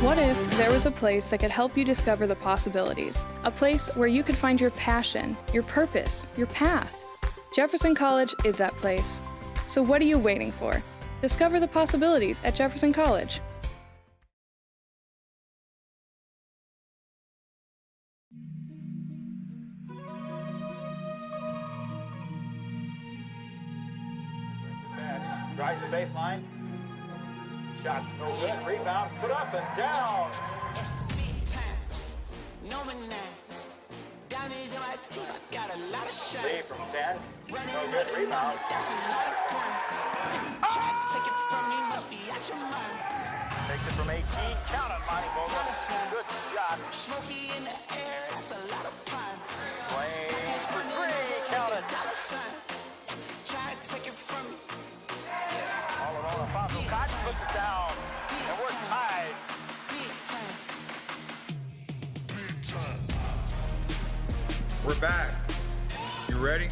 What if there was a place that could help you discover the possibilities? A place where you could find your passion, your purpose, your path. Jefferson College is that place. So what are you waiting for? Discover the possibilities at Jefferson College. Drives the baseline. Shots no good. Rebounds put up and down. Lee from 10. No good. Rebound. Takes it from 18. Count on Monty Vogel. Good shot. Playing for three. Count it. All alone, Alfonso Cotton puts it down, and we're tied. We're back. You ready?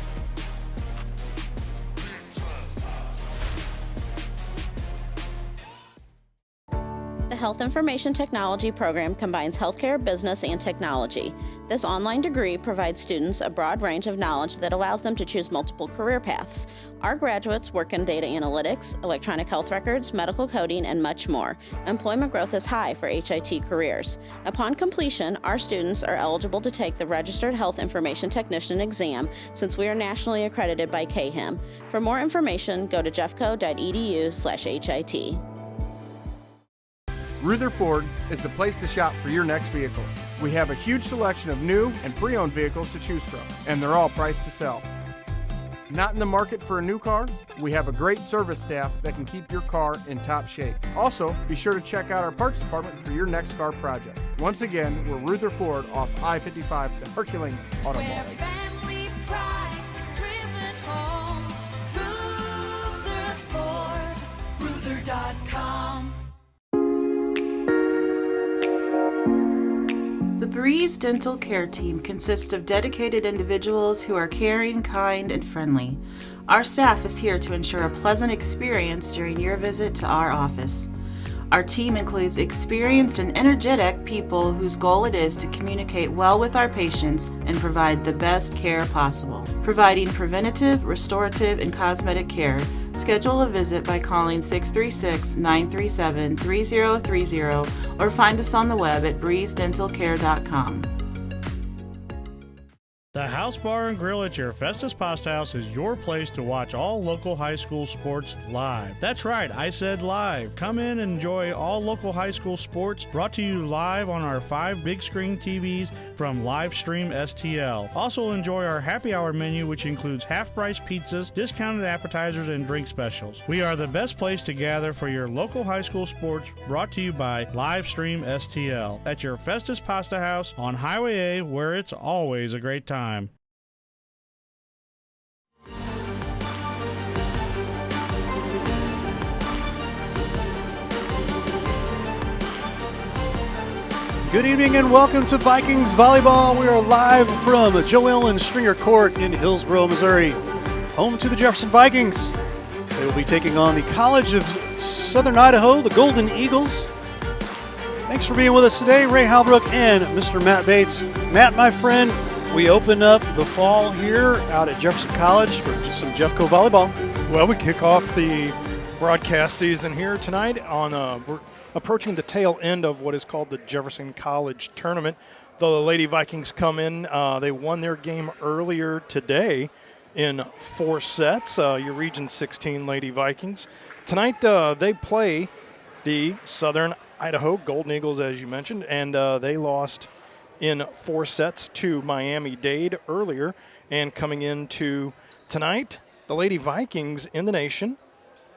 The Health Information Technology program combines healthcare, business, and technology. This online degree provides students a broad range of knowledge that allows them to choose multiple career paths. Our graduates work in data analytics, electronic health records, medical coding, and much more. Employment growth is high for HIT careers. Upon completion, our students are eligible to take the Registered Health Information Technician exam since we are nationally accredited by CAHIM. For more information, go to jeffco.edu/HIT. Rutherford is the place to shop for your next vehicle. We have a huge selection of new and pre-owned vehicles to choose from, and they're all priced to sell. Not in the market for a new car? We have a great service staff that can keep your car in top shape. Also, be sure to check out our parts department for your next car project. Once again, we're Rutherford off I-55, the Herculean Auto Mall. Ruther.com. The Breeze Dental Care Team consists of dedicated individuals who are caring, kind, and friendly. Our staff is here to ensure a pleasant experience during your visit to our office. Our team includes experienced and energetic people whose goal it is to communicate well with our patients and provide the best care possible. Providing preventative, restorative, and cosmetic care, schedule a visit by calling 636-937-3030 or find us on the web at breezedentalcare.com. The House Bar and Grill at your Festus Pasta House is your place to watch all local high school sports live. That's right, I said live. Come in and enjoy all local high school sports brought to you live on our 5 big screen TVs from Livestream STL. Also enjoy our happy hour menu, which includes half-price pizzas, discounted appetizers, and drink specials. We are the best place to gather for your local high school sports brought to you by Livestream STL at your Festus Pasta House on Highway A, where it's always a great time. Good evening and welcome to Vikings Volleyball. We are live from Joel and Stringer Court in Hillsboro, Missouri, home to the Jefferson Vikings. They will be taking on the College of Southern Idaho, the Golden Eagles. Thanks for being with us today, Ray Halbrook and Mr. Matt Bates. Matt, my friend, we open up the fall here out at Jefferson College for just some Jeffco volleyball. Well, we kick off the broadcast season here tonight on we're approaching the tail end of what is called the Jefferson College Tournament. The Lady Vikings come in. They won their game earlier today in 4 sets, your Region 16 Lady Vikings. Tonight they play the Southern Idaho Golden Eagles, as you mentioned, and they lost in 4 sets to Miami-Dade earlier. And coming into tonight, the Lady Vikings in the nation,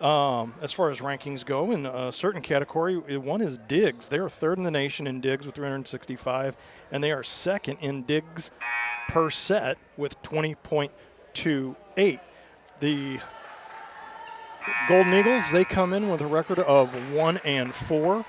as far as rankings go, in a certain category, one is digs. They are 3rd in the nation in digs with 365, and they are 2nd in digs per set with 20.28. The Golden Eagles, they come in with a record of 1-4.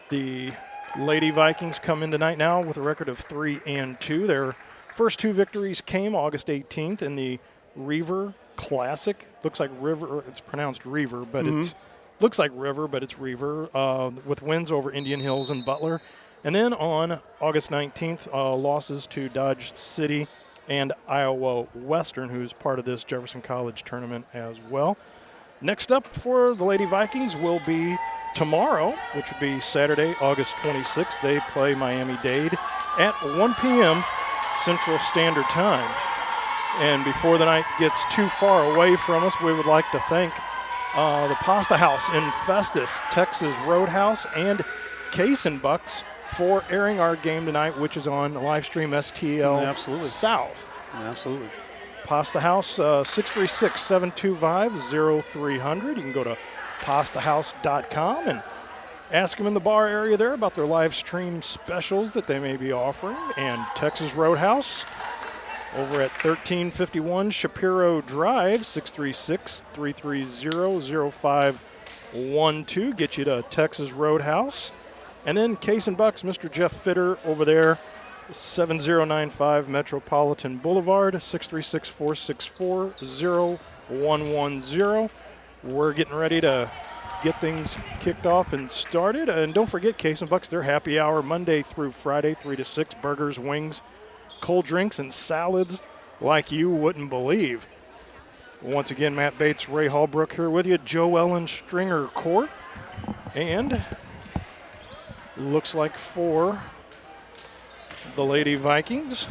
The Lady Vikings come in tonight now with a record of 3-2. Their first 2 victories came August 18th in the Reaver Classic. Looks like River, it's pronounced Reaver, but it's looks like River, but it's Reaver, with wins over Indian Hills and Butler. And then on August 19th, losses to Dodge City and Iowa Western, who's part of this Jefferson College tournament as well. Next up for the Lady Vikings will be tomorrow, which would be Saturday, August 26th. They play Miami-Dade at 1 p.m. Central Standard Time. And before the night gets too far away from us, we would like to thank the Pasta House in Festus, Texas Roadhouse, and Case and Bucks for airing our game tonight, which is on Livestream STL Absolutely. South. Absolutely. Pasta House, 636-725-0300. You can go to pastahouse.com and ask them in the bar area there about their live stream specials that they may be offering. And Texas Roadhouse over at 1351 Shapiro Drive, 636-330-0512. Get you to Texas Roadhouse. And then Case and Bucks, Mr. Jeff Fitter over there, 7095 Metropolitan Boulevard, 636-464-0110. We're getting ready to get things kicked off and started. And don't forget, Case and Bucks, their happy hour Monday through Friday, 3 to 6, burgers, wings, cold drinks, and salads like you wouldn't believe. Once again, Matt Bates, Ray Hallbrook here with you, Joe Ellen Stringer Court. And looks like for the Lady Vikings.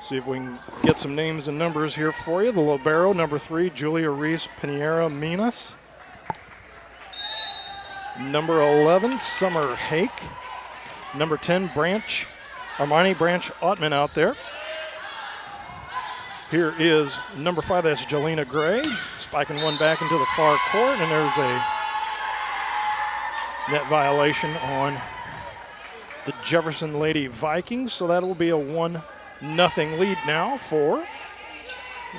See if we can get some names and numbers here for you. The libero, number 3, Julia Reese Pinheiro Minas. Number 11, Summer Hake. Number 10, Armani Branch Ottman out there. Here is number 5, that's Jelena Gray, spiking one back into the far court, and there's a net violation on the Jefferson Lady Vikings, so that will be a 1-0 lead now for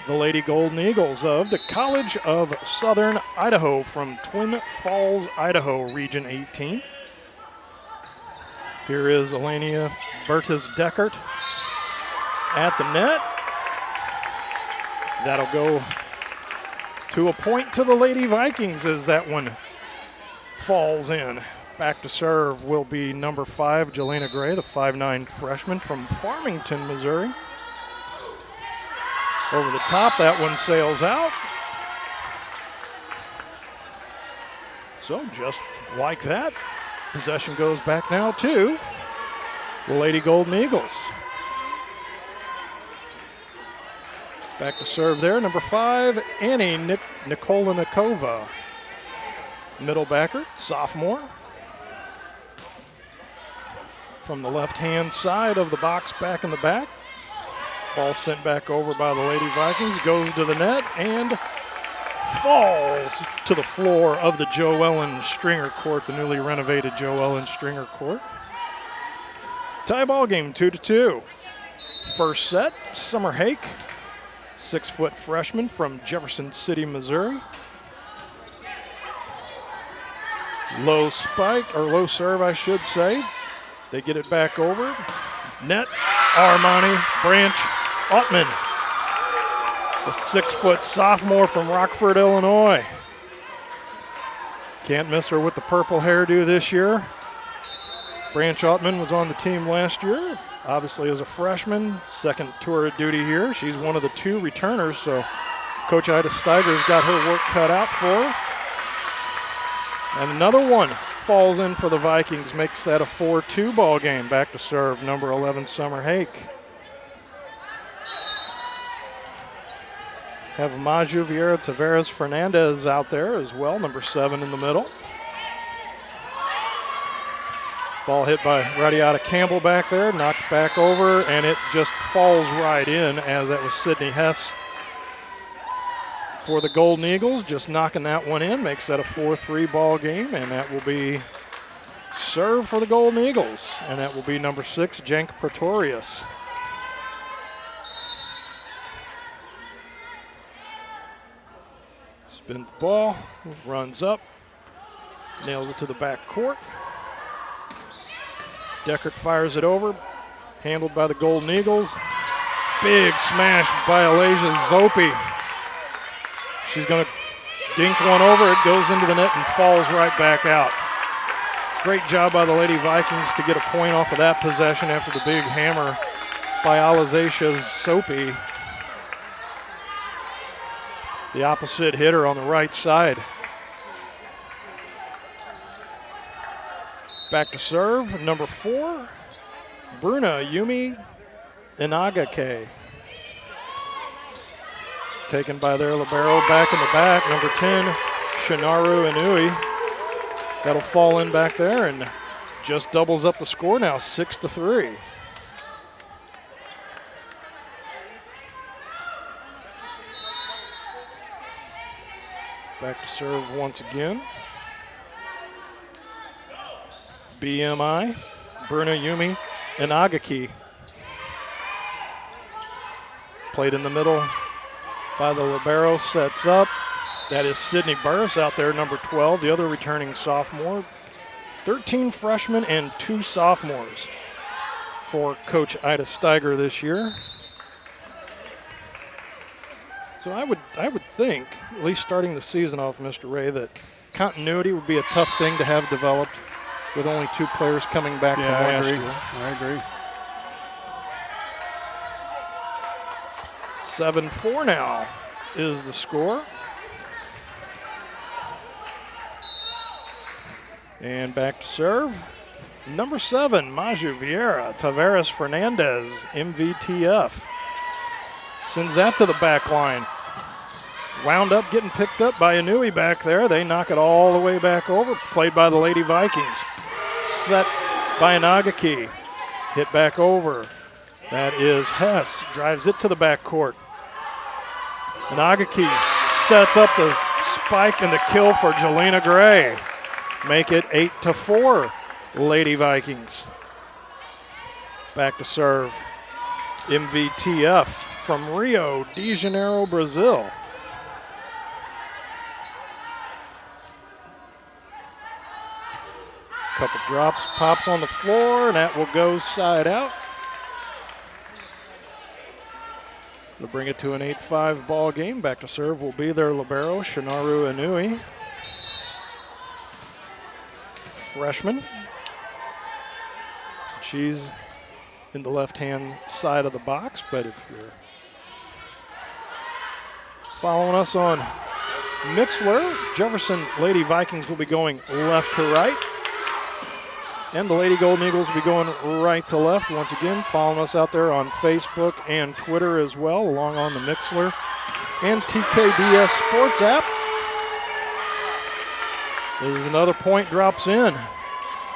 the Lady Golden Eagles of the College of Southern Idaho from Twin Falls, Idaho, Region 18. Here is Elenia Bertis-Deckert at the net. That'll go to a point to the Lady Vikings as that one falls in. Back to serve will be number 5, Jelena Gray, the 5'9" freshman from Farmington, Missouri. Over the top, that one sails out. So just like that, possession goes back now to the Lady Golden Eagles. Back to serve there, number 5, Annie Nikolanikova. Middle backer, sophomore. From the left-hand side of the box, back in the back. Ball sent back over by the Lady Vikings, goes to the net and falls to the floor of the Joe Ellen Stringer Court, the newly renovated Joe Ellen Stringer Court. Tie ball game, 2-2. First set, Summer Hake, 6-foot freshman from Jefferson City, Missouri. Low spike, or low serve, I should say. They get it back over. Net, Armani Branch Ottman, the 6-foot sophomore from Rockford, Illinois. Can't miss her with the purple hairdo this year. Branch Ottman was on the team last year, obviously as a freshman, second tour of duty here. She's one of the 2 returners, so Coach Ida Steiger's got her work cut out for her. And another one falls in for the Vikings, makes that a 4-2 ball game. Back to serve, number 11, Summer Hake. Have Maju Vieira Tavares Fernandez out there as well, number 7 in the middle. Ball hit by Radiata Campbell back there, knocked back over, and it just falls right in, as that was Sydney Hess for the Golden Eagles, just knocking that one in, makes that a 4-3 ball game, and that will be serve for the Golden Eagles, and that will be number 6, Jank Pretorius. Spins the ball, runs up, nails it to the back court. Deckert fires it over, handled by the Golden Eagles. Big smash by Alasia Zopi. She's going to Dink one over, it goes into the net and falls right back out. Great job by the Lady Vikings to get a point off of that possession after the big hammer by Alization Soapy, the opposite hitter on the right side. Back to serve, number 4, Bruna Yumi Inagake. Taken by their libero back in the back, number 10, Shinaru Inui. That'll fall in back there and just doubles up the score now, 6-3. Back to serve once again. BMI, Bruna Yumi Inagaki. Played in the middle by the libero, sets up. That is Sydney Burris out there, number 12, the other returning sophomore. 13 freshmen and 2 sophomores for Coach Ida Steiger this year. So I would think, at least starting the season off, Mr. Ray, that continuity would be a tough thing to have developed with only 2 players coming back from last year. I agree. 7-4 now is the score. And back to serve. Number 7, Maju Vieira Tavares Fernandez, MVTF. Sends that to the back line. Wound up getting picked up by Inui back there. They knock it all the way back over. Played by the Lady Vikings. Set by Inagaki. Hit back over. That is Hess. Drives it to the back court. Inagaki sets up the spike and the kill for Jelena Gray. Make it 8-4, Lady Vikings. Back to serve. MVTF from Rio de Janeiro, Brazil. Couple drops, pops on the floor, and that will go side out. They'll bring it to an 8-5 ball game. Back to serve will be their libero, Shinaru Inui. Freshman. She's in the left-hand side of the box, but if you're following us on Mixler, Jefferson Lady Vikings will be going left to right. And the Lady Golden Eagles will be going right to left. Once again, following us out there on Facebook and Twitter as well, along on the Mixler and TKDS Sports app. There's another point drops in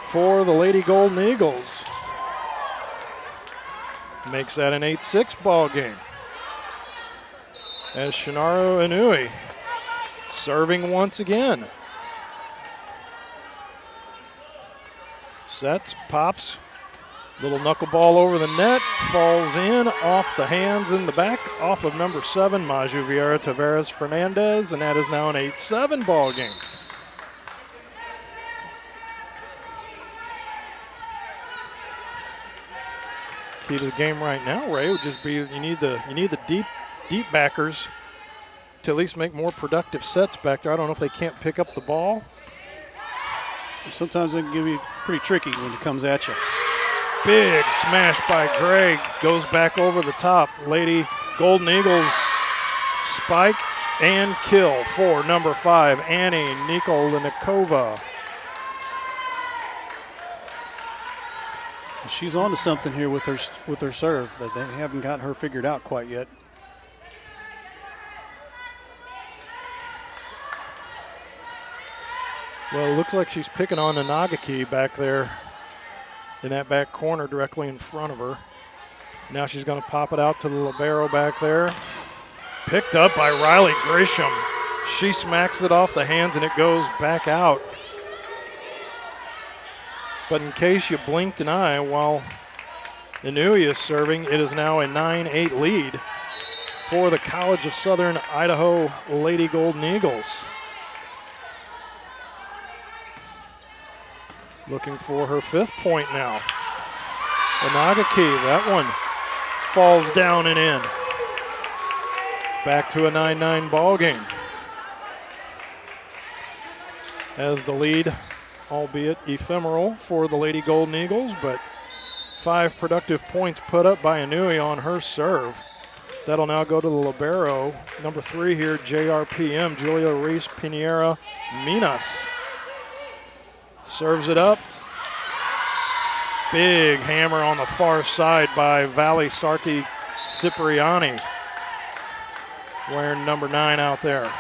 for the Lady Golden Eagles. Makes that an 8-6 ball game. As Shinaru Inui serving once again. Sets, pops, little knuckleball over the net, falls in off the hands in the back, off of number 7, Maju Vieira Tavares Fernandez, and that is now an 8-7 ball game. Key to the game right now, Ray, would just be you need the deep backers to at least make more productive sets back there. I don't know if they can't pick up the ball. Sometimes they can give you pretty tricky when it comes at you. Big smash by Gray, goes back over the top. Lady Golden Eagles spike and kill for number 5, Annie Nikolinikova. She's on to something here with her serve that they haven't got her figured out quite yet. Well, it looks like she's picking on Inagaki back there in that back corner directly in front of her. Now she's going to pop it out to the libero back there. Picked up by Riley Grisham. She smacks it off the hands and it goes back out. But in case you blinked an eye while Inui is serving, it is now a 9-8 lead for the College of Southern Idaho Lady Golden Eagles. Looking for her 5th point now. Inagaki, that one falls down and in. Back to a 9-9 ball game. as the lead, albeit ephemeral, for the Lady Golden Eagles, but 5 productive points put up by Inui on her serve. That'll now go to the libero, number 3 here, JRPM, Julia Reese Pinera Minas. Serves it up. Big hammer on the far side by Valley Sarti Cipriani, wearing number 9 out there.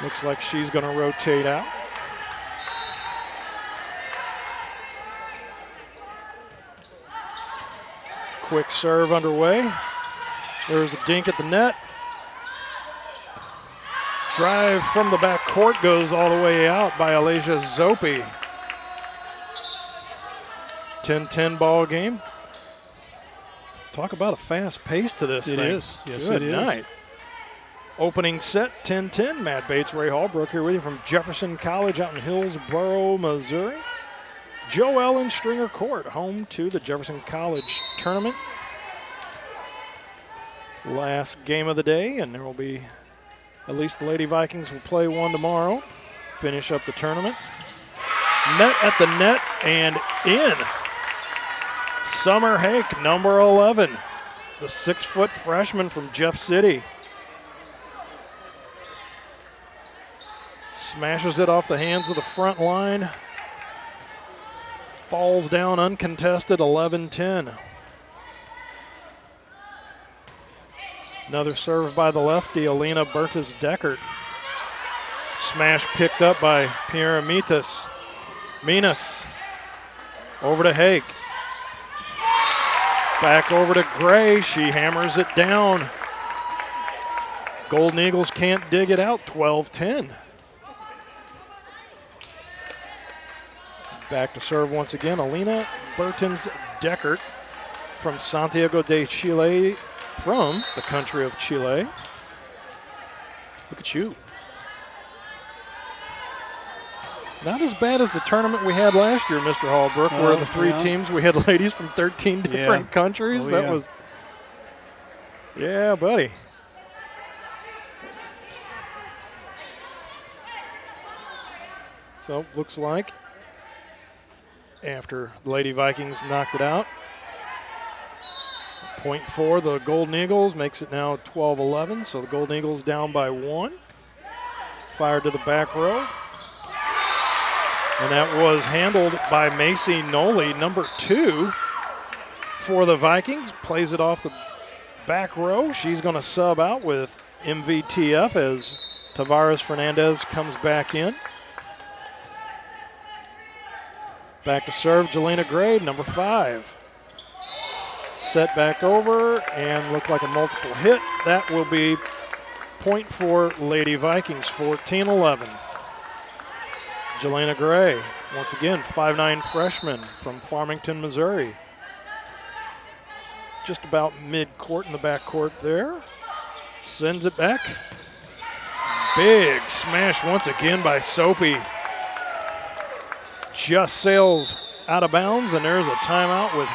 Looks like she's going to rotate out. Quick serve underway. There's a dink at the net. Drive from the back court goes all the way out by Alasia Zopi. 10-10 ball game. Talk about a fast pace to this thing. It is. Yes, Good it is. night. Opening set, 10-10. Matt Bates, Ray Hallbrook here with you from Jefferson College out in Hillsboro, Missouri. Joe Ellen Stringer Court, home to the Jefferson College tournament. Last game of the day, and there will be, at least the Lady Vikings will play one tomorrow. Finish up the tournament. Met at the net and in. Summer Hake, number 11, the 6-foot freshman from Jeff City. Smashes it off the hands of the front line. Falls down uncontested, 11-10. Another serve by the lefty, Alina Bertes-Deckert. Smash picked up by Pierre Minas. Over to Hake. Back over to Gray. She hammers it down. Golden Eagles can't dig it out, 12-10. Back to serve once again, Alina Bertens-Deckert from Santiago de Chile, from the country of Chile. Look at you. Not as bad as the tournament we had last year, Mr. Hallbrook, where the 3 teams, we had ladies from 13 different countries. That was, yeah, buddy. So, looks like after the Lady Vikings knocked it out, point for the Golden Eagles makes it now 12-11, so the Golden Eagles down by 1. Fired to the back row. And that was handled by Macy Noli, number 2 for the Vikings. Plays it off the back row. She's going to sub out with MVTF as Tavares Fernandez comes back in. Back to serve, Jelena Gray, number 5. Set back over and looked like a multiple hit. That will be point for Lady Vikings, 14-11. Jelena Gray, once again, 5'9" freshman from Farmington, Missouri. Just about mid-court in the backcourt there. Sends it back. Big smash once again by Soapy. Just sails out of bounds, and there's a timeout with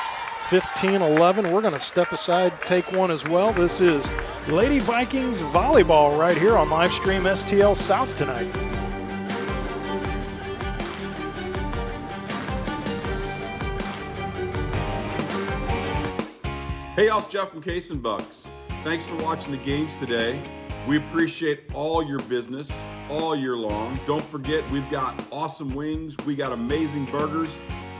15-11. We're going to step aside, take one as well. This is Lady Vikings volleyball right here on Livestream STL South tonight. Hey, y'all, it's Jeff from Case and Bucks. Thanks for watching the games today. We appreciate all your business all year long. Don't forget, we've got awesome wings, we got amazing burgers,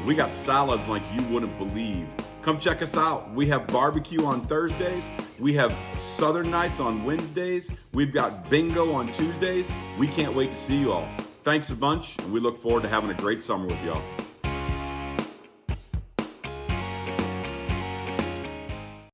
we got salads like you wouldn't believe. Come check us out. We have barbecue on Thursdays, we have Southern Nights on Wednesdays, we've got bingo on Tuesdays. We can't wait to see you all. Thanks a bunch, and we look forward to having a great summer with y'all.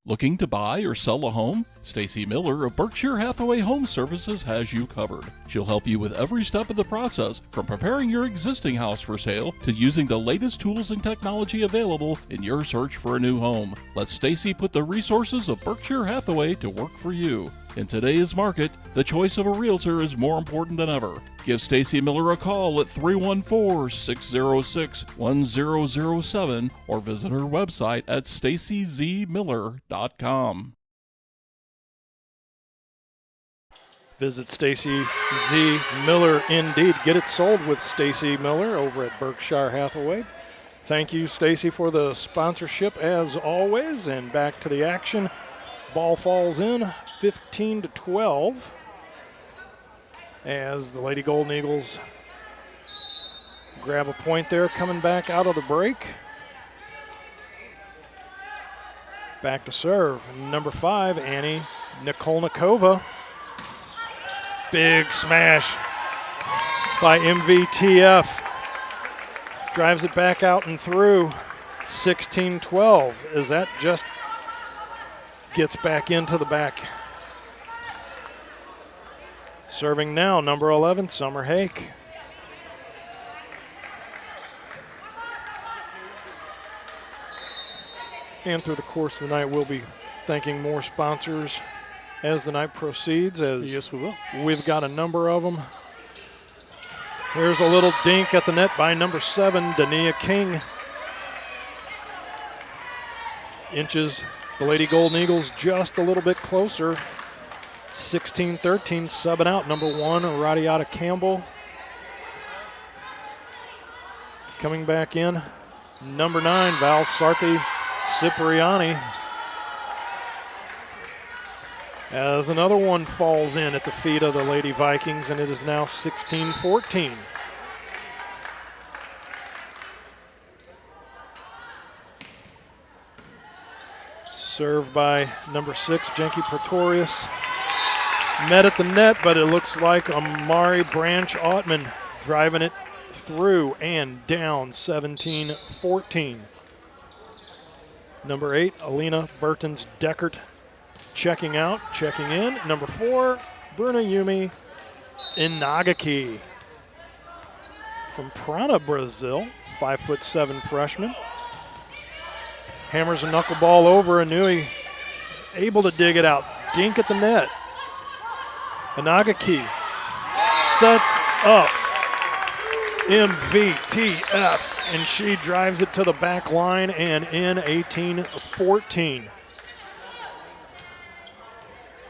Looking to buy or sell a home? Stacy Miller of Berkshire Hathaway Home Services has you covered. She'll help you with every step of the process, from preparing your existing house for sale to using the latest tools and technology available in your search for a new home. Let Stacy put the resources of Berkshire Hathaway to work for you. In today's market, the choice of a realtor is more important than ever. Give Stacy Miller a call at 314-606-1007 or visit her website at stacyzmiller.com. Visit Stacy Z. Miller Indeed. Get it sold with Stacy Miller over at Berkshire Hathaway. Thank you, Stacy, for the sponsorship as always. And back to the action. Ball falls in 15-12 as the Lady Golden Eagles grab a point there coming back out of the break. Back to serve. Number 5, Annie Nikolnikova. Big smash by MVTF. Drives it back out and through. 16-12 as that just gets back into the back. Serving now, number 11, Summer Hake. And through the course of the night, we'll be thanking more sponsors as the night proceeds. Yes, we will. We've got a number of them. Here's a little dink at the net by number 7, Dania King. Inches the Lady Golden Eagles just a little bit closer. 16-13, subbing out number 1, Radiata Campbell. Coming back in, number 9, Val Sarti Cipriani. As another one falls in at the feet of the Lady Vikings, and it is now 16-14. Served by number 6, Jenky Pretorius. Met at the net, but it looks like Amari Branch Ottman driving it through and down 17-14. Number 8, Alina Burtons Deckert checking out, checking in. Number 4, Bruna Yumi Inagaki from Prana, Brazil, 5'7" freshman. Hammers a knuckleball over Inui, able to dig it out. Dink at the net. Inagaki sets up MVTF, and she drives it to the back line and in 18-14.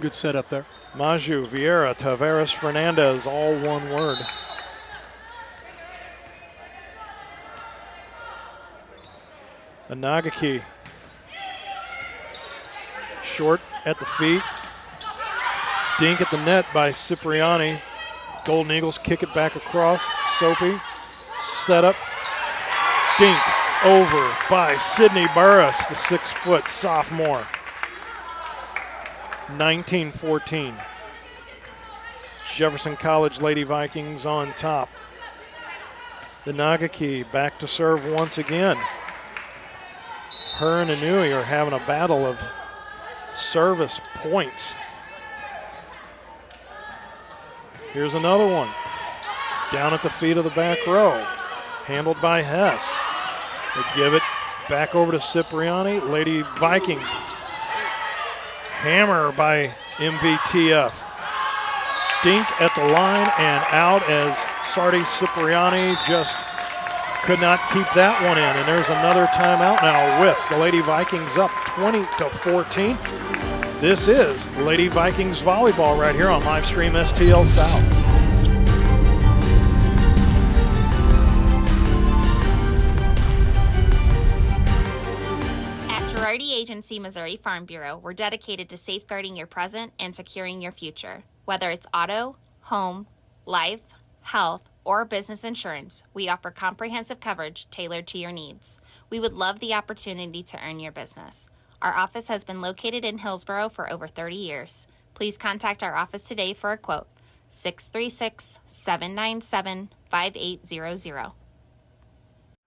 Good setup there. Maju, Vieira, Tavares, Fernandez, all one word. Inagaki, short at the feet. Dink at the net by Cipriani. Golden Eagles kick it back across. Soapy, set up. Dink over by Sydney Burris, the 6-foot sophomore. 19-14. Jefferson College Lady Vikings on top. The Nagaki back to serve once again. Her and Inui are having a battle of service points. Here's another one. Down at the feet of the back row. Handled by Hess. They give it back over to Cipriani. Lady Vikings. Hammer by MVTF. Dink at the line and out as Sardi Cipriani just could not keep that one in. And there's another timeout now with the Lady Vikings up 20-14. This is Lady Vikings Volleyball right here on Livestream STL South. Girardi Agency Missouri Farm Bureau, we're dedicated to safeguarding your present and securing your future. Whether it's auto, home, life, health, or business insurance, we offer comprehensive coverage tailored to your needs. We would love the opportunity to earn your business. Our office has been located in Hillsborough for over 30 years. Please contact our office today for a quote. 636-797-5800.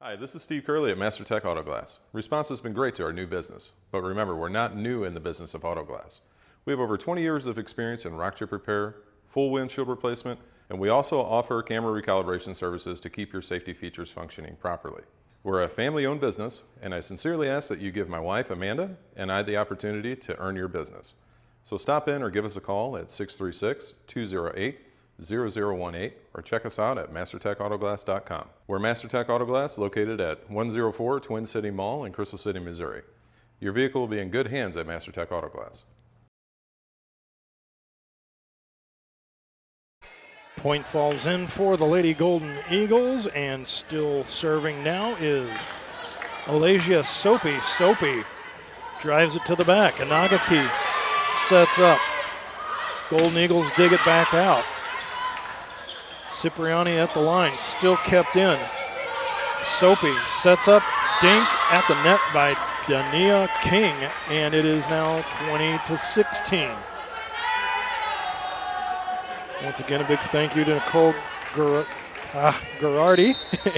Hi, this is Steve Curley at Master Tech Auto Glass. Response has been great to our new business, but remember, we're not new in the business of auto glass. We have over 20 years of experience in rock chip repair, full windshield replacement, and we also offer camera recalibration services to keep your safety features functioning properly. We're a family-owned business, and I sincerely ask that you give my wife, Amanda, and I the opportunity to earn your business. So stop in or give us a call at 636-208-0018 or check us out at mastertechautoglass.com. We're Master Tech Auto Glass located at 104 Twin City Mall in Crystal City, Missouri. Your vehicle will be in good hands at Master Tech Auto Glass. Point falls in for the Lady Golden Eagles, and still serving now is Alasia Soapy. Soapy drives it to the back. Inagaki sets up. Golden Eagles dig it back out. Cipriani at the line, still kept in. Soapy sets up, dink at the net by Dania King, and it is now 20-16. Once again, a big thank you to Nicole Garardi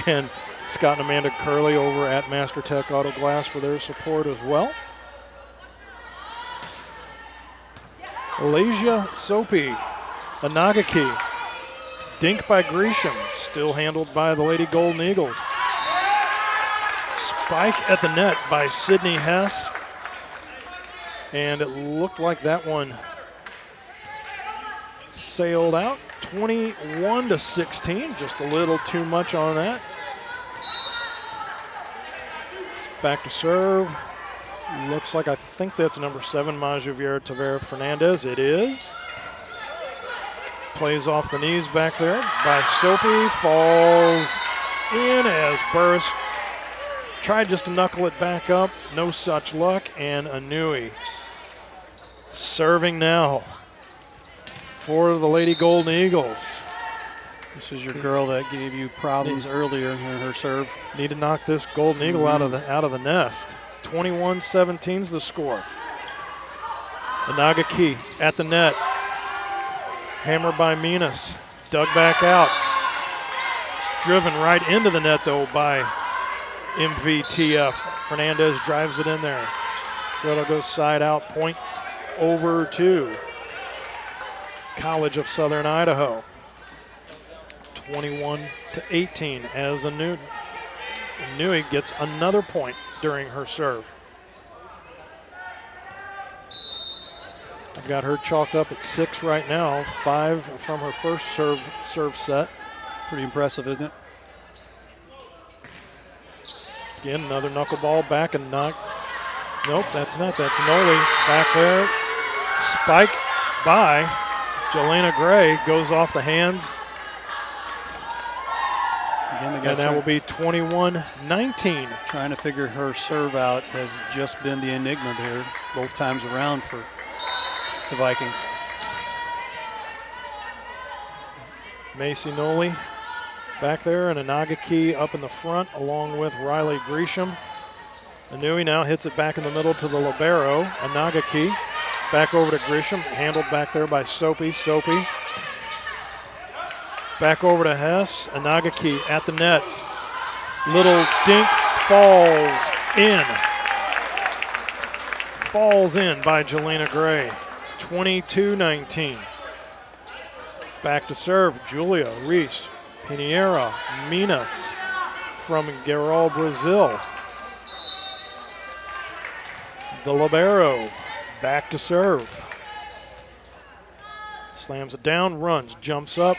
and Scott and Amanda Curley over at Master Tech Auto Glass for their support as well. Alasia Soapy, Inagaki, dink by Gresham, still handled by the Lady Golden Eagles. Spike at the net by Sydney Hess, and it looked like that one sailed out. 21-16, just a little too much on that. It's back to serve. Looks like, I think that's number 7, Majaviera Tavera Fernandez. It is. Plays off the knees back there by Soapy. Falls in as Burris tried just to knuckle it back up. No such luck. And Anui serving now for the Lady Golden Eagles. This is your girl that gave you problems earlier in her serve. Need to knock this Golden Eagle out of the nest. 21-17 is the score. Inagaki at the net. Hammer by Minas. Dug back out. Driven right into the net, though, by MVTF. Fernandez drives it in there. So it'll go side out. Point over to College of Southern Idaho. 21-18 as Inui gets another point during her serve. I've got her chalked up at 6 right now, 5 from her first serve set. Pretty impressive, isn't it? Again, another knuckleball back and knock. Nope, that's not. That's Noli back there. Spike by Jelena Gray, goes off the hands. Again, and that will be 21-19. Trying to figure her serve out has just been the enigma there both times around for the Vikings. Macy Noli back there, and Inagaki up in the front along with Riley Gresham. Inui now hits it back in the middle to the libero. Inagaki back over to Gresham, handled back there by Soapy. Soapy back over to Hess. Inagaki at the net. Little dink falls in. Falls in by Jelena Gray. 22-19. Back to serve, Julia Reese Pinheira Minas from Guerrero, Brazil. The libero back to serve. Slams it down, runs, jumps up.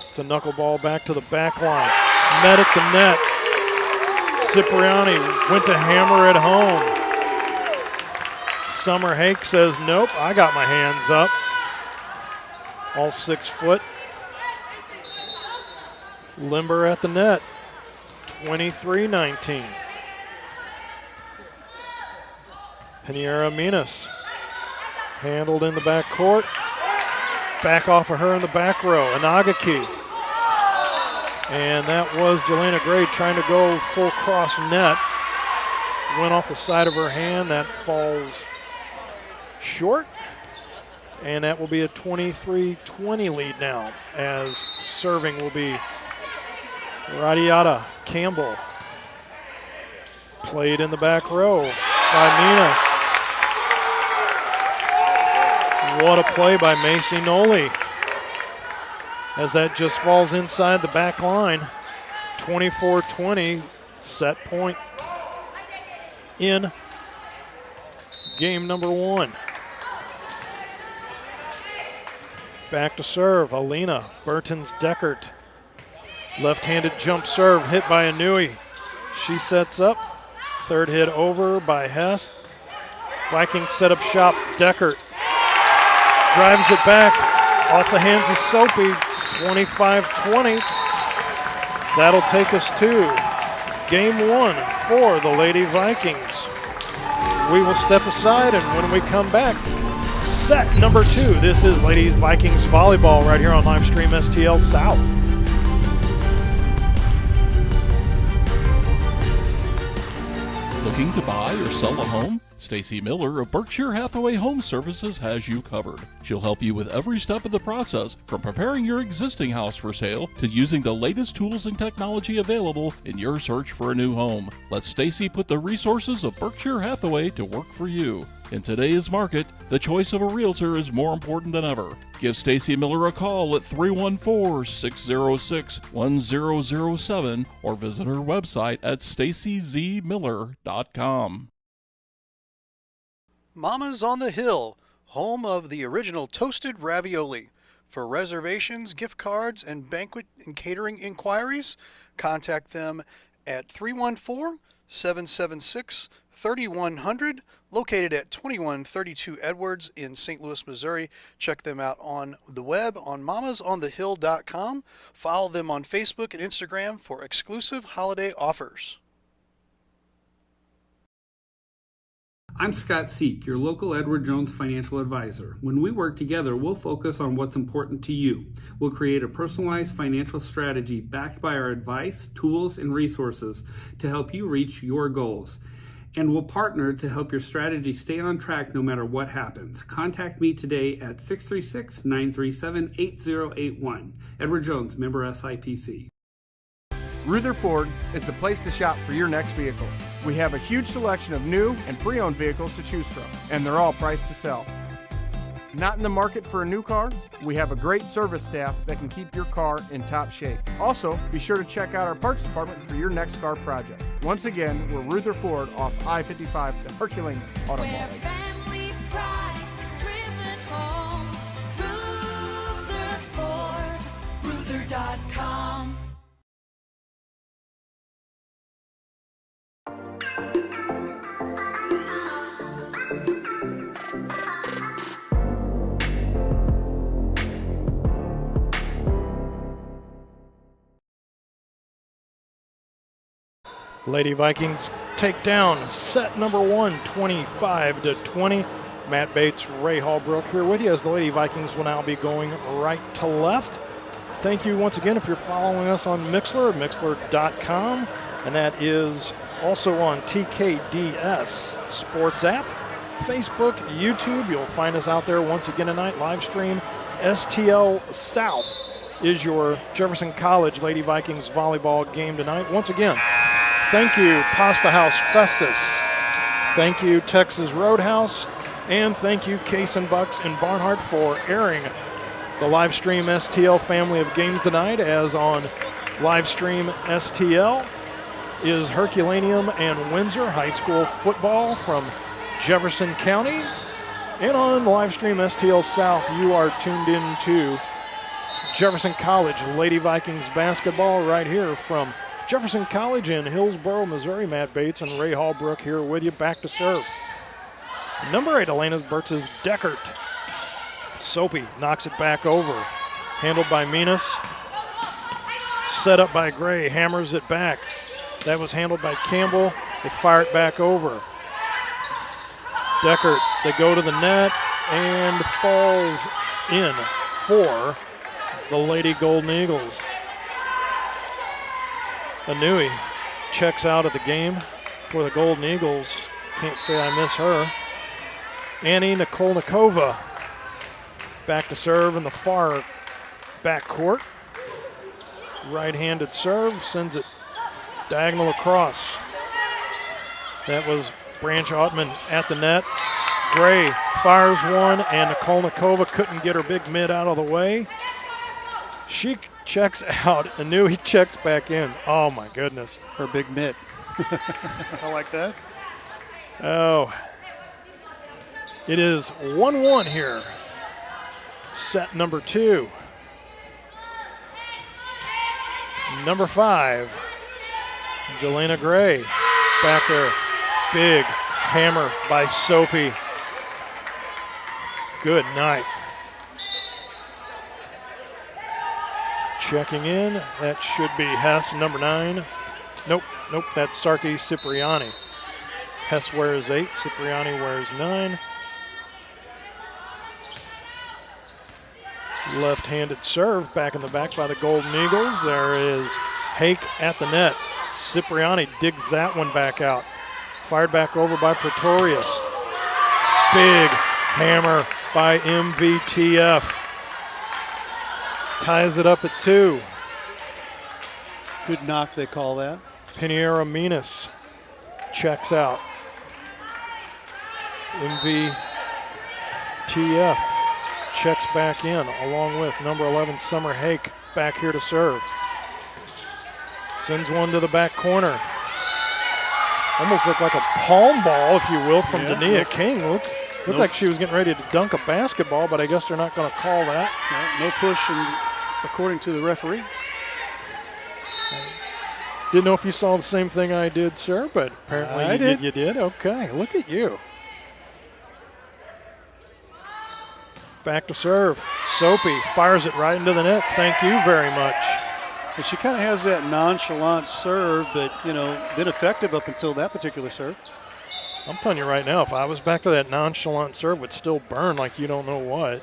It's a knuckleball back to the back line. Met at the net. Cipriani went to hammer it home. Summer Hake says, nope, I got my hands up. All 6 foot. Limber at the net. 23-19. Pinheira Minas handled in the back court. Back off of her in the back row. Inagaki. And that was Jelena Gray trying to go full cross net. Went off the side of her hand. That falls short. And that will be a 23-20 lead now, as serving will be Radiata Campbell. Played in the back row by Minas. What a play by Macy Noli, as that just falls inside the back line. 24-20, set point in game number 1. Back to serve, Alina Burtons-Deckert. Left-handed jump serve hit by Inui. She sets up. Third hit over by Hess. Vikings set up shop, Deckert drives it back. Off the hands of Soapy, 25-20. That'll take us to game one for the Lady Vikings. We will step aside, and when we come back, set number 2. This is Ladies Vikings Volleyball right here on Livestream STL South. Looking to buy or sell a home? Stacy Miller of Berkshire Hathaway Home Services has you covered. She'll help you with every step of the process, from preparing your existing house for sale to using the latest tools and technology available in your search for a new home. Let Stacy put the resources of Berkshire Hathaway to work for you. In today's market, the choice of a realtor is more important than ever. Give Stacy Miller a call at 314-606-1007 or visit her website at stacyzmiller.com. Mama's on the Hill, home of the original toasted ravioli. For reservations, gift cards, and banquet and catering inquiries, contact them at 314-776-3100, located at 2132 Edwards in St. Louis, Missouri. Check them out on the web on mamasonthehill.com. Follow them on Facebook and Instagram for exclusive holiday offers. I'm Scott Seek, your local Edward Jones financial advisor. When we work together, we'll focus on what's important to you. We'll create a personalized financial strategy backed by our advice, tools, and resources to help you reach your goals. And we'll partner to help your strategy stay on track no matter what happens. Contact me today at 636-937-8081. Edward Jones, member SIPC. Rutherford is the place to shop for your next vehicle. We have a huge selection of new and pre-owned vehicles to choose from, and they're all priced to sell. Not in the market for a new car? We have a great service staff that can keep your car in top shape. Also, be sure to check out our parts department for your next car project. Once again, we're Rutherford off I-55, the Herculean Auto Mall. Ruther.com. Lady Vikings take down set number 1, 25-20. Matt Bates, Ray Hallbrook here with you as the Lady Vikings will now be going right to left. Thank you once again if you're following us on Mixlr, Mixlr.com, and that is also on TKDS Sports app, Facebook, YouTube. You'll find us out there once again tonight. Live stream STL South is your Jefferson College Lady Vikings volleyball game tonight. Once again, thank you, Pasta House Festus. Thank you, Texas Roadhouse. And thank you, Case and Bucks and Barnhart, for airing the live stream STL family of games tonight, as on live stream STL is Herculaneum and Windsor High School football from Jefferson County. And on live stream STL South, you are tuned in to Jefferson College Lady Vikings basketball right here from Jefferson College in Hillsboro, Missouri. Matt Bates and Ray Hallbrook here with you. Back to serve. Number 8, Elena Bertz's Deckert. Soapy knocks it back over. Handled by Minas. Set up by Gray. Hammers it back. That was handled by Campbell. They fire it back over. Deckert, they go to the net and falls in for the Lady Golden Eagles. Anui checks out of the game for the Golden Eagles. Can't say I miss her. Annie Nikolnikova back to serve in the far back court. Right-handed serve, sends it diagonal across. That was Branch Ottman at the net. Gray fires one, and Nikolnikova couldn't get her big mid out of the way. She checks out. Anui checks back in. Oh, my goodness. Her big mitt. I like that. Oh. It is 1-1 here. Set number 2. Number 5, Jelena Gray. Back there. Big hammer by Soapy. Good night. Checking in, that should be Hess, number 9. Nope, that's Sarti Cipriani. Hess wears 8, Cipriani wears 9. Left-handed serve back in the back by the Golden Eagles. There is Hake at the net. Cipriani digs that one back out. Fired back over by Pretorius. Big hammer by MVTF. Ties it up at 2. Good knock, they call that. Piniera Minas checks out. MVTF checks back in along with number 11 Summer Hake back here to serve. Sends one to the back corner. Almost looked like a palm ball, if you will, from Dania King. Looked like she was getting ready to dunk a basketball, but I guess they're not going to call that. No push, according to the referee. Didn't know if you saw the same thing I did, sir, but apparently I did. You did? Okay, look at you. Back to serve. Soapy fires it right into the net. Thank you very much. And she kind of has that nonchalant serve, but, been effective up until that particular serve. I'm telling you right now, if I was back to that nonchalant serve, it would still burn like you don't know what.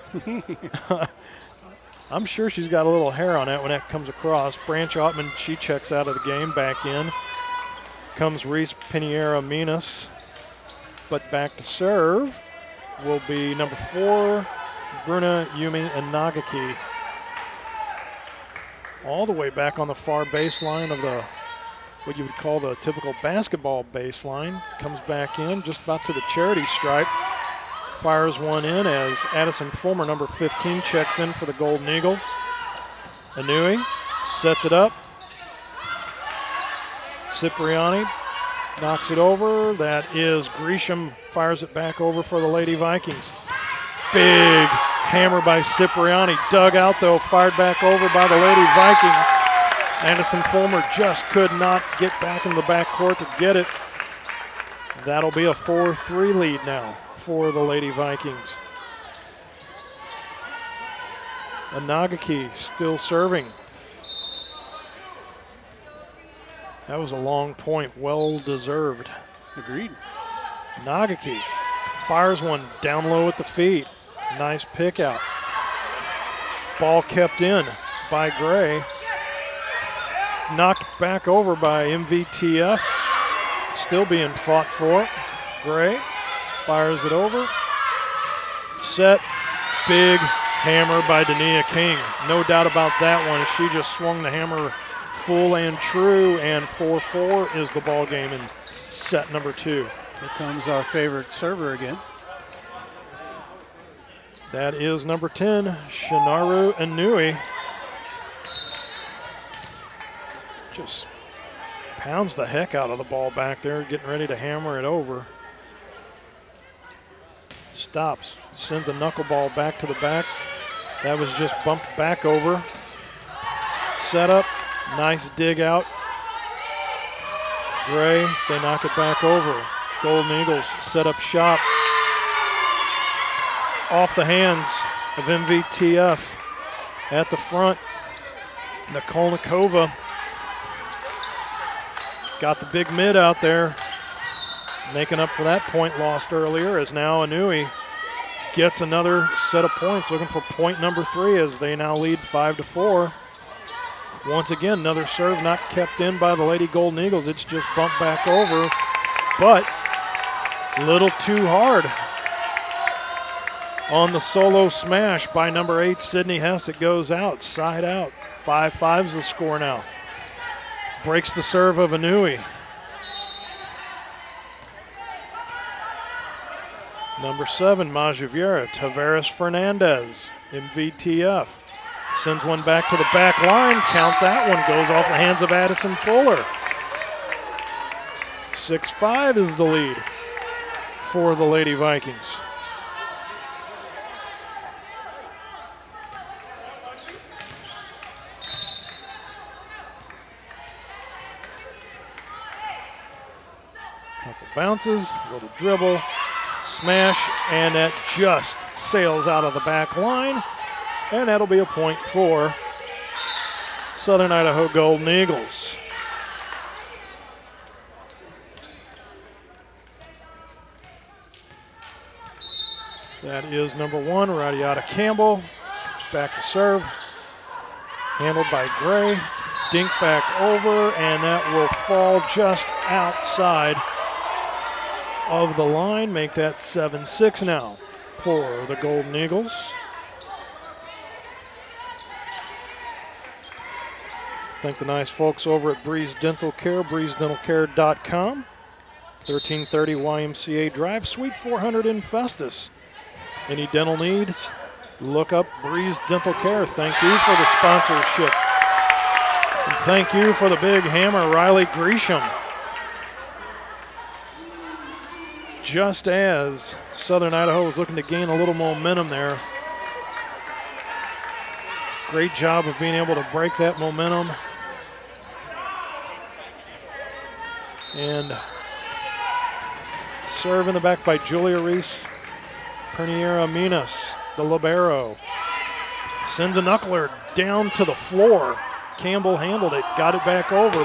I'm sure she's got a little hair on that when that comes across. Branch Ottman, she checks out of the game, back in. Comes Reese Piniera Minas. But back to serve will be number 4, Bruna, Yumi, and Nagaki. All the way back on the far baseline of what you would call the typical basketball baseline. Comes back in just about to the charity stripe. Fires one in as Addison Fulmer, number 15, checks in for the Golden Eagles. Anui sets it up. Cipriani knocks it over. That is Gresham, fires it back over for the Lady Vikings. Big hammer by Cipriani, dug out though, fired back over by the Lady Vikings. Addison Fulmer just could not get back in the backcourt to get it. That'll be a 4-3 lead now for the Lady Vikings. Nagaki still serving. That was a long point, well deserved. Agreed. Nagaki fires one down low at the feet. Nice pick out. Ball kept in by Gray. Knocked back over by MVTF. Still being fought for. Gray fires it over. Set. Big hammer by Dania King. No doubt about that one. She just swung the hammer full and true, and 4-4 is the ball game in set number 2. Here comes our favorite server again. That is number 10, Shinaru Inui. Just pounds the heck out of the ball back there, getting ready to hammer it over. Stops, sends a knuckleball back to the back. That was just bumped back over. Set up, nice dig out. Gray, they knock it back over. Golden Eagles set up shop. Off the hands of MVTF at the front. Nikolnikova got the big mid out there, making up for that point lost earlier, as now Inui gets another set of points, looking for point number 3 as they now lead 5-4. Once again, another serve not kept in by the Lady Golden Eagles. It's just bumped back over, but a little too hard. On the solo smash by number 8, Sydney Hess, it goes out, side out. 5-5 is the score now. Breaks the serve of Inui. Number 7, Majuviera, Tavares Fernandez, MVTF. Sends one back to the back line. Count that one. Goes off the hands of Addison Fuller. 6-5 is the lead for the Lady Vikings. Couple bounces, a little dribble, smash, and that just sails out of the back line. And that'll be a point for Southern Idaho Golden Eagles. That is number 1, Radiata Campbell. Back to serve. Handled by Gray. Dink back over, and that will fall just outside of the line. Make that 7-6 now for the Golden Eagles. Thank the nice folks over at Breeze Dental Care, breezedentalcare.com. 1330 YMCA Drive, Suite 400 in Festus. Any dental needs, look up Breeze Dental Care. Thank you for the sponsorship. And thank you for the big hammer, Riley Gresham. Just as Southern Idaho was looking to gain a little momentum there. Great job of being able to break that momentum. And serve in the back by Julia Reese. Perniera Minas, the libero. Sends a knuckler down to the floor. Campbell handled it, got it back over.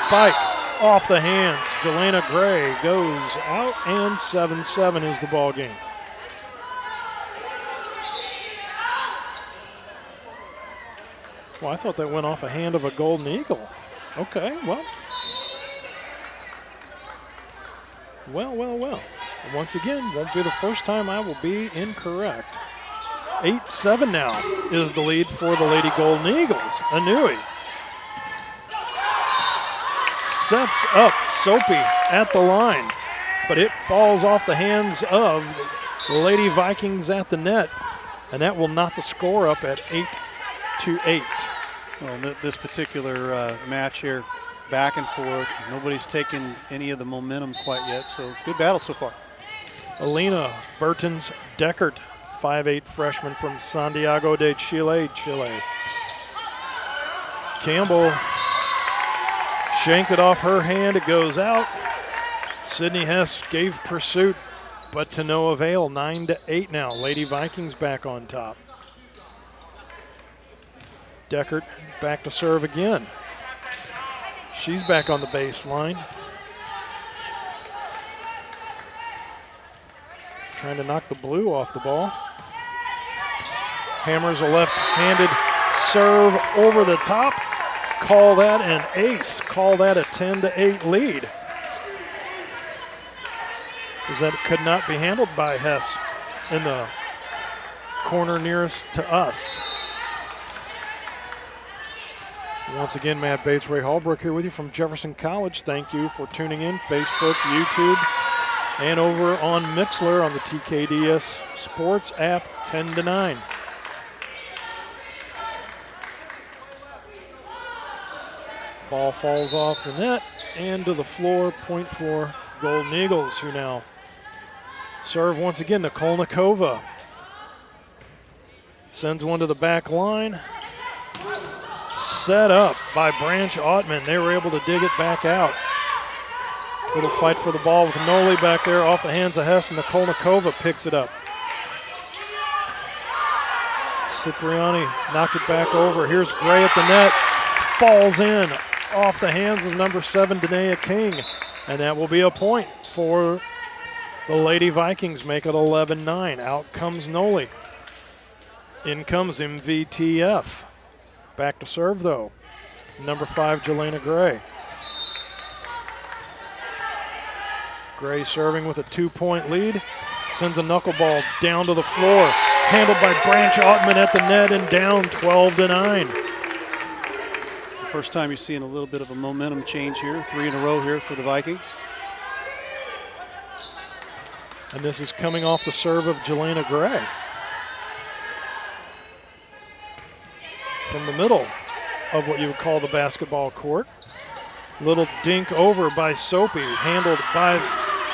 Spike off the hands. Jelena Gray goes out, and 7-7 is the ball game. Well, I thought that went off a hand of a Golden Eagle. Okay, well. Well. Once again, won't be the first time I will be incorrect. 8-7 now is the lead for the Lady Golden Eagles. Anui sets up Soapy at the line, but it falls off the hands of the Lady Vikings at the net, and that will knot the score up at 8-8. Well, this particular match here, back and forth, nobody's taken any of the momentum quite yet, so good battle so far. Alina Bertens-Deckert, 5'8" freshman from Santiago de Chile, Chile. Campbell shanked it off her hand, it goes out. Sydney Hess gave pursuit, but to no avail. 9-8 now. Lady Vikings back on top. Deckert back to serve again. She's back on the baseline. Trying to knock the blue off the ball. Hammers a left-handed serve over the top. Call that an ace. Call that a 10-8 lead. As that could not be handled by Hess in the corner nearest to us. Once again, Matt Bates, Ray Hallbrook here with you from Jefferson College. Thank you for tuning in. Facebook, YouTube, and over on Mixler on the TKDS Sports app, 10-9. Ball falls off the net and to the floor, point for Golden Eagles, who now serve once again. Nikolnikova sends one to the back line. Set up by Branch Ottman. They were able to dig it back out. Little fight for the ball with Noli back there off the hands of Hess. Nikolnikova picks it up. Cipriani knocked it back over. Here's Gray at the net. Falls in off the hands of number 7, Danae King. And that will be a point for the Lady Vikings. Make it 11-9. Out comes Noli. In comes MVTF. Back to serve, though. Number 5, Jelena Gray. Gray serving with a 2-point lead. Sends a knuckleball down to the floor. Handled by Branch Ottman at the net and down 12-9. First time you're seeing a little bit of a momentum change here. 3 in a row here for the Vikings. And this is coming off the serve of Jelena Gray. From the middle of what you would call the basketball court. Little dink over by Soapy, handled by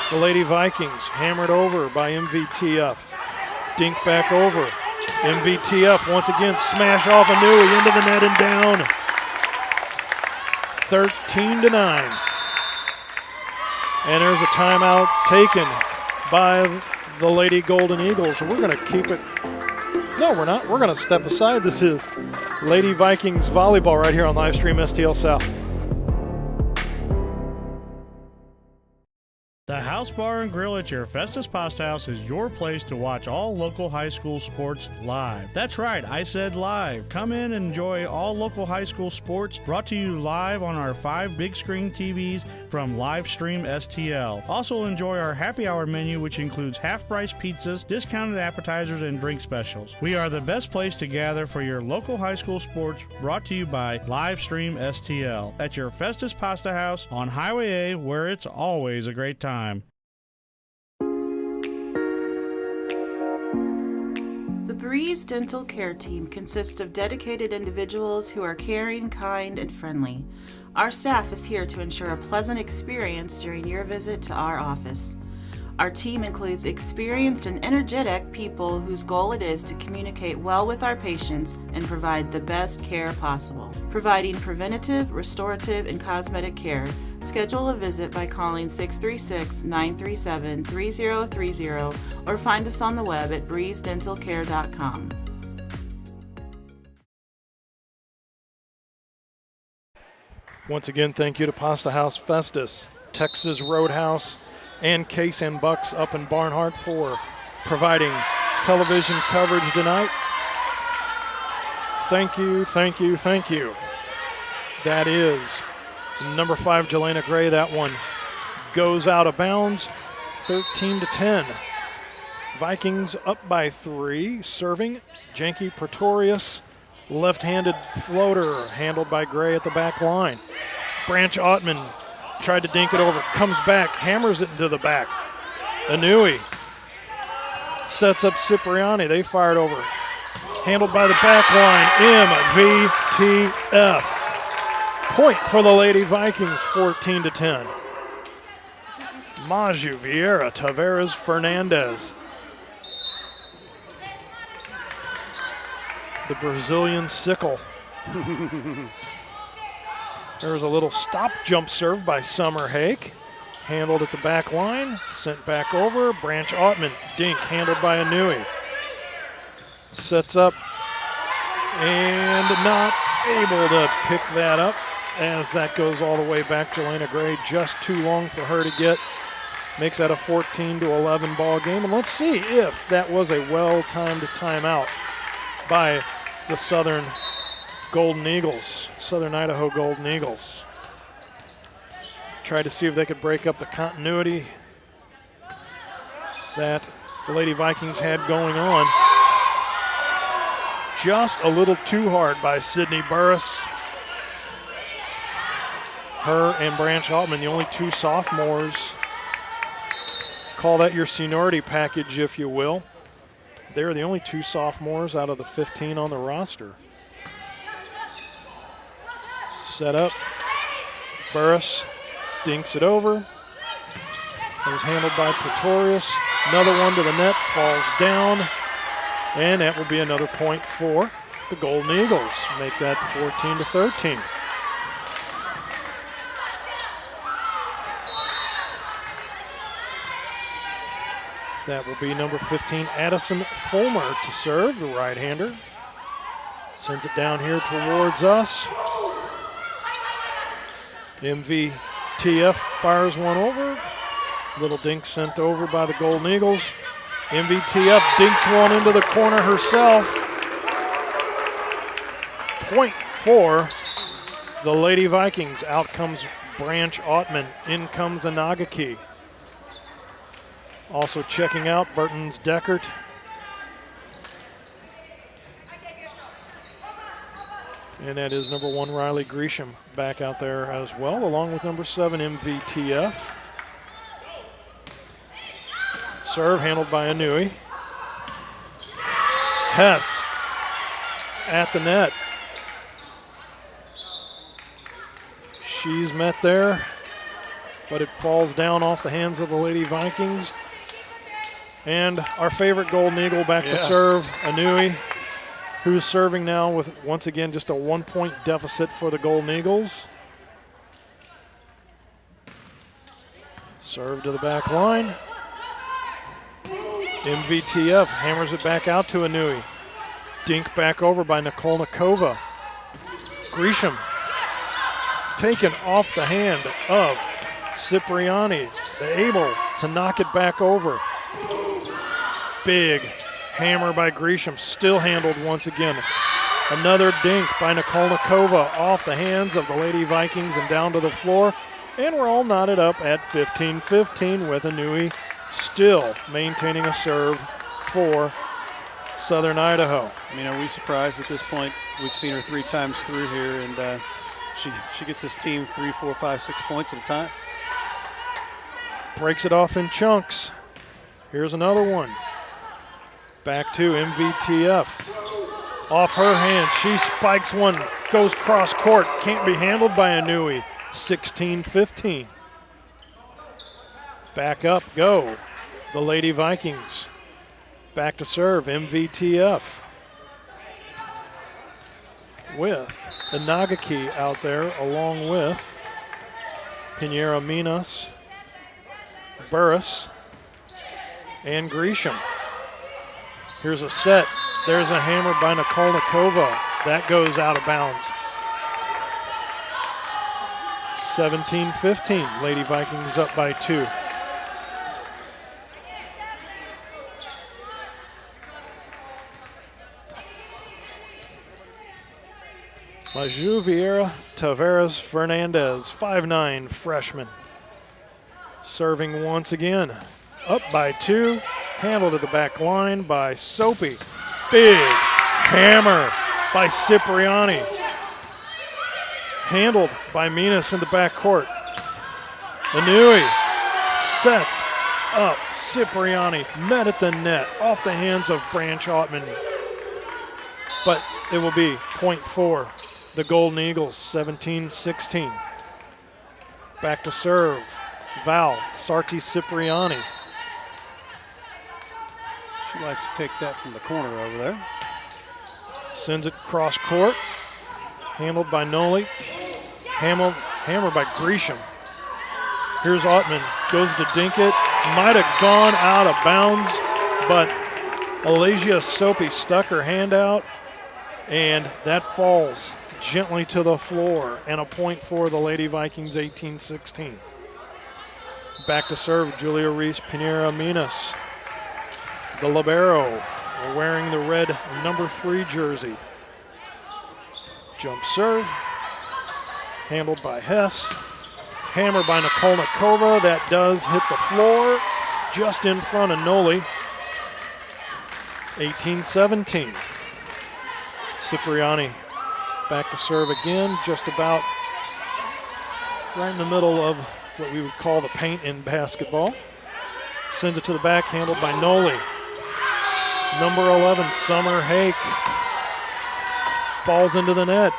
the Lady Vikings, hammered over by MVTF. Dink back over. MVTF once again smash off Anui into the net and down. 13-9. And there's a timeout taken by the Lady Golden Eagles. We're going to keep it No, we're not. We're going to step aside. This is Lady Vikings volleyball right here on Livestream STL South. The House Bar and Grill at your Festus Pasta House is your place to watch all local high school sports live. That's right, I said live. Come in and enjoy all local high school sports brought to you live on our 5 big screen TVs from Livestream STL. Also enjoy our happy hour menu, which includes half-price pizzas, discounted appetizers, and drink specials. We are the best place to gather for your local high school sports, brought to you by Livestream STL at your Festus Pasta House on Highway A, where it's always a great time. The Breeze Dental Care Team consists of dedicated individuals who are caring, kind, and friendly. Our staff is here to ensure a pleasant experience during your visit to our office. Our team includes experienced and energetic people whose goal it is to communicate well with our patients and provide the best care possible. Providing preventative, restorative, and cosmetic care. Schedule a visit by calling 636-937-3030 or find us on the web at breezedentalcare.com. Once again, thank you to Pasta House Festus, Texas Roadhouse, and Case and Bucks up in Barnhart for providing television coverage tonight. Thank you, thank you, thank you. That is number 5, Jelena Gray. That one goes out of bounds, 13-10. Vikings up by 3, serving Janky Pretorius. Left-handed floater handled by Gray at the back line. Branch Ottman tried to dink it over, comes back, hammers it into the back. Inui sets up Cipriani. They fired over. Handled by the back line, MVTF. Point for the Lady Vikings, 14-10. Maju, Vieira, Tavares, Fernandez. The Brazilian sickle. There's a little stop jump serve by Summer Hake. Handled at the back line, sent back over. Branch Ottman, dink, handled by Inui. Sets up and not able to pick that up as that goes all the way back. Jelena Gray just too long for her to get. Makes that a 14-11 ball game. And let's see if that was a well-timed timeout by the Southern Golden Eagles, Southern Idaho Golden Eagles. Tried to see if they could break up the continuity that the Lady Vikings had going on. Just a little too hard by Sydney Burris. Her and Branch Altman, the only 2 sophomores. Call that your seniority package, if you will. They're the only 2 sophomores out of the 15 on the roster. Set up. Burris dinks it over. It was handled by Pretorius. Another one to the net, falls down. And that will be another point for the Golden Eagles. Make that 14-13. That will be number 15, Addison Fulmer, to serve, the right-hander. Sends it down here towards us. MVTF fires one over. Little dink sent over by the Golden Eagles. MVTF dinks one into the corner herself. Point for the Lady Vikings. Out comes Branch Ottman. In comes Inagaki. Also checking out Burton's Deckert. And that is number 1, Riley Gresham, back out there as well, along with number 7, MVTF. Serve handled by Inui. Hess at the net. She's met there, but it falls down off the hands of the Lady Vikings. And our favorite Golden Eagle back to serve, Inui, who's serving now with, once again, just a 1-point deficit for the Golden Eagles. Serve to the back line. MVTF hammers it back out to Inui. Dink back over by Nikolnikova. Grisham taken off the hand of Cipriani. They're able to knock it back over. Big hammer by Grisham, still handled once again. Another dink by Nikolnikova off the hands of the Lady Vikings and down to the floor. And we're all knotted up at 15-15 with Inouye still maintaining a serve for Southern Idaho. I mean, are we surprised at this point? We've seen her 3 times through here, and she gets this team 3, 4, 5, 6 points at a time. Breaks it off in chunks. Here's another one. Back to MVTF. Off her hand, she spikes one, goes cross court, can't be handled by Inouye. 16-15. Back up, go. The Lady Vikings. Back to serve, MVTF. With the Nagaki out there, along with Pinheiro Minas, Burris, and Grisham. Here's a set. There's a hammer by Nikolnikova. That goes out of bounds. 17-15. Lady Vikings up by 2. Maju Vieira Tavares Fernandez, 5'9", freshman. Serving once again. Up by 2. Handled at the back line by Soapy. Big hammer by Cipriani. Handled by Minas in the back court. Inouye sets up Cipriani. Met at the net off the hands of Branch Ottman. But it will be point for the Golden Eagles, 17-16. Back to serve. Val Sarti Cipriani. She likes to take that from the corner over there. Sends it cross court. Handled by Noli. Hammer by Grisham. Here's Ottman. Goes to dink it. Might have gone out of bounds, but Alasia Soapy stuck her hand out, and that falls gently to the floor, and a point for the Lady Vikings, 18-16. Back to serve, Julia Reese Pinheiro Minas. The libero wearing the red number 3 jersey. Jump serve, handled by Hess. Hammer by Nikolnikova, that does hit the floor just in front of Noli. 18-17. Cipriani back to serve again, just about right in the middle of what we would call the paint in basketball. Sends it to the back, handled by Noli. Number 11, Summer Hake, falls into the net.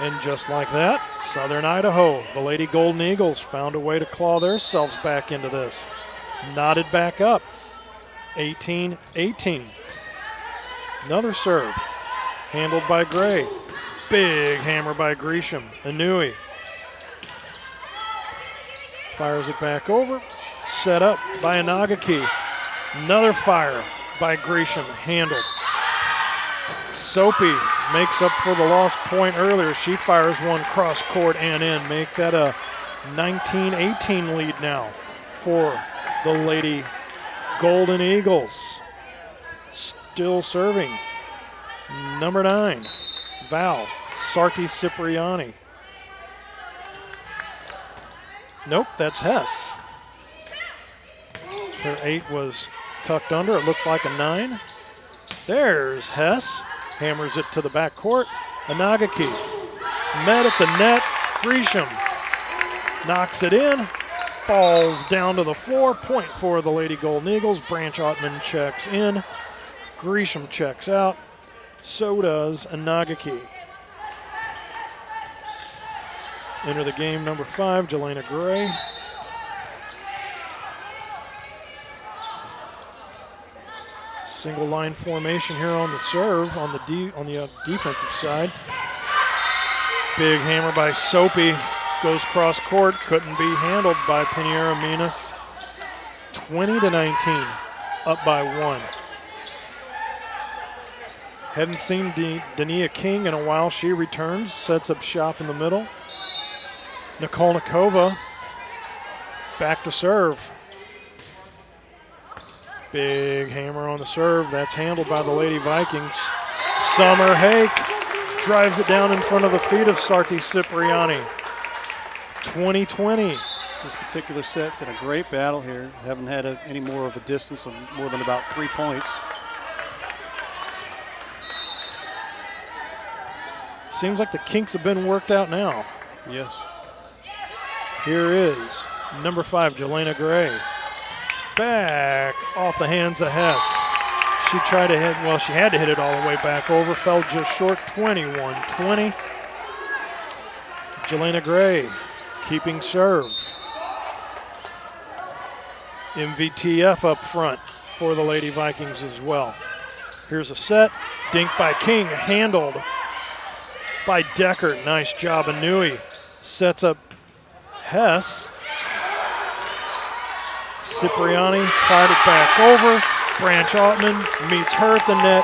And just like that, Southern Idaho, the Lady Golden Eagles, found a way to claw themselves back into this. Knotted back up, 18-18. Another serve, handled by Gray. Big hammer by Grisham. Inouye fires it back over, set up by Inagaki. Another fire by Grisham, handled. Soapy makes up for the lost point earlier. She fires one cross court and in. Make that a 19-18 lead now for the Lady Golden Eagles. Still serving. Number 9, Val Sarti Cipriani. Nope, that's Hess. Her 8 was tucked under. It looked like a 9. There's Hess. Hammers it to the back court. Inagaki met at the net. Grisham knocks it in. Falls down to the floor. Point for the Lady Golden Eagles. Branch Ottman checks in. Grisham checks out. So does Inagaki. Enter the game, number 5, Jelena Gray. Single line formation here on the serve on the defensive side. Big hammer by Soapy, goes cross court, couldn't be handled by Pinheiro Minas. 20-19, up by 1. Hadn't seen Dania King in a while. She returns, sets up shop in the middle. Nikolnikova back to serve. Big hammer on the serve. That's handled by the Lady Vikings. Summer Hake drives it down in front of the feet of Sarti Cipriani. 20-20. This particular set been a great battle here. Haven't had any more of a distance of more than about 3 points. Seems like the kinks have been worked out now. Yes. Here is number 5, Jelena Gray. Back off the hands of Hess. She tried to hit, well, she had to hit it all the way back over. Fell just short, 21-20. Jelena Gray keeping serve. MVTF up front for the Lady Vikings as well. Here's a set. Dink by King, handled by Deckert. Nice job, Inui. Sets up Hess. Cipriani fired it back over. Branch Altman meets her at the net,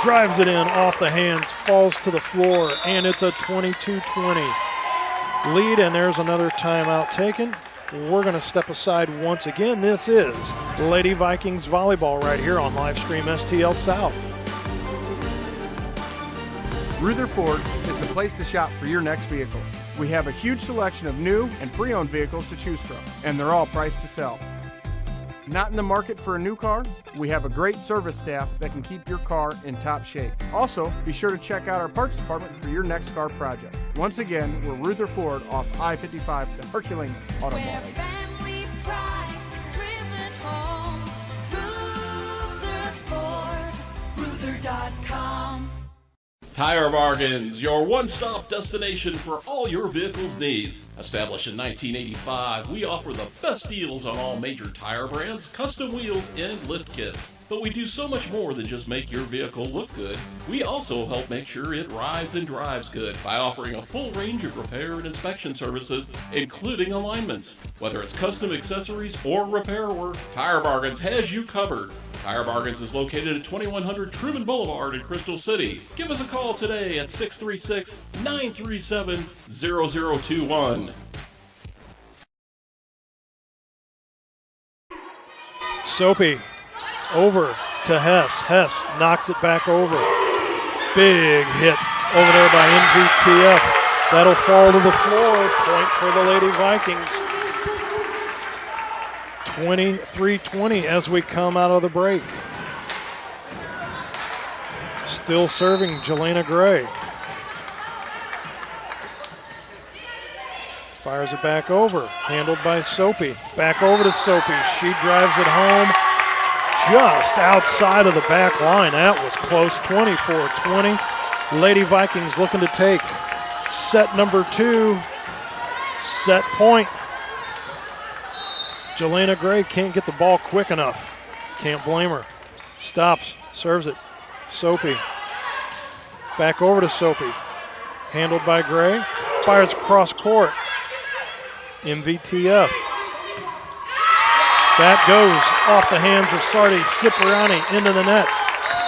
drives it in off the hands, falls to the floor, and it's a 22-20 lead, and there's another timeout taken. We're going to step aside once again. This is Lady Vikings Volleyball right here on Livestream STL South. Rutherford is the place to shop for your next vehicle. We have a huge selection of new and pre-owned vehicles to choose from, and they're all priced to sell. Not in the market for a new car? We have a great service staff that can keep your car in top shape. Also, be sure to check out our parts department for your next car project. Once again, we're Rutherford off I-55, the Herculean Auto Mall. Family pride is driven home. Rutherford, Ruther.com. Tire Bargains, your one-stop destination for all your vehicle's needs. Established in 1985, we offer the best deals on all major tire brands, custom wheels, and lift kits. But we do so much more than just make your vehicle look good. We also help make sure it rides and drives good by offering a full range of repair and inspection services, including alignments. Whether it's custom accessories or repair work, Tire Bargains has you covered. Tire Bargains is located at 2100 Truman Boulevard in Crystal City. Give us a call today at 636-937-0021. Soapy over to Hess. Hess knocks it back over. Big hit over there by MVTF. That'll fall to the floor. Point for the Lady Vikings. 23-20 as we come out of the break. Still serving Jelena Gray. Fires it back over. Handled by Soapy. Back over to Soapy. She drives it home just outside of the back line. That was close. 24-20. Lady Vikings looking to take set number 2. Set point. Jelena Gray can't get the ball quick enough. Can't blame her. Stops, serves it. Soapy. Back over to Soapy. Handled by Gray. Fires across court. MVTF. That goes off the hands of Sarti Cipriani into the net.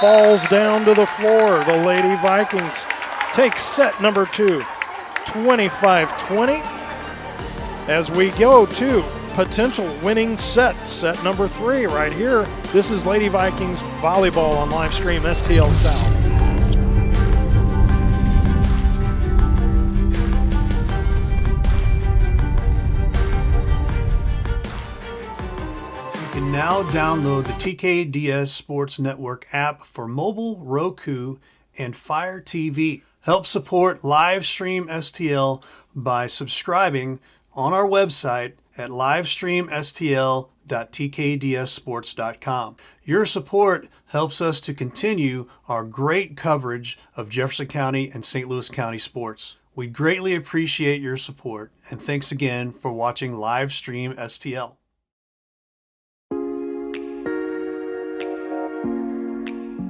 Falls down to the floor. The Lady Vikings take set number 2. 25-20. As we go to potential winning set number 3 right here. This is Lady Vikings Volleyball on Livestream STL South. You can now download the TKDS Sports Network app for mobile, Roku, and Fire TV. Help support Livestream STL by subscribing on our website at livestreamstl.tkdsports.com. Your support helps us to continue our great coverage of Jefferson County and St. Louis County sports. We greatly appreciate your support, and thanks again for watching Livestream STL.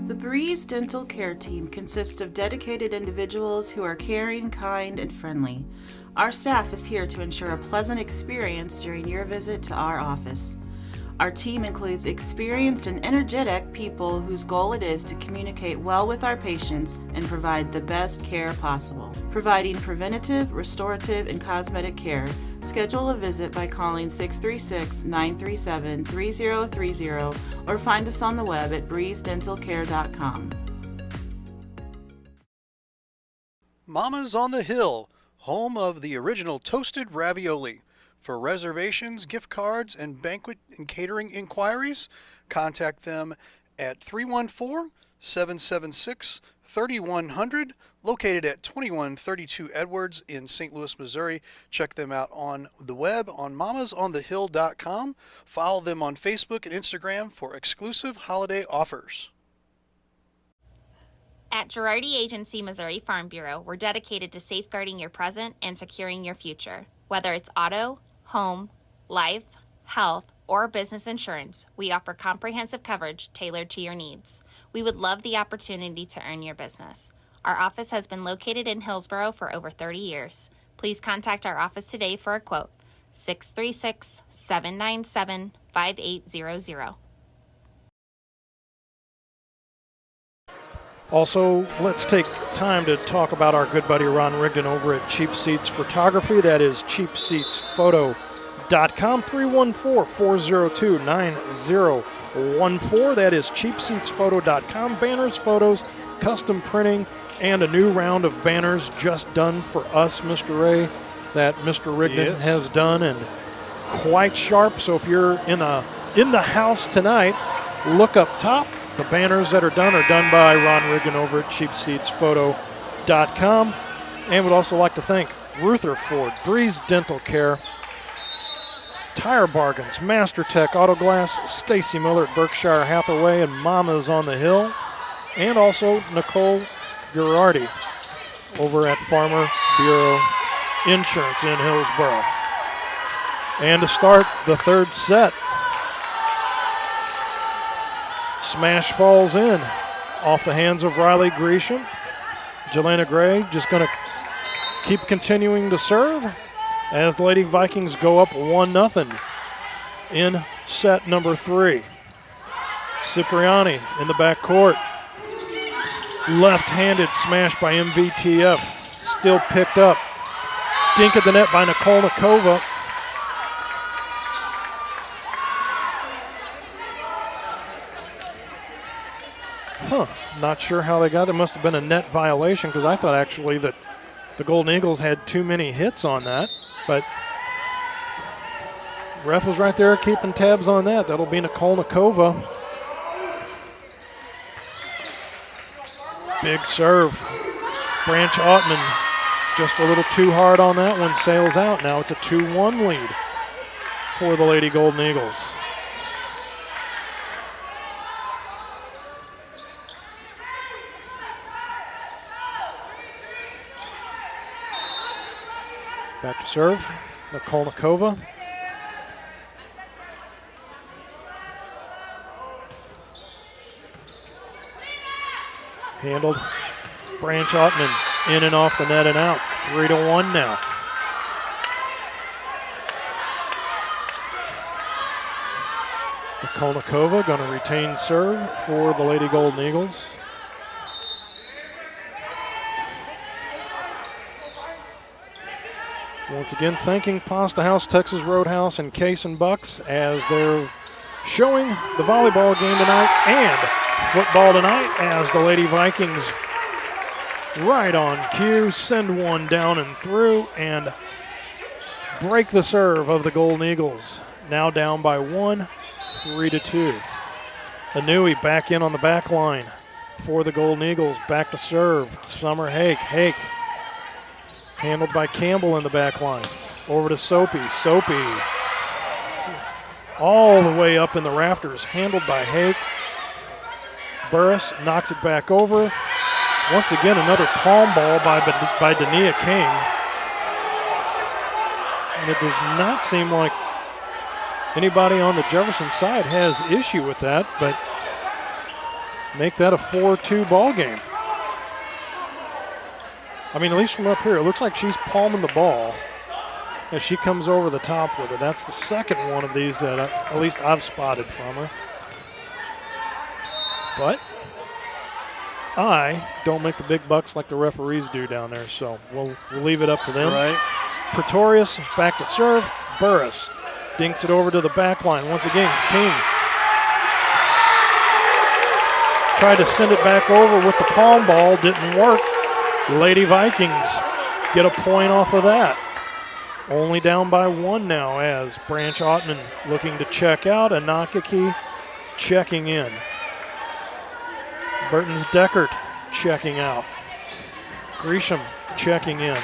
The Breeze Dental Care Team consists of dedicated individuals who are caring, kind, and friendly. Our staff is here to ensure a pleasant experience during your visit to our office. Our team includes experienced and energetic people whose goal it is to communicate well with our patients and provide the best care possible. Providing preventative, restorative, and cosmetic care. Schedule a visit by calling 636-937-3030 or find us on the web at breezedentalcare.com. Mama's on the Hill, home of the original toasted ravioli. For reservations, gift cards, and banquet and catering inquiries, contact them at 314-776-3100, located at 2132 Edwards in St. Louis, Missouri. Check them out on the web on mamasonthehill.com. Follow them on Facebook and Instagram for exclusive holiday offers. At Girardi Agency Missouri Farm Bureau, we're dedicated to safeguarding your present and securing your future. Whether it's auto, home, life, health, or business insurance, we offer comprehensive coverage tailored to your needs. We would love the opportunity to earn your business. Our office has been located in Hillsboro for over 30 years. Please contact our office today for a quote, 636-797-5800. Also, let's take time to talk about our good buddy Ron Rigdon over at Cheap Seats Photography. That is cheapseatsphoto.com, 314-402-9014. That is cheapseatsphoto.com. Banners, photos, custom printing, and a new round of banners just done for us, Mr. Ray, that Mr. Rigdon has done, and quite sharp. So if you're in the house tonight, look up top. The banners that are done by Ron Rigdon over at cheapseatsphoto.com. And would also like to thank Rutherford, Breeze Dental Care, Tire Bargains, Master Tech Auto Glass, Stacy Miller at Berkshire Hathaway, and Mama's on the Hill. And also Nicole Girardi over at Farmer Bureau Insurance in Hillsboro. And to start the third set, smash falls in off the hands of Riley Gresham. Jelena Gray just going to keep continuing to serve as the Lady Vikings go up 1-0 in set number 3. Cipriani in the backcourt. Left-handed smash by MVTF. Still picked up. Dink at the net by Nicole Nikova. Not sure how they got it. Must have been a net violation, because I thought actually that the Golden Eagles had too many hits on that. But ref was right there keeping tabs on that. That'll be Nicole Nikova. Big serve. Branch Ottman just a little too hard on that one. Sails out. Now it's a 2-1 lead for the Lady Golden Eagles. Back to serve, Nicole Nikova. Handled. Branch Ottman in and off the net and out. 3-1 now. Nicole Nikova going to retain serve for the Lady Golden Eagles. Once again, thanking Pasta House, Texas Roadhouse, and Case and Bucks as they're showing the volleyball game tonight and football tonight as the Lady Vikings, right on cue, send one down and through and break the serve of the Golden Eagles. Now down by 1, 3-2. Anui back in on the back line for the Golden Eagles. Back to serve. Summer Hake. Hake handled by Campbell in the back line. Over to Soapy. Soapy all the way up in the rafters. Handled by Hake. Burris knocks it back over. Once again, another palm ball by Dania King. And it does not seem like anybody on the Jefferson side has issue with that, but make that a 4-2 ball game. I mean, at least from up here, it looks like she's palming the ball. as she comes over the top with it. That's the second one of these that at least I've spotted from her. But I don't make the big bucks like the referees do down there, so we'll leave it up to them. Right. Pretorius back to serve. Burris dinks it over to the back line. Once again, King tried to send it back over with the palm ball. Didn't work. Lady Vikings get a point off of that. Only down by 1 now as Branch Ottman looking to check out. Anakaki checking in. Burton's Deckert checking out. Gresham checking in.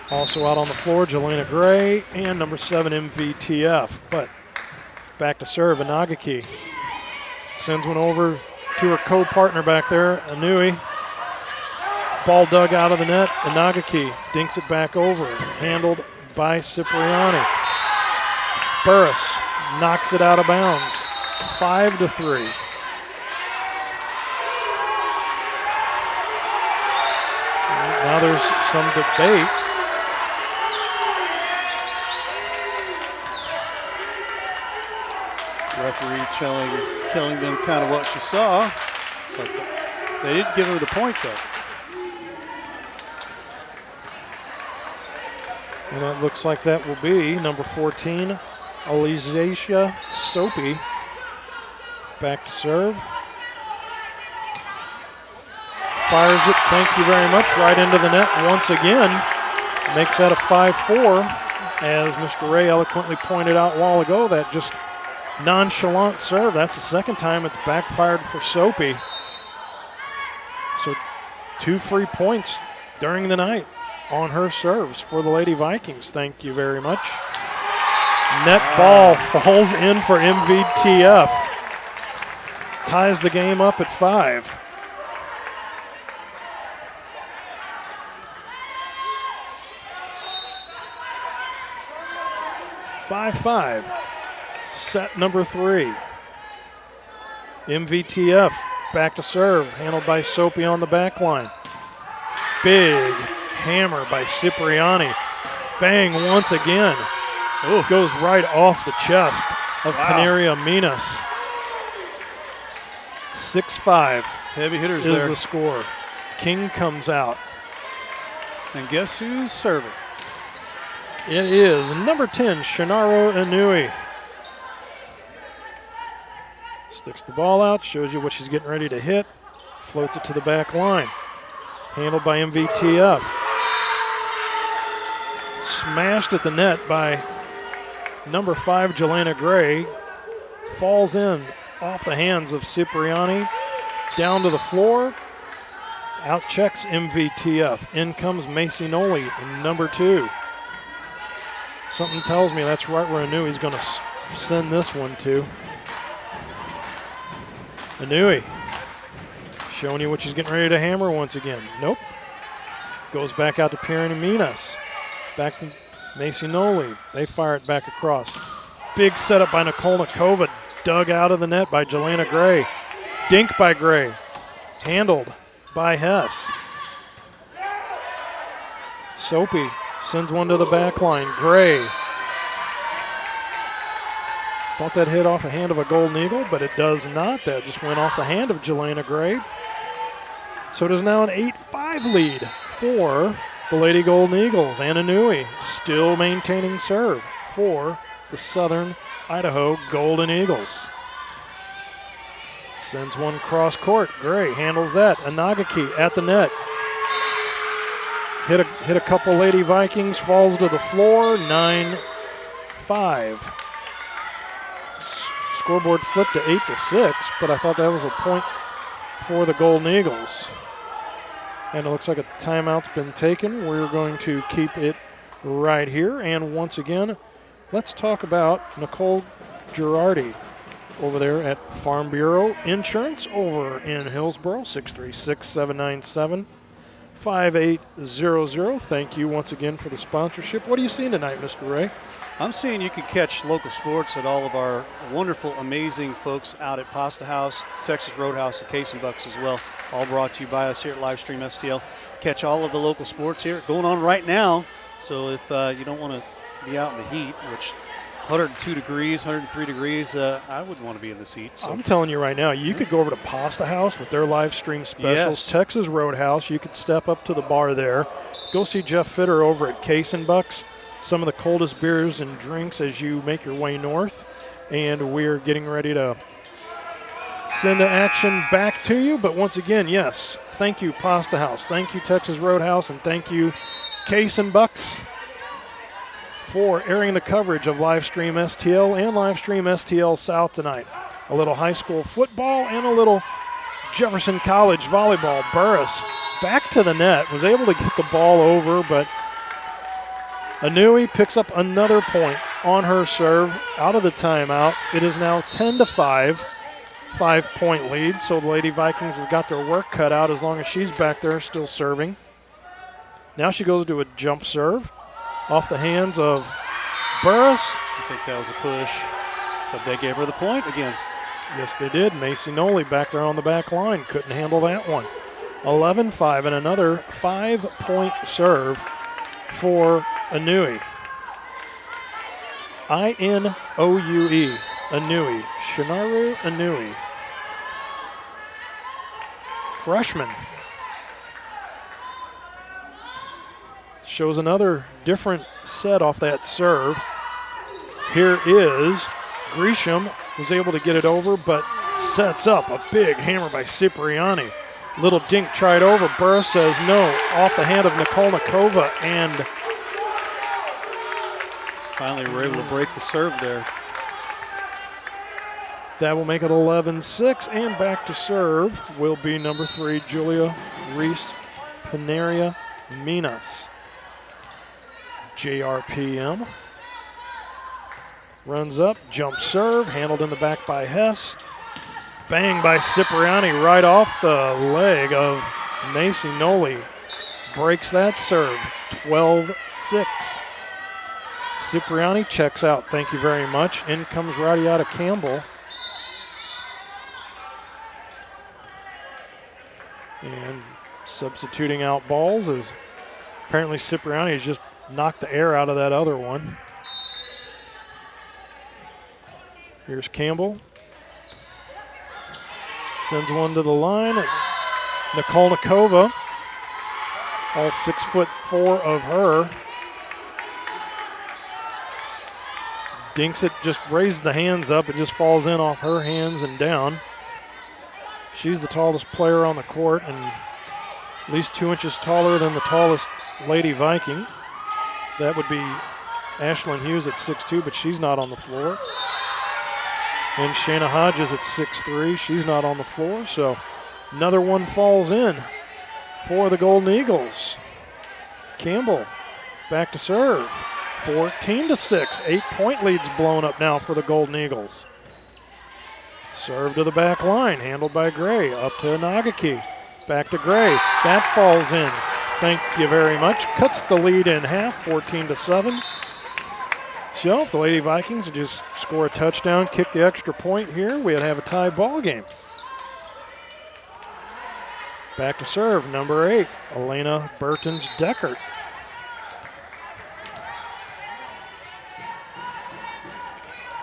Also out on the floor, Jelena Gray and number 7, MVTF. But back to serve, Anagaki sends one over to her co-partner back there, Anui. Ball dug out of the net, Anagaki dinks it back over, handled by Cipriani. Burris knocks it out of bounds, 5-3. Now there's some debate. Referee telling them kind of what she saw. So they didn't give her the point, though. And it looks like that will be number 14, Alizacia Soapy. Back to serve. Fires it, thank you very much, right into the net once again. Makes that a 5-4. As Mr. Ray eloquently pointed out a while ago, that just nonchalant serve. That's the second time it's backfired for Soapy. So 2 free points during the night on her serves for the Lady Vikings. Thank you very much. Net ball falls in for MVTF. Ties the game up at 5. Set number 3. MVTF back to serve, handled by Soapy on the back line. Big hammer by Cipriani. Bang once again. Ooh. Goes right off the chest of Canaria Minas. 6-5. Heavy hitters is there. The score. King comes out. And guess who's serving? It is number 10, Shinaro Inui. Sticks the ball out, shows you what she's getting ready to hit, floats it to the back line. Handled by MVTF. Smashed at the net by number 5, Jelena Gray. Falls in off the hands of Cipriani. Down to the floor. Out checks MVTF. In comes Macy Noli in number 2. Something tells me that's right where Inui's going to send this one to. Inui showing you what she's getting ready to hammer once again. Nope. Goes back out to Pirani Minas. Back to Macy Noli. They fire it back across. Big setup by Nicole Nakova. Dug out of the net by Jelena Gray. Dink by Gray. Handled by Hess. Soapy sends one to the back line. Gray. Thought that hit off the hand of a Golden Eagle, but it does not. That just went off the hand of Jelena Gray. So it is now an 8-5 lead for the Lady Golden Eagles. And Inui still maintaining serve for the Southern Idaho Golden Eagles. Sends one cross court. Gray handles that. Anagaki at the net. Hit a couple Lady Vikings, falls to the floor, 9-5. Scoreboard flipped to 8-6, but I thought that was a point for the Golden Eagles. And it looks like a timeout's been taken. We're going to keep it right here. And once again, let's talk about Nicole Girardi over there at Farm Bureau Insurance over in Hillsboro, 636-797. 5800. Thank you once again for the sponsorship. What are you seeing tonight, Mr. Ray? I'm seeing you can catch local sports at all of our wonderful, amazing folks out at Pasta House, Texas Roadhouse, and Case and Bucks as well. All brought to you by us here at Livestream STL. Catch all of the local sports here going on right now. So if you don't want to be out in the heat, which 102 degrees, 103 degrees, I wouldn't want to be in this heat. So. I'm telling you right now, you could go over to Pasta House with their live stream specials. Yes. Texas Roadhouse, you could step up to the bar there. Go see Jeff Fitter over at Case and Bucks. Some of the coldest beers and drinks as you make your way north. And we're getting ready to send the action back to you. But once again, yes, thank you, Pasta House. Thank you, Texas Roadhouse. And thank you, Case and Bucks, for airing the coverage of Livestream STL and Livestream STL South tonight. A little high school football and a little Jefferson College volleyball. Burris back to the net, was able to get the ball over, but Anui picks up another point on her serve out of the timeout. It is now 10-5, 5-point lead, so the Lady Vikings have got their work cut out as long as she's back there still serving. Now she goes to a jump serve off the hands of Burris. I think that was a push, but they gave her the point again. Yes, they did. Macy Noli back there on the back line. Couldn't handle that one. 11-5 and another 5-point serve for Anui. I-N-O-U-E. Anui. Shinaru Anui. Freshman. Shows another different set off that serve. Here is Gresham, was able to get it over, but sets up a big hammer by Cipriani. Little dink tried over. Burris says no, off the hand of Nikolnikova, and finally we're able to break the serve there. That will make it 11-6, and back to serve will be number 3, Julia Reese Panaria Minas. JRPM runs up, jump serve, handled in the back by Hess. Bang by Cipriani right off the leg of Macy Noli. Breaks that serve, 12-6. Cipriani checks out, thank you very much. In comes Radiata Campbell. And substituting out balls is apparently Cipriani has just knocked the air out of that other one. Here's Campbell. Sends one to the line. Nikolnikova, all 6'4" of her. Dinks it, just raises the hands up. It just falls in off her hands and down. She's the tallest player on the court and at least 2 inches taller than the tallest Lady Viking. That would be Ashlyn Hughes at 6'2", but she's not on the floor. And Shayna Hodges at 6'3", she's not on the floor, so another one falls in for the Golden Eagles. Campbell back to serve. 14-6, 8-point lead's blown up now for the Golden Eagles. Serve to the back line, handled by Gray, up to Nagaki. Back to Gray, that falls in. Thank you very much. Cuts the lead in half, 14-7. So if the Lady Vikings would just score a touchdown, kick the extra point here, we'd have a tie ball game. Back to serve, number 8, Elena Burtons-Deckert.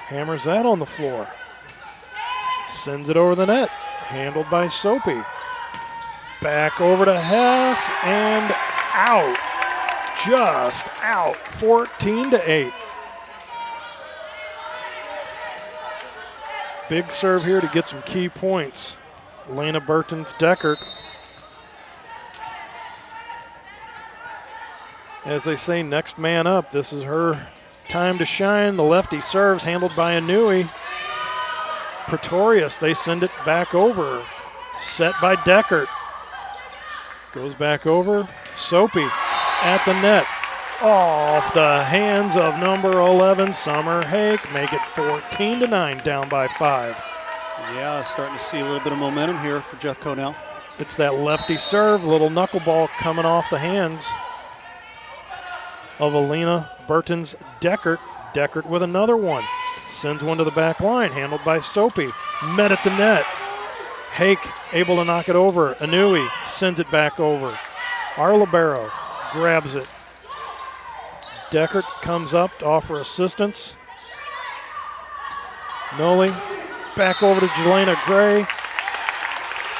Hammers that on the floor. Sends it over the net, handled by Soapy. Back over to Hess, and out. Just out, 14-8. Big serve here to get some key points. Elena Burtons-Deckert. As they say, next man up. This is her time to shine. The lefty serves, handled by Anui. Pretorius, they send it back over. Set by Deckert. Goes back over. Soapy at the net. Off the hands of number 11, Summer Hake. Make it 14-9, down by 5. Yeah, starting to see a little bit of momentum here for Jeff Conell. It's that lefty serve, little knuckleball coming off the hands of Alina Burtons Deckert. Deckert with another one. Sends one to the back line, handled by Soapy. Met at the net. Hake able to knock it over. Anui sends it back over. Arla Barrow grabs it. Deckert comes up to offer assistance. Noli back over to Jelena Gray.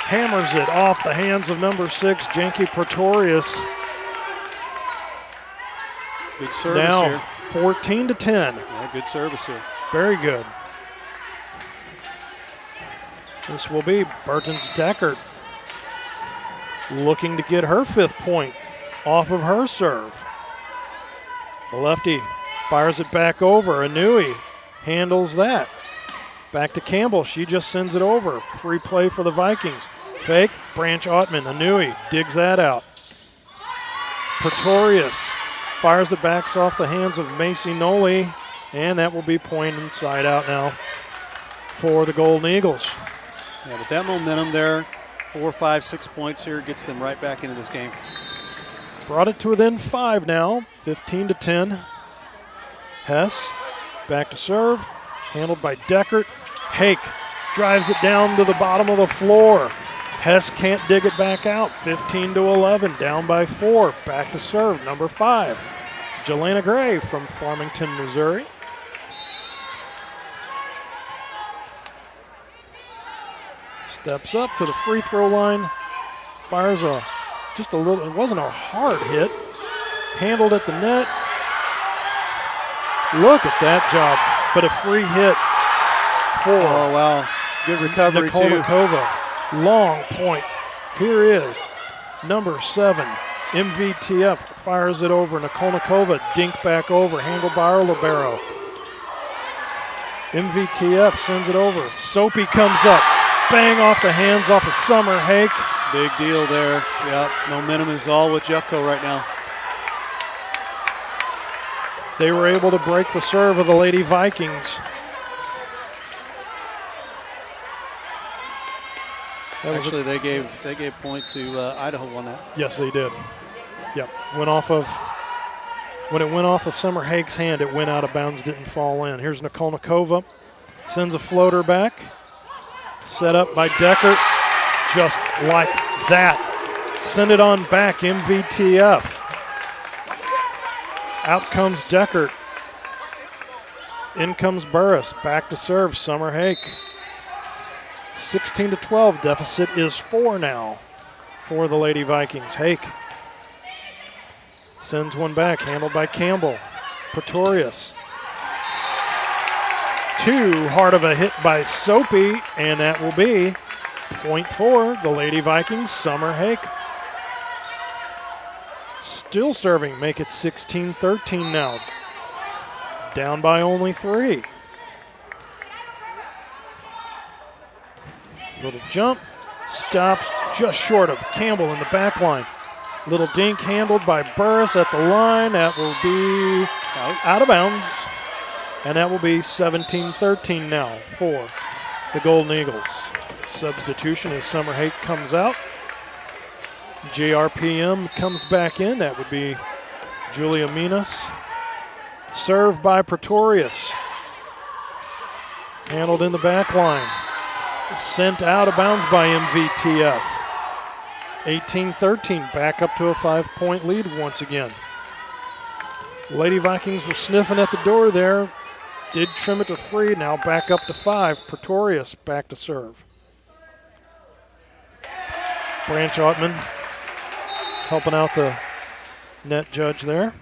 Hammers it off the hands of number 6, Janky Pretorius. Good service now, here. 14-10. Yeah, good service here. Very good. This will be Burtons Deckert looking to get her 5th point off of her serve. The lefty fires it back over. Anui handles that. Back to Campbell. She just sends it over. Free play for the Vikings. Fake. Branch Ottman. Anui digs that out. Pretorius fires it back off the hands of Macy Noli. And that will be point inside out now for the Golden Eagles. Yeah, but that momentum there, 4, 5, 6 points here, gets them right back into this game. Brought it to within 5 now, 15-10. Hess back to serve, handled by Deckert. Hake drives it down to the bottom of the floor. Hess can't dig it back out, 15-11, down by 4. Back to serve, number 5, Jelena Gray from Farmington, Missouri. Steps up to the free throw line, fires just a little, it wasn't a hard hit, handled at the net. Look at that job, but a free hit for oh, wow. Good recovery, Nicole too. Nikova. Long point. Here is number 7, MVTF, fires it over. Nicole Nikova, dink back over, handled by our libero. MVTF sends it over. Soapy comes up. Bang off the hands off of Summer Hake. Big deal there. Yeah, momentum is all with Jeffco right now. They were able to break the serve of the Lady Vikings. Actually, they gave point to Idaho on that. Yes, they did. Yep, when it went off of Summer Hake's hand, it went out of bounds, didn't fall in. Here's Nicole Nikova, sends a floater back. Set up by Deckert, just like that. Send it on back, MVTF. Out comes Deckert. In comes Burris, back to serve, Summer Hake. 16-12, deficit is 4 now for the Lady Vikings. Hake sends one back, handled by Campbell. Pretorius. Too hard of a hit by Soapy, and that will be point for the Lady Vikings, Summer Hake. Still serving, make it 16-13 now. Down by only 3. Little jump, stops just short of Campbell in the back line. Little dink handled by Burris at the line. That will be out of bounds. And that will be 17-13 now for the Golden Eagles. Substitution as Summer Hake comes out. JRPM comes back in. That would be Julia Minas. Served by Pretorius. Handled in the back line. Sent out of bounds by MVTF. 18-13, back up to a 5-point lead once again. Lady Vikings were sniffing at the door there. Did trim it to 3, now back up to 5. Pretorius back to serve. Branch Ottman helping out the net judge there.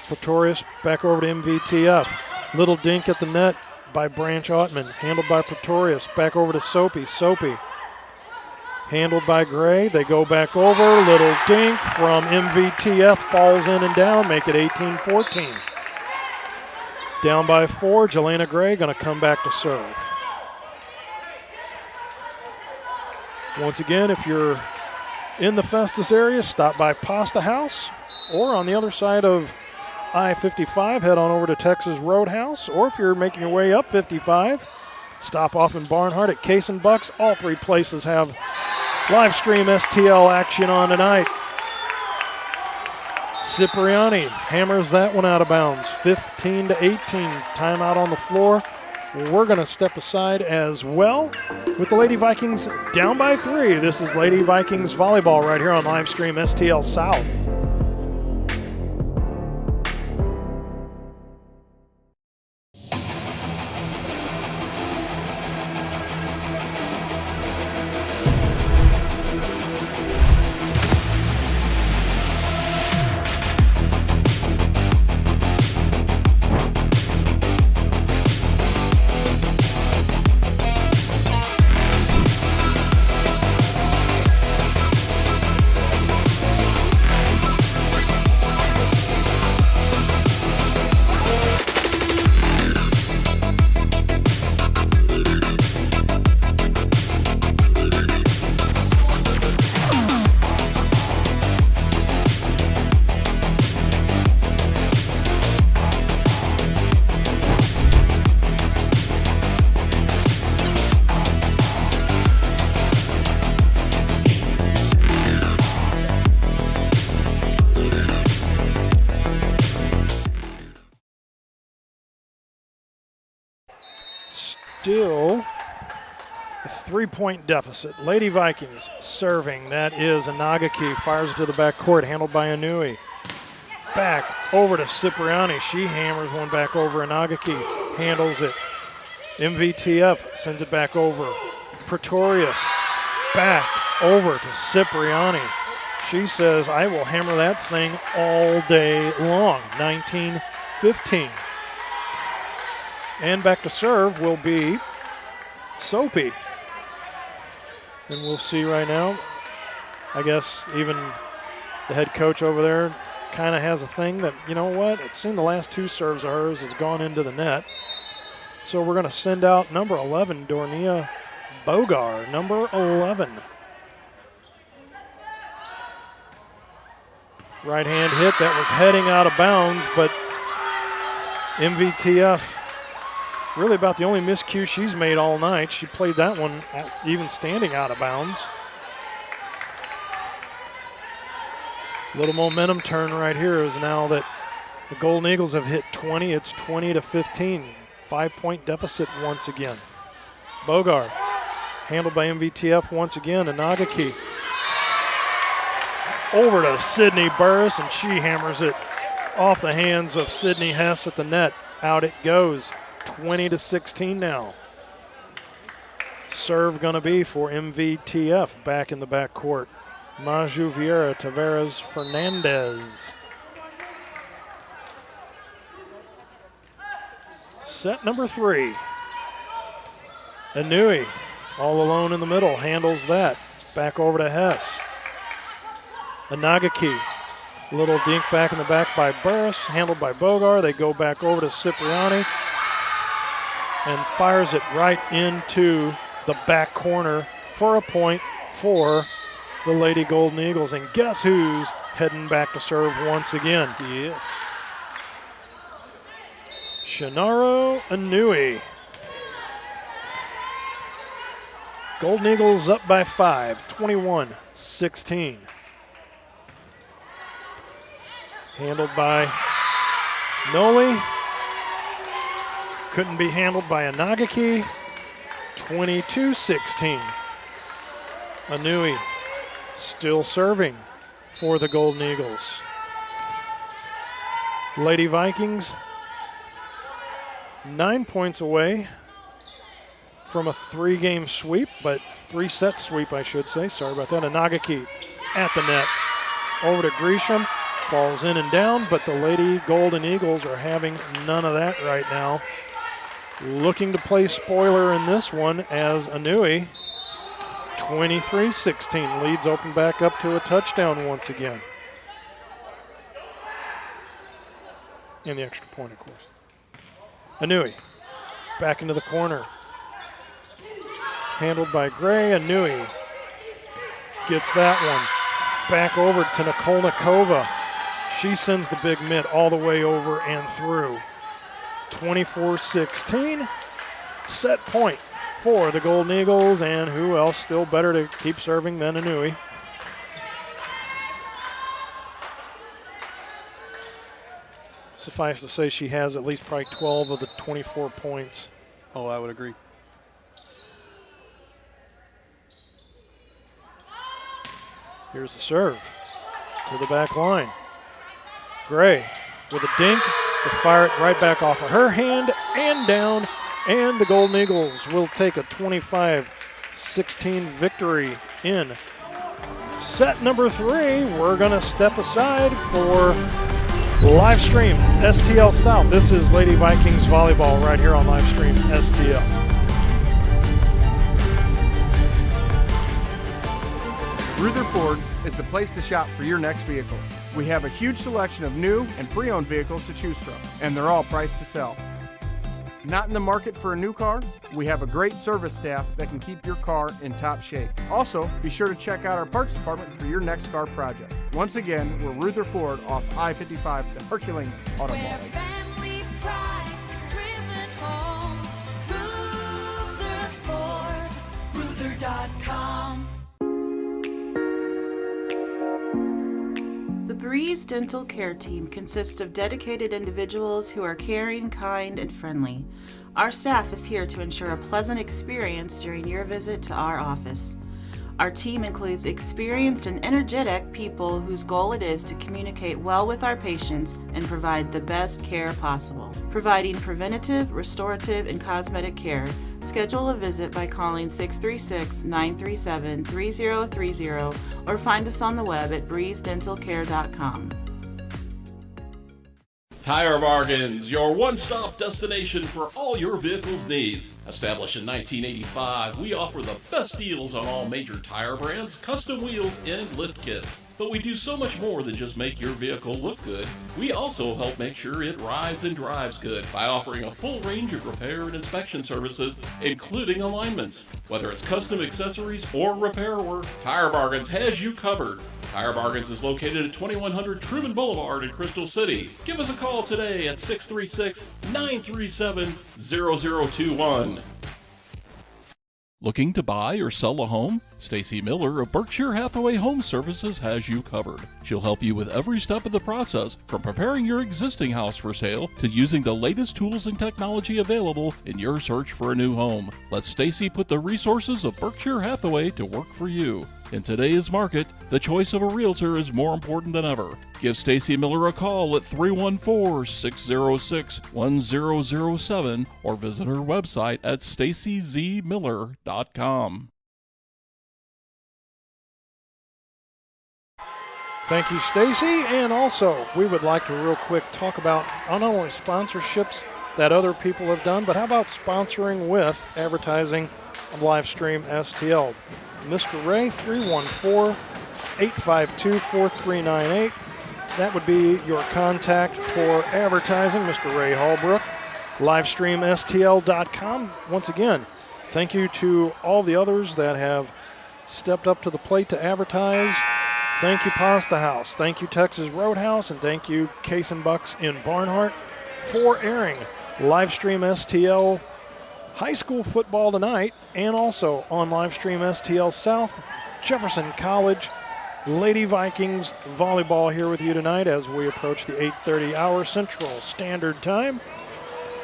Pretorius back over to MVTF. Little dink at the net by Branch Ottman, handled by Pretorius. Back over to Soapy. Soapy handled by Gray. They go back over. Little dink from MVTF, falls in and down, make it 18-14. Down by 4, Jelena Gray going to come back to serve. Once again, if you're in the Festus area, stop by Pasta House, or on the other side of I-55, head on over to Texas Roadhouse, or if you're making your way up 55, stop off in Barnhart at Case and Bucks. All 3 places have Live stream STL action on tonight. Cipriani hammers that one out of bounds. 15-18. Timeout on the floor. We're going to step aside as well with the Lady Vikings down by 3. This is Lady Vikings volleyball right here on live stream STL South. Still a 3-point deficit. Lady Vikings serving. That is Inagaki. Fires to the back court, handled by Inui. Back over to Cipriani. She hammers one back over. Inagaki handles it. MVTF sends it back over. Pretorius back over to Cipriani. She says, I will hammer that thing all day long. 19-15. And back to serve will be Soapy. And we'll see right now. I guess even the head coach over there kind of has a thing that, you know what, it seemed the last 2 serves of hers has gone into the net. So we're going to send out number 11, Dornia Bogar, number 11. Right hand hit that was heading out of bounds, but MVTF, really about the only miscue she's made all night. She played that one even standing out of bounds. Little momentum turn right here is now that the Golden Eagles have hit 20. It's 20-15. 5-point deficit once again. Bogar handled by MVTF once again. Inagaki over to Sydney Burris, and she hammers it off the hands of Sydney Hess at the net. Out it goes. 20-16 now. Serve gonna be for MVTF back in the backcourt. Maju Vieira, Tavares, Fernandez. Set number 3. Inui, all alone in the middle, handles that. Back over to Hess. Inagaki, little dink back in the back by Burris, handled by Bogar. They go back over to Cipriani and fires it right into the back corner for a point for the Lady Golden Eagles. And guess who's heading back to serve once again? Yes. Shinaro Inui. Golden Eagles up by 5, 21-16. Handled by Noli. Couldn't be handled by Inagaki. 22-16. Inui still serving for the Golden Eagles. Lady Vikings 9 points away from a 3-game sweep, but 3-set sweep, I should say. Sorry about that. Inagaki at the net. Over to Grisham. Falls in and down, but the Lady Golden Eagles are having none of that right now. Looking to play spoiler in this one as Inui, 23-16, leads open back up to a touchdown once again. And the extra point, of course. Inui, back into the corner. Handled by Gray. Inui gets that one. Back over to Nikolnikova. She sends the big mitt all the way over and through. 24-16. Set point for the Golden Eagles, and who else still better to keep serving than Inui. Suffice to say, she has at least probably 12 of the 24 points. Oh, I would agree. Here's the serve to the back line. Gray with a dink to fire it right back off of her hand and down, and the Golden Eagles will take a 25-16 victory in set number 3. We're going to step aside for live stream STL South. This is Lady Vikings volleyball right here on live stream STL. Rutherford is the place to shop for your next vehicle. We have a huge selection of new and pre-owned vehicles to choose from, and they're all priced to sell. Not in the market for a new car? We have a great service staff that can keep your car in top shape. Also, be sure to check out our parts department for your next car project. Once again, we're Rutherford off I-55, the Herculean Auto Mall. Where family pride is driven home. Rutherford, Ruther.com. The Breeze Dental Care Team consists of dedicated individuals who are caring, kind, and friendly. Our staff is here to ensure a pleasant experience during your visit to our office. Our team includes experienced and energetic people whose goal it is to communicate well with our patients and provide the best care possible. Providing preventative, restorative, and cosmetic care, schedule a visit by calling 636-937-3030 or find us on the web at breezedentalcare.com. Tire Bargains, your one-stop destination for all your vehicle's needs. Established in 1985, we offer the best deals on all major tire brands, custom wheels, and lift kits. But we do so much more than just make your vehicle look good. We also help make sure it rides and drives good by offering a full range of repair and inspection services, including alignments. Whether it's custom accessories or repair work, Tire Bargains has you covered. Tire Bargains is located at 2100 Truman Boulevard in Crystal City. Give us a call today at 636-937-0021. Looking to buy or sell a home? Stacy Miller of Berkshire Hathaway Home Services has you covered. She'll help you with every step of the process, from preparing your existing house for sale to using the latest tools and technology available in your search for a new home. Let Stacy put the resources of Berkshire Hathaway to work for you. In today's market, the choice of a realtor is more important than ever. Give Stacy Miller a call at 314-606-1007 or visit her website at stacyzmiller.com. Thank you, Stacy. And also, we would like to real quick talk about not only sponsorships that other people have done, but how about sponsoring with advertising on live stream STL. Mr. Ray, 314-852-4398. That would be your contact for advertising, Mr. Ray Hallbrook. LivestreamSTL.com. Once again, thank you to all the others that have stepped up to the plate to advertise. Thank you, Pasta House. Thank you, Texas Roadhouse. And thank you, Case and Bucks in Barnhart, for airing Livestream STL high school football tonight, and also on Livestream STL South, Jefferson College Lady Vikings volleyball here with you tonight as we approach the 8:30 hour Central Standard Time.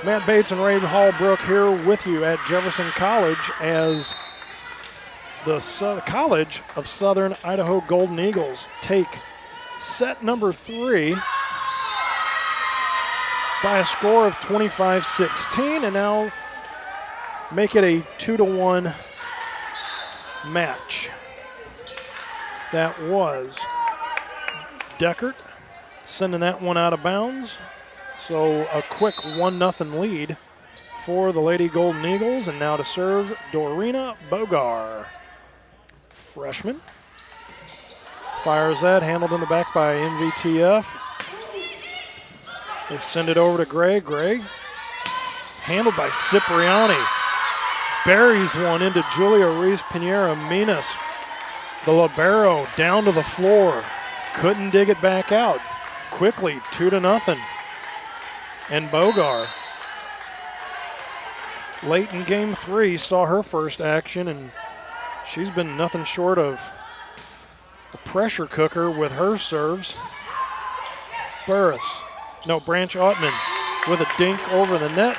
Matt Bates and Ray Hallbrook here with you at Jefferson College as the College of Southern Idaho Golden Eagles take set number 3 by a score of 25-16, and now make it a 2-1 match. That was Deckert sending that one out of bounds. So a quick 1-0 lead for the Lady Golden Eagles, and now to serve Dorina Bogar. Freshman. Fires that, handled in the back by MVTF. They send it over to Gray. Gray, handled by Cipriani. Buries one into Julia Ruiz-Pinheiro Minas. The libero down to the floor. Couldn't dig it back out. Quickly, 2-0. And Bogar late in game 3, saw her first action, and she's been nothing short of a pressure cooker with her serves. Branch Ottman with a dink over the net,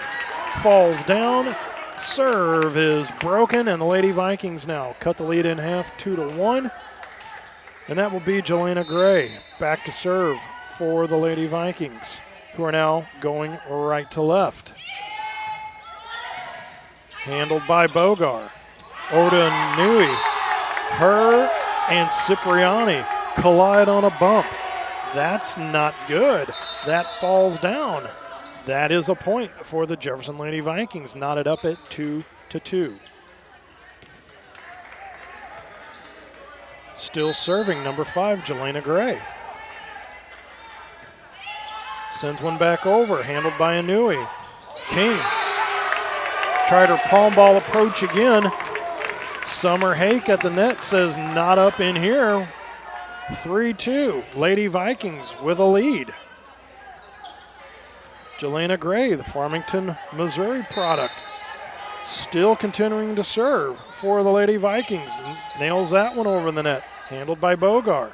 falls down. Serve is broken, and the Lady Vikings now cut the lead in half 2-1. And that will be Jelena Gray back to serve for the Lady Vikings, who are now going right to left. Handled by Bogar. Oda Nui. Her and Cipriani collide on a bump. That's not good. That falls down. That is a point for the Jefferson Lady Vikings, knotted up at 2-2. Still serving, number 5, Jelena Gray. Sends one back over, handled by Inui. King tried her palm ball approach again. Summer Hake at the net says not up in here. 3-2, Lady Vikings with a lead. Jelena Gray, the Farmington, Missouri product, still continuing to serve for the Lady Vikings. Nails that one over the net, handled by Bogar.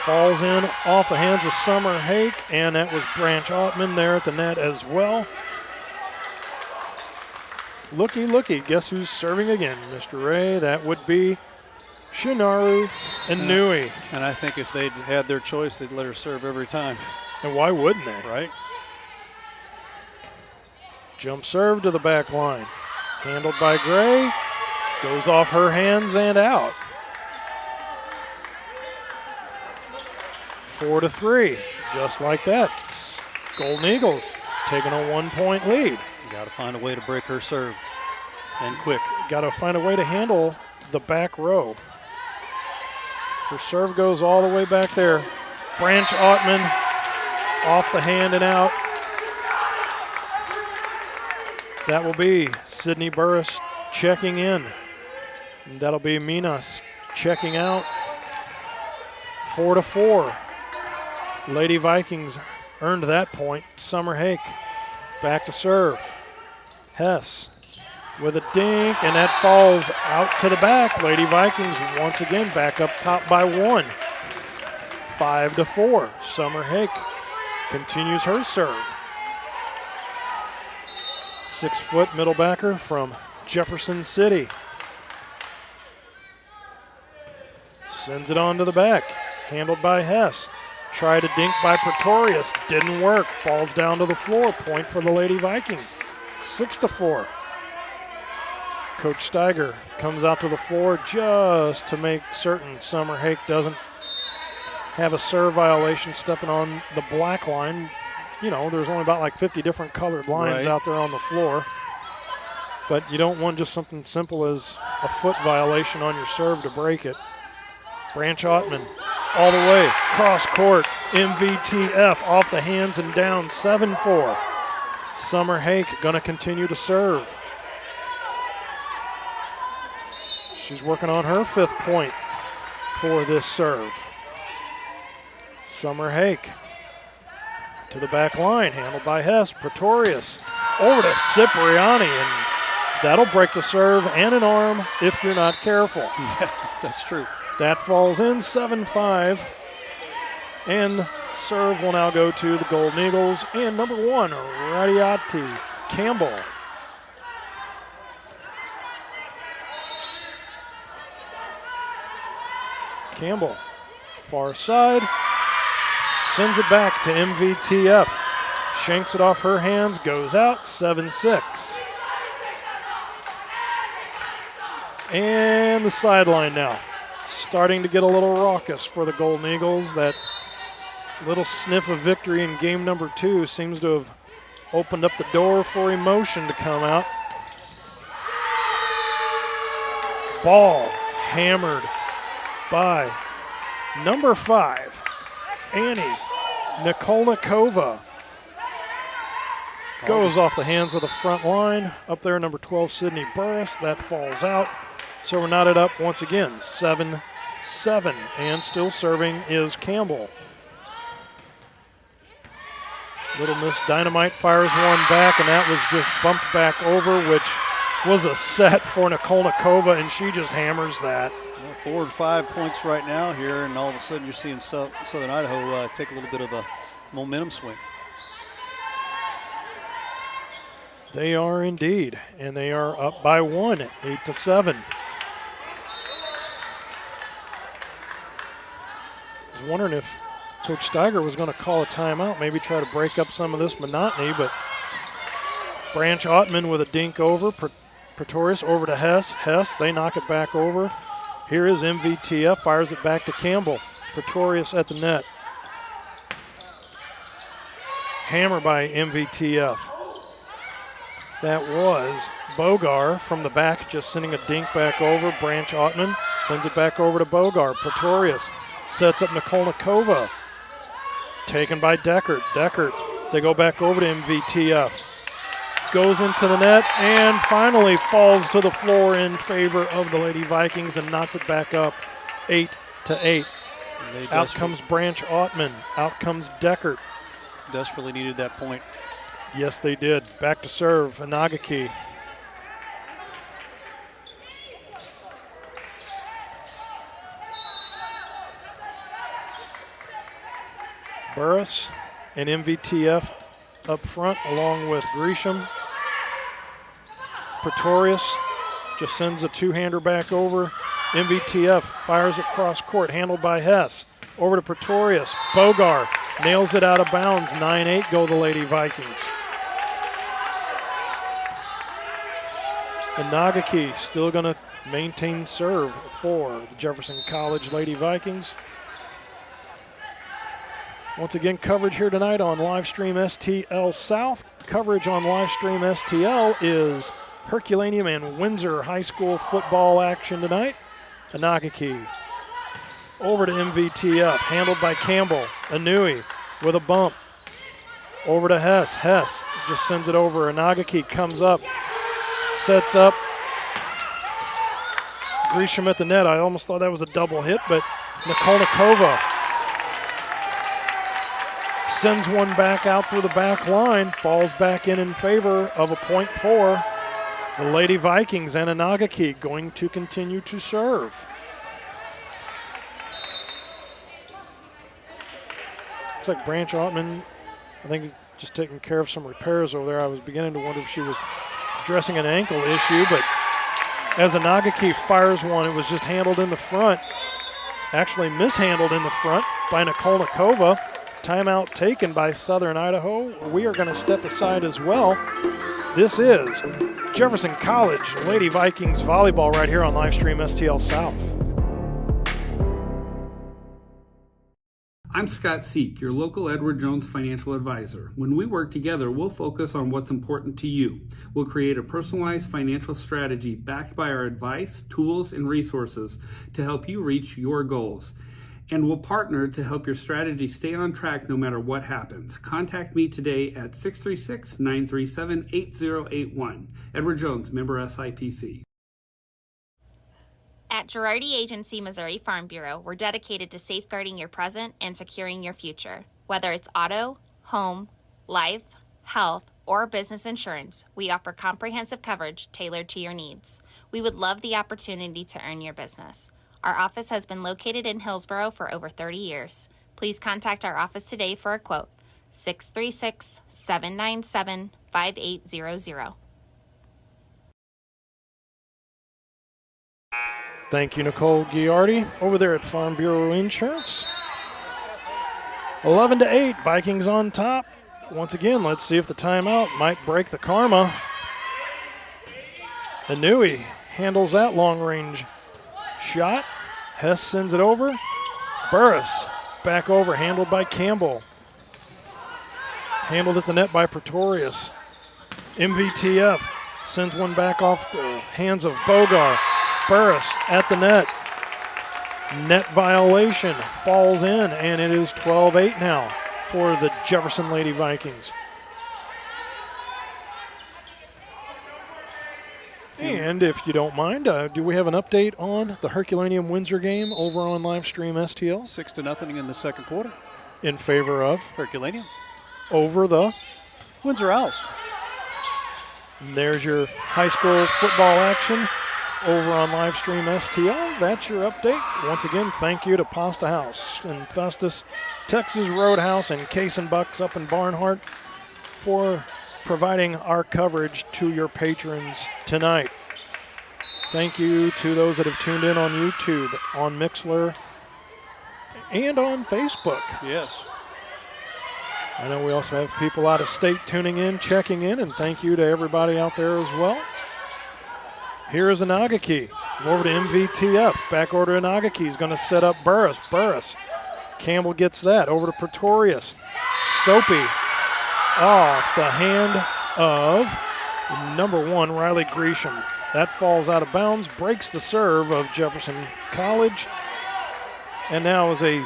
Falls in off the hands of Summer Hake, and that was Branch Ottman there at the net as well. Looky, guess who's serving again, Mr. Ray? That would be Shinaru Inui. And I think if they'd had their choice, they'd let her serve every time. And why wouldn't they? Right. Jump serve to the back line. Handled by Gray. Goes off her hands and out. 4-3. Just like that. Golden Eagles taking a 1-point lead. Got to find a way to break her serve. And quick. Got to find a way to handle the back row. Her serve goes all the way back there. Branch Ottman off the hand and out. That will be Sydney Burris checking in. And that'll be Minas checking out. 4-4. Lady Vikings earned that point. Summer Hake back to serve. Hess with a dink, and that falls out to the back. Lady Vikings once again back up top by 1. 5-4. Summer Hake continues her serve. 6-foot middle backer from Jefferson City. Sends it on to the back. Handled by Hess. Tried a dink by Pretorius. Didn't work. Falls down to the floor. Point for the Lady Vikings. 6-4. Coach Steiger comes out to the floor just to make certain Summer Hake doesn't have a serve violation stepping on the black line. You know, there's only about like 50 different colored lines out there on the floor. But you don't want just something simple as a foot violation on your serve to break it. Branch Ottman all the way, cross court, MVTF off the hands and down, 7-4. Summer Hake gonna continue to serve. She's working on her 5th point for this serve. Summer Hake to the back line, handled by Hess. Pretorius over to Cipriani, and that'll break the serve and an arm if you're not careful. Yeah, that's true. That falls in, 7-5. And serve will now go to the Golden Eagles. And number 1, Radiati Campbell. Campbell, far side, sends it back to MVTF. Shanks it off her hands, goes out, 7-6. And the sideline now. Starting to get a little raucous for the Golden Eagles. That little sniff of victory in game number 2 seems to have opened up the door for emotion to come out. Ball hammered by number 5, Annie Nikolnikova. Goes off the hands of the front line. Up there, number 12, Sydney Burris. That falls out. So we're knotted up once again, 7-7. And still serving is Campbell. Little Miss Dynamite fires one back, and that was just bumped back over, which was a set for Nikolnikova, and she just hammers that. Well, 4 and 5 points right now here, and all of a sudden you're seeing Southern Idaho take a little bit of a momentum swing. They are indeed, and they are up by 1, 8-7. I was wondering if Coach Steiger was going to call a timeout, maybe try to break up some of this monotony, but Branch Ottman with a dink over. Pretorius over to Hess. Hess, they knock it back over. Here is MVTF, fires it back to Campbell. Pretorius at the net. Hammer by MVTF. That was Bogar from the back, just sending a dink back over. Branch Ottman sends it back over to Bogar. Pretorius sets up Nikolnikova. Taken by Deckert. Deckert, they go back over to MVTF. Goes into the net and finally falls to the floor in favor of the Lady Vikings and knocks it back up 8-8. Out comes Branch Ottman. Out comes Deckert. Desperately needed that point. Yes, they did. Back to serve, Inagaki. Burris and MVTF up front along with Gresham. Pretorius just sends a two-hander back over. MVTF fires it cross court, handled by Hess. Over to Pretorius. Bogar nails it out of bounds. 9-8 go the Lady Vikings. And Nagaki still going to maintain serve for the Jefferson College Lady Vikings. Once again, coverage here tonight on Livestream STL South. Coverage on Livestream STL is Herculaneum and Windsor High School football action tonight. Inagaki over to MVTF, handled by Campbell. Anui with a bump. Over to Hess. Hess just sends it over. Inagaki comes up, sets up. Gresham at the net. I almost thought that was a double hit, but Nikolnikova sends one back out through the back line, falls back in favor of a point for the Lady Vikings, and Inagaki going to continue to serve. Looks like Branch Ottman, I think, just taking care of some repairs over there. I was beginning to wonder if she was addressing an ankle issue, but as Inagaki fires one, it was just handled in the front, actually mishandled in the front by Nikolnikova. Timeout taken by Southern Idaho. We are going to step aside as well. This is Jefferson College Lady Vikings volleyball right here on Livestream STL South. I'm Scott Seek, your local Edward Jones financial advisor. When we work together, we'll focus on what's important to you. We'll create a personalized financial strategy backed by our advice, tools, and resources to help you reach your goals. And we'll partner to help your strategy stay on track no matter what happens. Contact me today at 636-937-8081. Edward Jones, member SIPC. At Girardi Agency Missouri Farm Bureau, we're dedicated to safeguarding your present and securing your future. Whether it's auto, home, life, health, or business insurance, we offer comprehensive coverage tailored to your needs. We would love the opportunity to earn your business. Our office has been located in Hillsborough for over 30 years. Please contact our office today for a quote, 636-797-5800. Thank you, Nicole Giardi, over there at Farm Bureau Insurance. 11-8, Vikings on top. Once again, let's see if the timeout might break the karma. Anui handles that long-range shot. Hess sends it over. Burris back over, handled by Campbell. Handled at the net by Pretorius. MVTF sends one back off the hands of Bogar. Burris at the net. Net violation, falls in, and it is 12-8 now for the Jefferson Lady Vikings. And if you don't mind, do we have an update on the Herculaneum Windsor game over on Livestream STL? 6-0 in the second quarter. In favor of? Herculaneum. over the Windsor Owls. And there's your high school football action over on Livestream STL. That's your update. Once again, thank you to Pasta House in Festus, Texas Roadhouse, and Case and Bucks up in Barnhart for providing our coverage to your patrons tonight. Thank you to those that have tuned in on YouTube, on Mixlr, and on Facebook. Yes. I know we also have people out of state tuning in, checking in, and thank you to everybody out there as well. Here is Inagaki. Over to MVTF. Back order Inagaki. He's going to set up Burris. Campbell gets that. Over to Pretorius. Soapy off the hand of number 1, Riley Gresham. That falls out of bounds, breaks the serve of Jefferson College. And now is a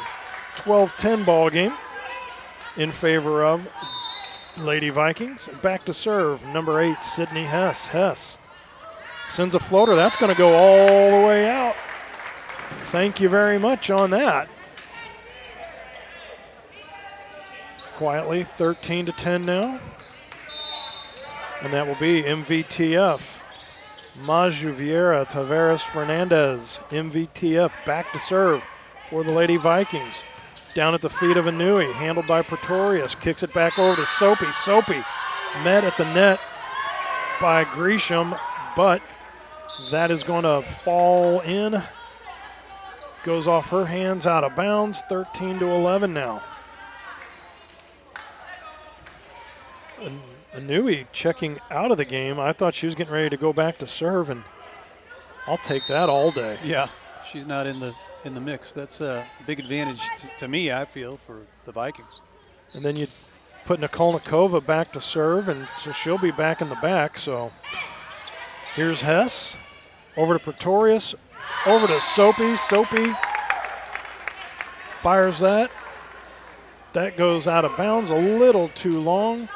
12-10 ball game in favor of Lady Vikings. Back to serve, number 8, Sydney Hess. Hess sends a floater. That's going to go all the way out. Thank you very much on that. Quietly, 13-10 now. And that will be MVTF. Maju Vieira, Tavares Fernandez. MVTF back to serve for the Lady Vikings. Down at the feet of Inui, handled by Pretorius. Kicks it back over to Soapy. Soapy met at the net by Gresham, but that is going to fall in. Goes off her hands, out of bounds. 13-11 now. Inui checking out of the game. I thought she was getting ready to go back to serve, and I'll take that all day. Yeah, she's not in the mix. That's a big advantage to me, I feel, for the Vikings. And then you put Nikolnikova back to serve, and so she'll be back in the back. So here's Hess. Over to Pretorius. Over to Soapy. Soapy fires that. That goes out of bounds a little too long.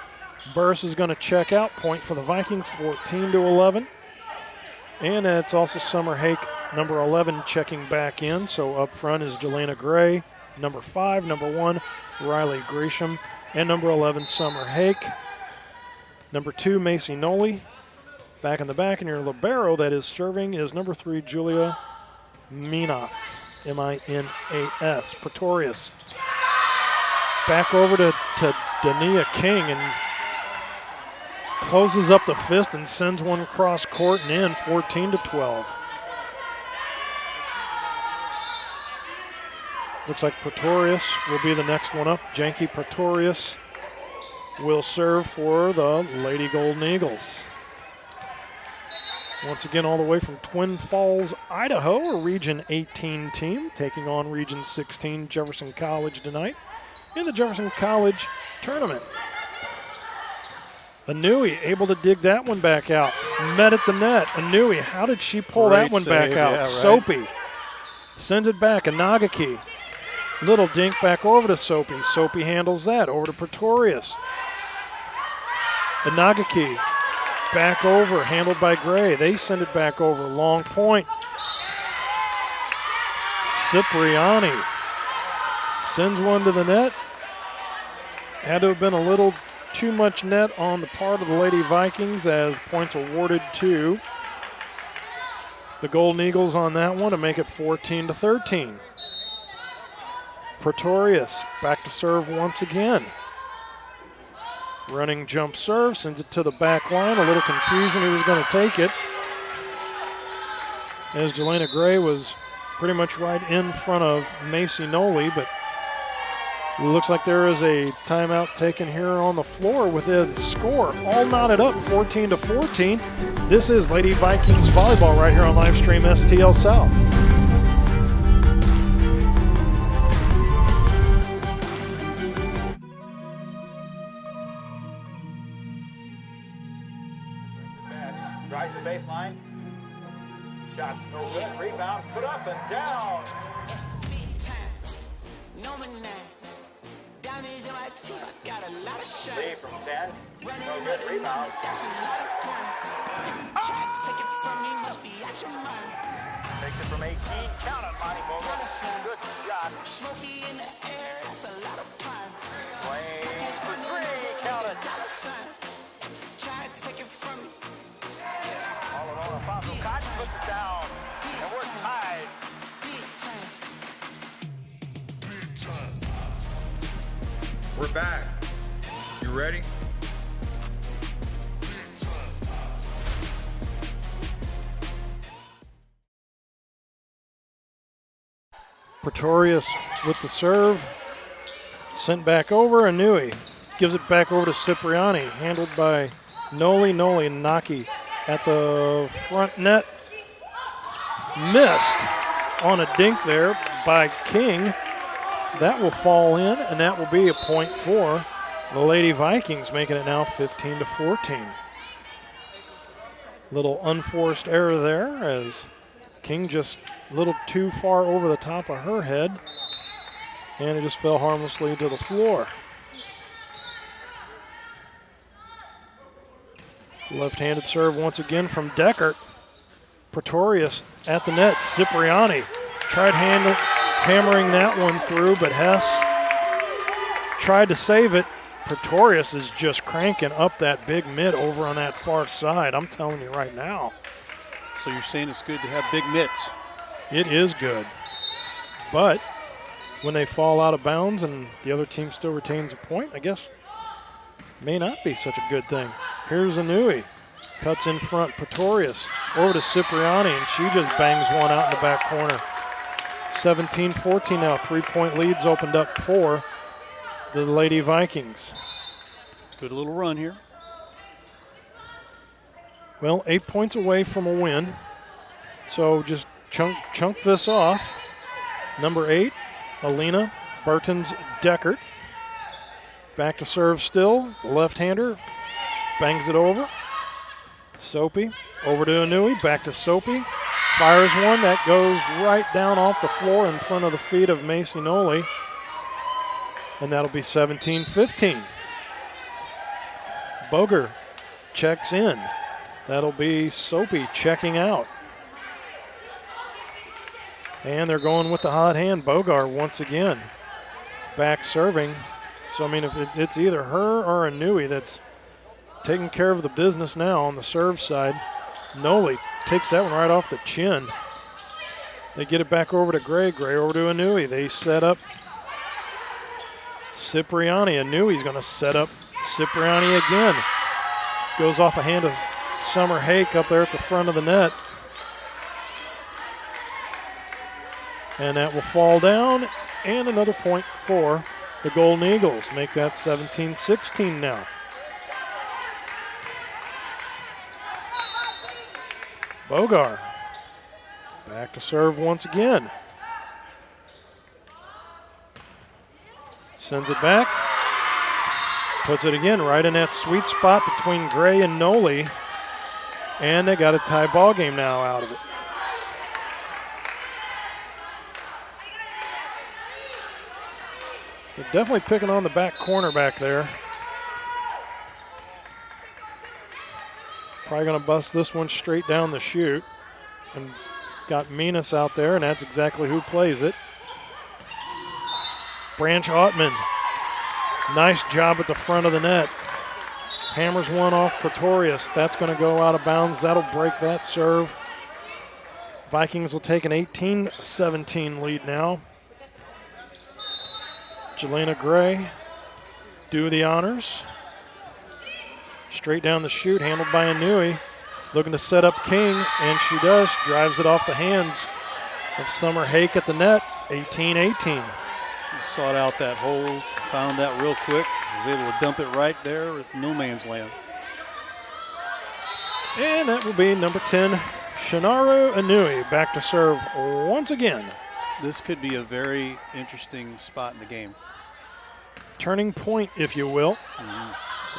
Burris is going to check out. Point for the Vikings, 14-11. And it's also Summer Hake, number 11, checking back in. So up front is Jelena Gray, number 5, number 1, Riley Gresham, and number 11, Summer Hake. Number 2, Macy Noli. Back in the back, and your libero that is serving is number 3, Julia Minas, M-I-N-A-S. Pretorius. Back over to Dania King, and closes up the fist and sends one cross court and in, 14-12. Looks like Pretorius will be the next one up. Janky Pretorius will serve for the Lady Golden Eagles. Once again, all the way from Twin Falls, Idaho, a Region 18 team, taking on Region 16 Jefferson College tonight in the Jefferson College tournament. Inui able to dig that one back out. Met at the net. Inui, how did she pull that one back out? Yeah, right. Soapy sends it back. Inagaki. Little dink back over to Soapy. Soapy handles that. Over to Pretorius. Inagaki back over. Handled by Gray. They send it back over. Long point. Cipriani sends one to the net. Had to have been a little too much net on the part of the Lady Vikings, as points awarded to the Golden Eagles on that one to make it 14-13. Pretorius back to serve once again. Running jump serve, sends it to the back line. A little confusion who was going to take it, as Jelena Gray was pretty much right in front of Macy Noli, but looks like there is a timeout taken here on the floor with the score all knotted up, 14-14. This is Lady Vikings volleyball right here on Livestream STL South. Drives the baseline. Shots no good. Rebounds put up and down. Lee from 10. No good rebound. Takes it from 18. Count on Monty Vogel. Good shot. Flames for three. Count it. All alone, Alfonso Cotton puts it down. And we're tied. We're back. You ready? Pretorius with the serve. Sent back over. Inui gives it back over to Cipriani. Handled by Noli. Noli Naki at the front net. Missed on a dink there by King. That will fall in, and that will be a point for the Lady Vikings, making it now 15-14. Little unforced error there as King just a little too far over the top of her head, and it just fell harmlessly to the floor. Left-handed serve once again from Deckert. Pretorius at the net. Cipriani tried hammering that one through, but Hess tried to save it. Pretorius is just cranking up that big mid over on that far side. I'm telling you right now. So you're saying it's good to have big mitts? It is good. But when they fall out of bounds and the other team still retains a point, I guess may not be such a good thing. Here's Inui. Cuts in front. Pretorius over to Cipriani, and she just bangs one out in the back corner. 17-14 now. 3-point leads opened up for the Lady Vikings. Good little run here. Well, 8 points away from a win. So just chunk this off. Number 8, Alina Burton's Deckert. Back to serve still. The left-hander bangs it over. Soapy over to Inui. Back to Soapy. Fires one that goes right down off the floor in front of the feet of Macy Noli. And that'll be 17-15. Boger checks in. That'll be Soapy checking out. And they're going with the hot hand. Bogar once again back serving. So, I mean, if it's either her or Inui that's taking care of the business now on the serve side. Noli takes that one right off the chin. They get it back over to Gray. Gray over to Inui. They set up Cipriani. Inui's going to set up Cipriani again. Goes off a hand of Summer Hake up there at the front of the net. And that will fall down. And another point for the Golden Eagles. Make that 17-16 now. Bogar back to serve once again. Sends it back. Puts it again right in that sweet spot between Gray and Noli. And they got a tie ball game now out of it. They're definitely picking on the back corner back there. Probably going to bust this one straight down the chute. And got Minas out there, and that's exactly who plays it. Branch Ottman. Nice job at the front of the net. Hammers one off Pretorius. That's going to go out of bounds. That'll break that serve. Vikings will take an 18-17 lead now. Jelena Gray do the honors. Straight down the chute, handled by Inui. Looking to set up King, and she does. Drives it off the hands of Summer Hake at the net, 18-18. She sought out that hole, found that real quick, was able to dump it right there at no man's land. And that will be number 10, Shinaru Inui, back to serve once again. This could be a very interesting spot in the game. Turning point, if you will.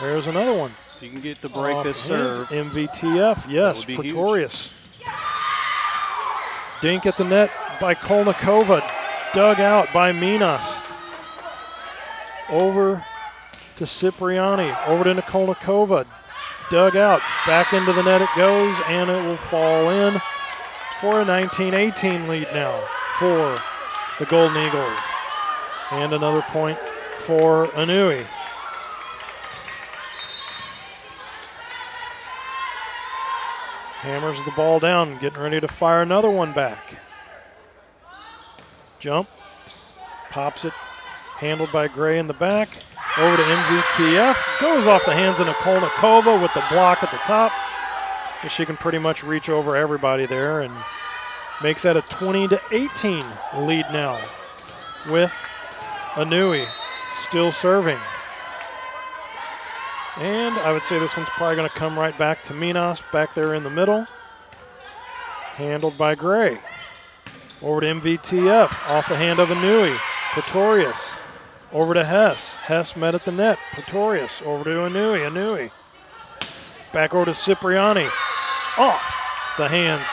There's another one. If you can get to break this serve. serve. MVTF, yes, Pretorius. Dink at the net by Kolnikova. Dug out by Minas. Over to Cipriani. Over to Kolnikova. Dug out. Back into the net it goes, and it will fall in. for a 19-18 lead now for the Golden Eagles. And another point for Inouye. Hammers the ball down, getting ready to fire another one back. Jump, pops it, handled by Gray in the back. Over to MVTF, goes off the hands of Nikolnikova with the block at the top. She can pretty much reach over everybody there and makes that a 20-18 lead now with Inouye still serving. And I would say this one's probably going to come right back to Minas back there in the middle. Handled by Gray. Over to MVTF, off the hand of Inouye. Pretorius. Over to Hess. Hess met at the net. Pretorius over to Inouye. Inouye. Back over to Cipriani. Off the hands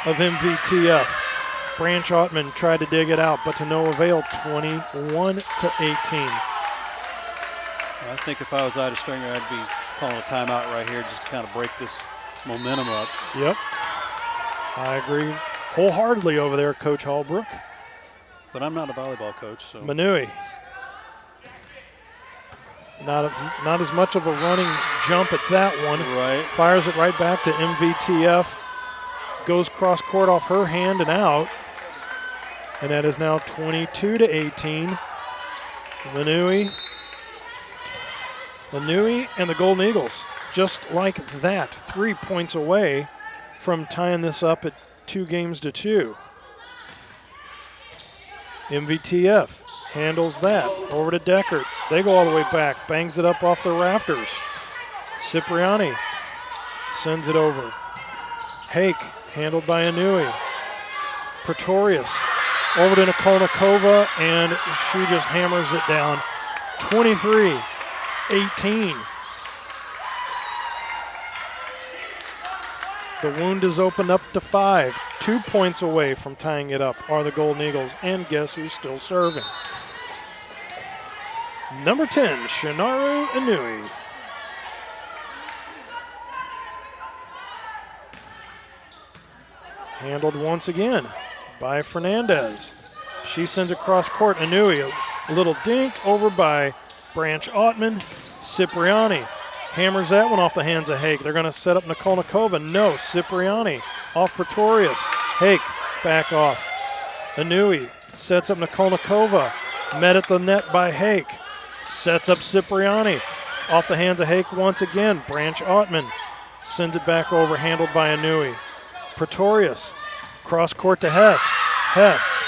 of MVTF. Branch Ottman tried to dig it out, but to no avail. 21-18. I think if I was Ida Stringer, I'd be calling a timeout right here just to kind of break this momentum up. Yep. I agree wholeheartedly over there, Coach Hallbrook. But I'm not a volleyball coach, so. Inouye. Not as much of a running jump at that one. Right. Fires it right back to MVTF. Goes cross court off her hand and out. And that is now 22-18. Inouye and the Golden Eagles, just like that, 3 points away from tying this up at 2-2. MVTF handles that. Over to Deckert. They go all the way back. Bangs it up off the rafters. Cipriani sends it over. Hake handled by Inouye. Pretorius over to Nikolnikova, and she just hammers it down. 23-18. The wound is opened up to 5. 2 points away from tying it up are the Golden Eagles, and guess who's still serving? Number 10, Shinaru Inouye. Handled once again by Fernandez. She sends it cross court. Inouye, a little dink over by Branch Ottman. Cipriani hammers that one off the hands of Hake. They're going to set up Nikolnikova. No, Cipriani off Pretorius. Hake back off. Inouye sets up Nikolnikova. Met at the net by Hake. Sets up Cipriani. Off the hands of Hake once again. Branch Ottman sends it back over, handled by Inouye. Pretorius, cross court to Hess. Hess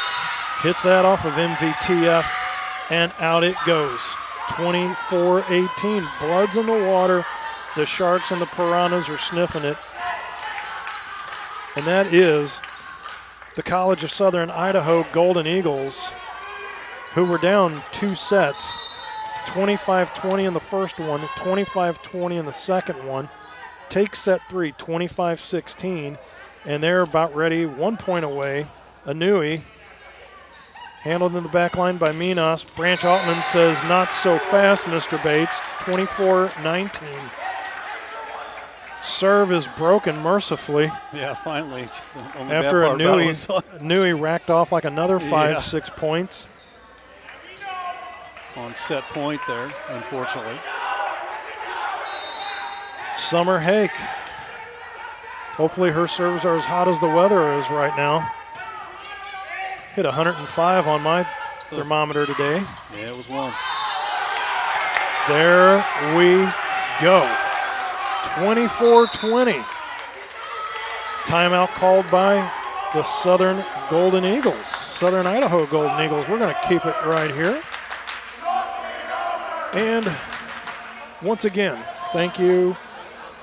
hits that off of MVTF, and out it goes. 24-18. Blood's in the water. The Sharks and the Piranhas are sniffing it. And that is the College of Southern Idaho Golden Eagles, who were down 2 sets. 25-20 in the first one, 25-20 in the second one. Take set 3, 25-16. And they're about ready, 1 point away. Inouye handled in the back line by Minas. Branch Altman says, not so fast, Mr. Bates. 24-19. Serve is broken mercifully. Yeah, finally. After Inouye racked off like another 5-6 points. On set point there, unfortunately. Summer Hake. Hopefully her serves are as hot as the weather is right now. Hit 105 on my thermometer today. Yeah, it was warm. There we go. 24-20. Timeout called by the Southern Golden Eagles. Southern Idaho Golden Eagles. We're going to keep it right here. And once again, thank you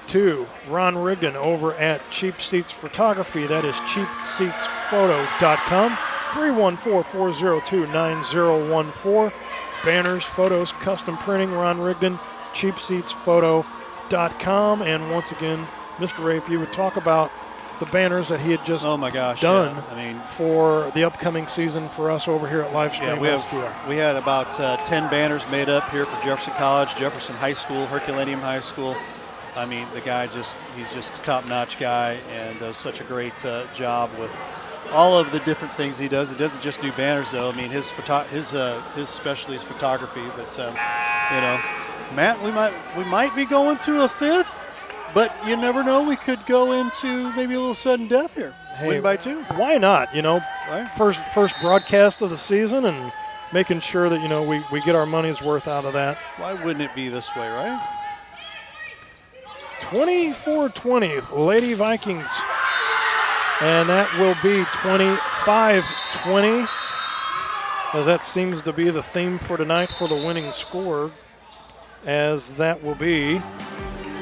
to Ron Rigdon over at Cheap Seats Photography. That is cheapseatsphoto.com. 314-402-9014. Banners, photos, custom printing, Ron Rigdon, cheapseatsphoto.com. And once again, Mr. Ray, if you would talk about the banners that he had just done for the upcoming season for us over here at Livestream. Yeah, we had about 10 banners made up here for Jefferson College, Jefferson High School, Herculaneum High School, I mean, the guy he's just a top-notch guy and does such a great job with all of the different things he does. It doesn't just do banners, though. I mean, his specialty is photography. But Matt, we might be going to a fifth, but you never know. We could go into maybe a little sudden death here. Hey, win by 2. Why not? Right? First broadcast of the season, and making sure that we get our money's worth out of that. Why wouldn't it be this way, right? 24-20, Lady Vikings. And that will be 25-20, as that seems to be the theme for tonight for the winning score, as that will be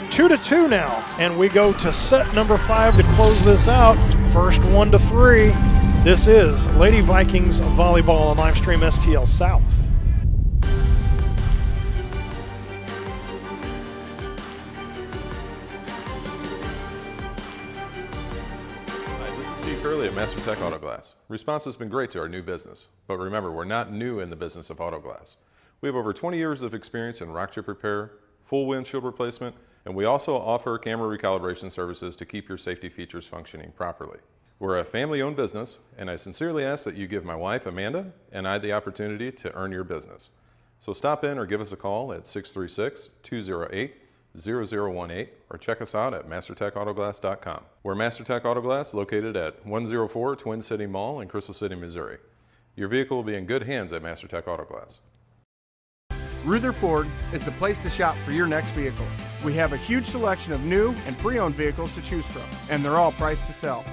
2-2 now. And we go to set number 5 to close this out. First 1-3. This is Lady Vikings Volleyball on Livestream STL South. Curley at MasterTech Auto Glass. Response has been great to our new business, but remember, we're not new in the business of auto glass. We have over 20 years of experience in rock chip repair, full windshield replacement, and we also offer camera recalibration services to keep your safety features functioning properly. We're a family-owned business, and I sincerely ask that you give my wife, Amanda, and I the opportunity to earn your business. So stop in or give us a call at 636-208-0018 or check us out at mastertechautoglass.com. We're MasterTech Auto Glass, located at 104 Twin City Mall in Crystal City, Missouri. Your vehicle will be in good hands at MasterTech Auto Glass. Ruther Ford is the place to shop for your next vehicle. We have a huge selection of new and pre-owned vehicles to choose from, and they're all priced to sell.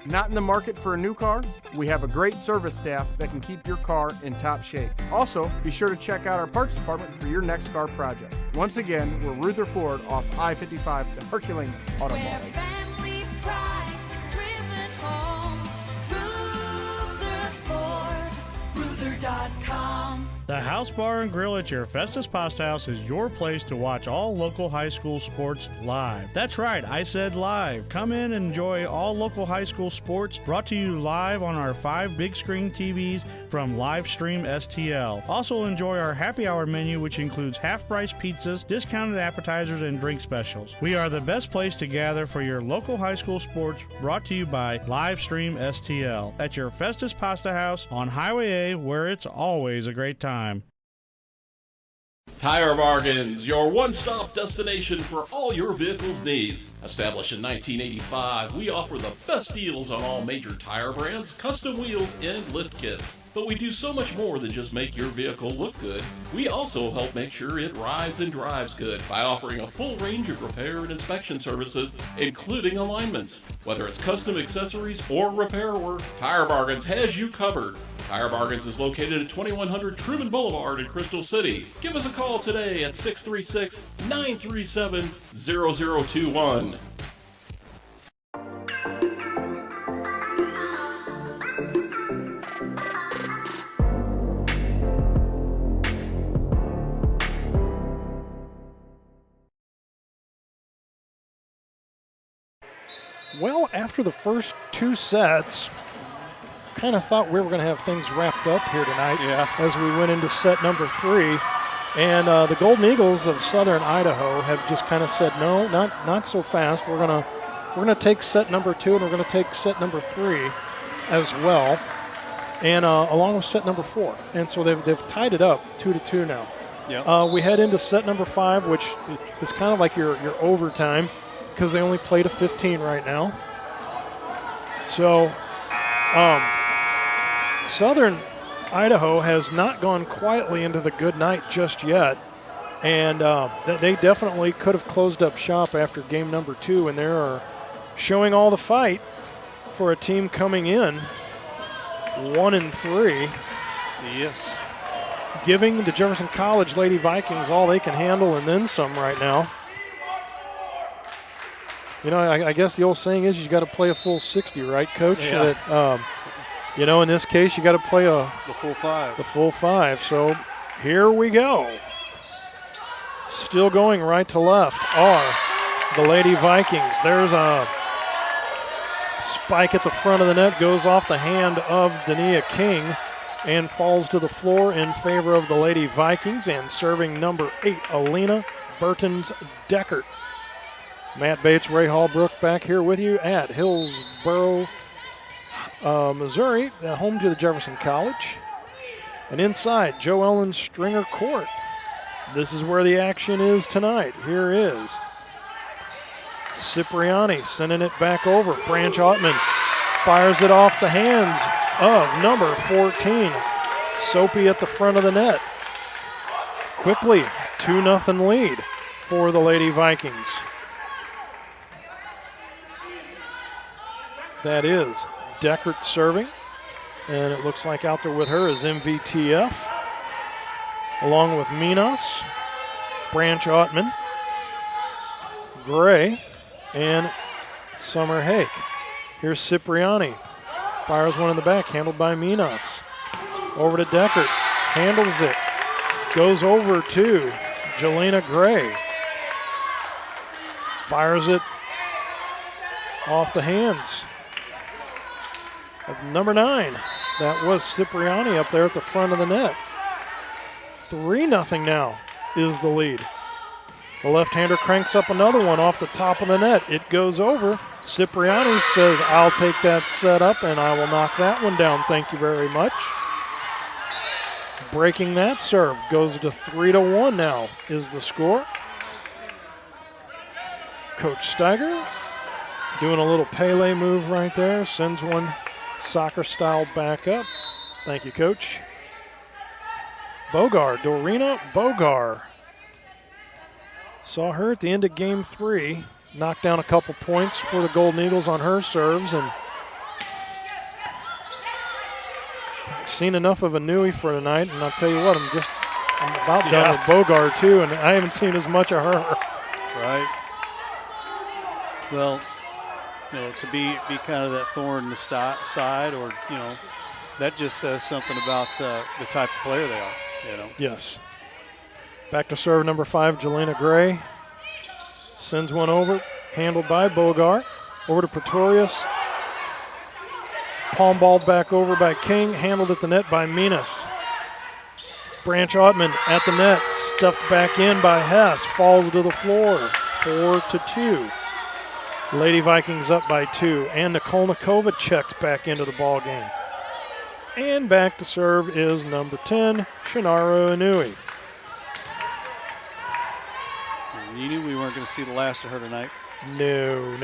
Not in the market for a new car? We have a great service staff that can keep your car in top shape. Also, be sure to check out our parts department for your next car project. Once again, we're Ruther Ford off I-55, the Herculean Auto Mall. Where family pride is driven home. Rutherford.com. The House Bar and Grill at your Festus Pasta House is your place to watch all local high school sports live. That's right, I said live. Come in and enjoy all local high school sports brought to you live on our 5 big screen TVs from Livestream STL. Also enjoy our happy hour menu, which includes half-price pizzas, discounted appetizers, and drink specials. We are the best place to gather for your local high school sports, brought to you by Livestream STL at your Festus Pasta House on Highway A, where it's always a great time. Tire Bargains, your one-stop destination for all your vehicle's needs. Established in 1985, we offer the best deals on all major tire brands, custom wheels, and lift kits. But we do so much more than just make your vehicle look good. We also help make sure it rides and drives good by offering a full range of repair and inspection services, including alignments. Whether it's custom accessories or repair work, Tire Bargains has you covered. Tire Bargains is located at 2100 Truman Boulevard in Crystal City. Give us a call today at 636-937-0021. Well, after the first 2 sets, kind of thought we were going to have things wrapped up here tonight as we went into set number 3. And the Golden Eagles of Southern Idaho have just kind of said, no, not so fast. We're gonna take set number 2, and we're going to take set number 3 as well, and along with set number 4. And so they've tied it up 2-2 now. Yeah. We head into set number 5, which is kind of like your overtime, because they only played a 15 right now. So Southern Idaho has not gone quietly into the good night just yet, and they definitely could have closed up shop after game number 2, and they're showing all the fight for a team coming in 1-3. Yes. Giving the Jefferson College Lady Vikings all they can handle and then some right now. You know, I guess the old saying is you got to play a full 60, right, Coach? Yeah. That, you know, in this case, you got to play the full 5. The full 5. So here we go. Still going right to left are the Lady Vikings. There's a spike at the front of the net, goes off the hand of Dania King and falls to the floor in favor of the Lady Vikings. And serving number 8, Alina Burtons-Deckert, Matt Bates, Ray Hallbrook back here with you at Hillsboro, Missouri, home to the Jefferson College. And inside Joe Ellen Stringer Court. This is where the action is tonight. Here is Cipriani sending it back over. Branch Ottman fires it off the hands of number 14, Soapy at the front of the net. Quickly, 2-0 lead for the Lady Vikings. That is Deckert serving, and it looks like out there with her is MVTF, along with Minas, Branch Ottman, Gray, and Summer Hake. Here's Cipriani. Fires one in the back, handled by Minas. Over to Deckert, handles it. Goes over to Jelena Gray. Fires it off the hands of number 9. That was Cipriani up there at the front of the net. 3-0 now is the lead. The left-hander cranks up another one off the top of the net. It goes over. Cipriani says, I'll take that set up and I will knock that one down. Thank you very much. Breaking that serve goes to 3-1 now is the score. Coach Steiger doing a little Pele move right there. Sends one soccer style back up. Thank you, Coach. Bogar, Dorina Bogar. Saw her at the end of game 3. Knocked down a couple points for the Golden Eagles on her serves, and seen enough of Inui for tonight. And I'll tell you what, I'm about done with Bogar too, and I haven't seen as much of her. Right. Well, to be kind of that thorn in the side, or that just says something about the type of player they are. Yes. Back to serve number 5, Jelena Gray. Sends one over, handled by Bogar. Over to Pretorius. Palm ball back over by King, handled at the net by Minas. Branch Ottman at the net, stuffed back in by Hess, falls to the floor, 4-2. Lady Vikings up by 2, and Nikolnikova checks back into the ball game. And back to serve is number 10, Shinaru Inui. You knew we weren't going to see the last of her tonight. No.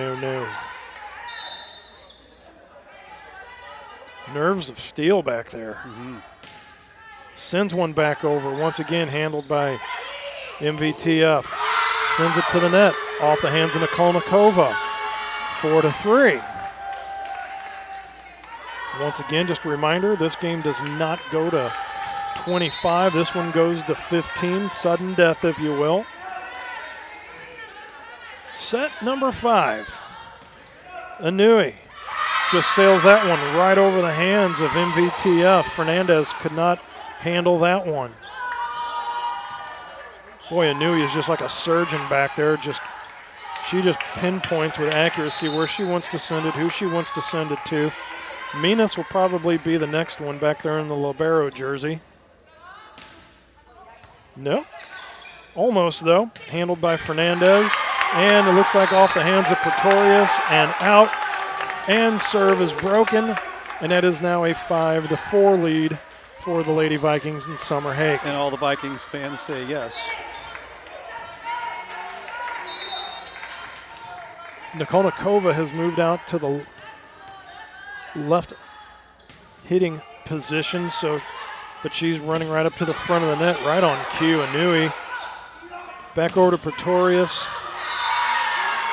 Nerves of steel back there. Mm-hmm. Sends one back over, once again handled by MVTF. Sends it to the net, off the hands of Nikolnikova. 4-3. Once again, just a reminder, this game does not go to 25. This one goes to 15, sudden death, if you will. Set number 5. Inui just sails that one right over the hands of MVTF. Fernandez could not handle that one. Boy, Inui is just like a surgeon back there. She just pinpoints with accuracy where she wants to send it, who she wants to send it to. Minas will probably be the next one back there in the libero jersey. Nope. Almost, though. Handled by Fernandez. And it looks like off the hands of Pretorius and out. And serve is broken. And that is now a 5-4 lead for the Lady Vikings and Summer Hake. And all the Vikings fans say yes. Nikolnikova has moved out to the left hitting position, but she's running right up to the front of the net, right on cue. Inui back over to Pretorius,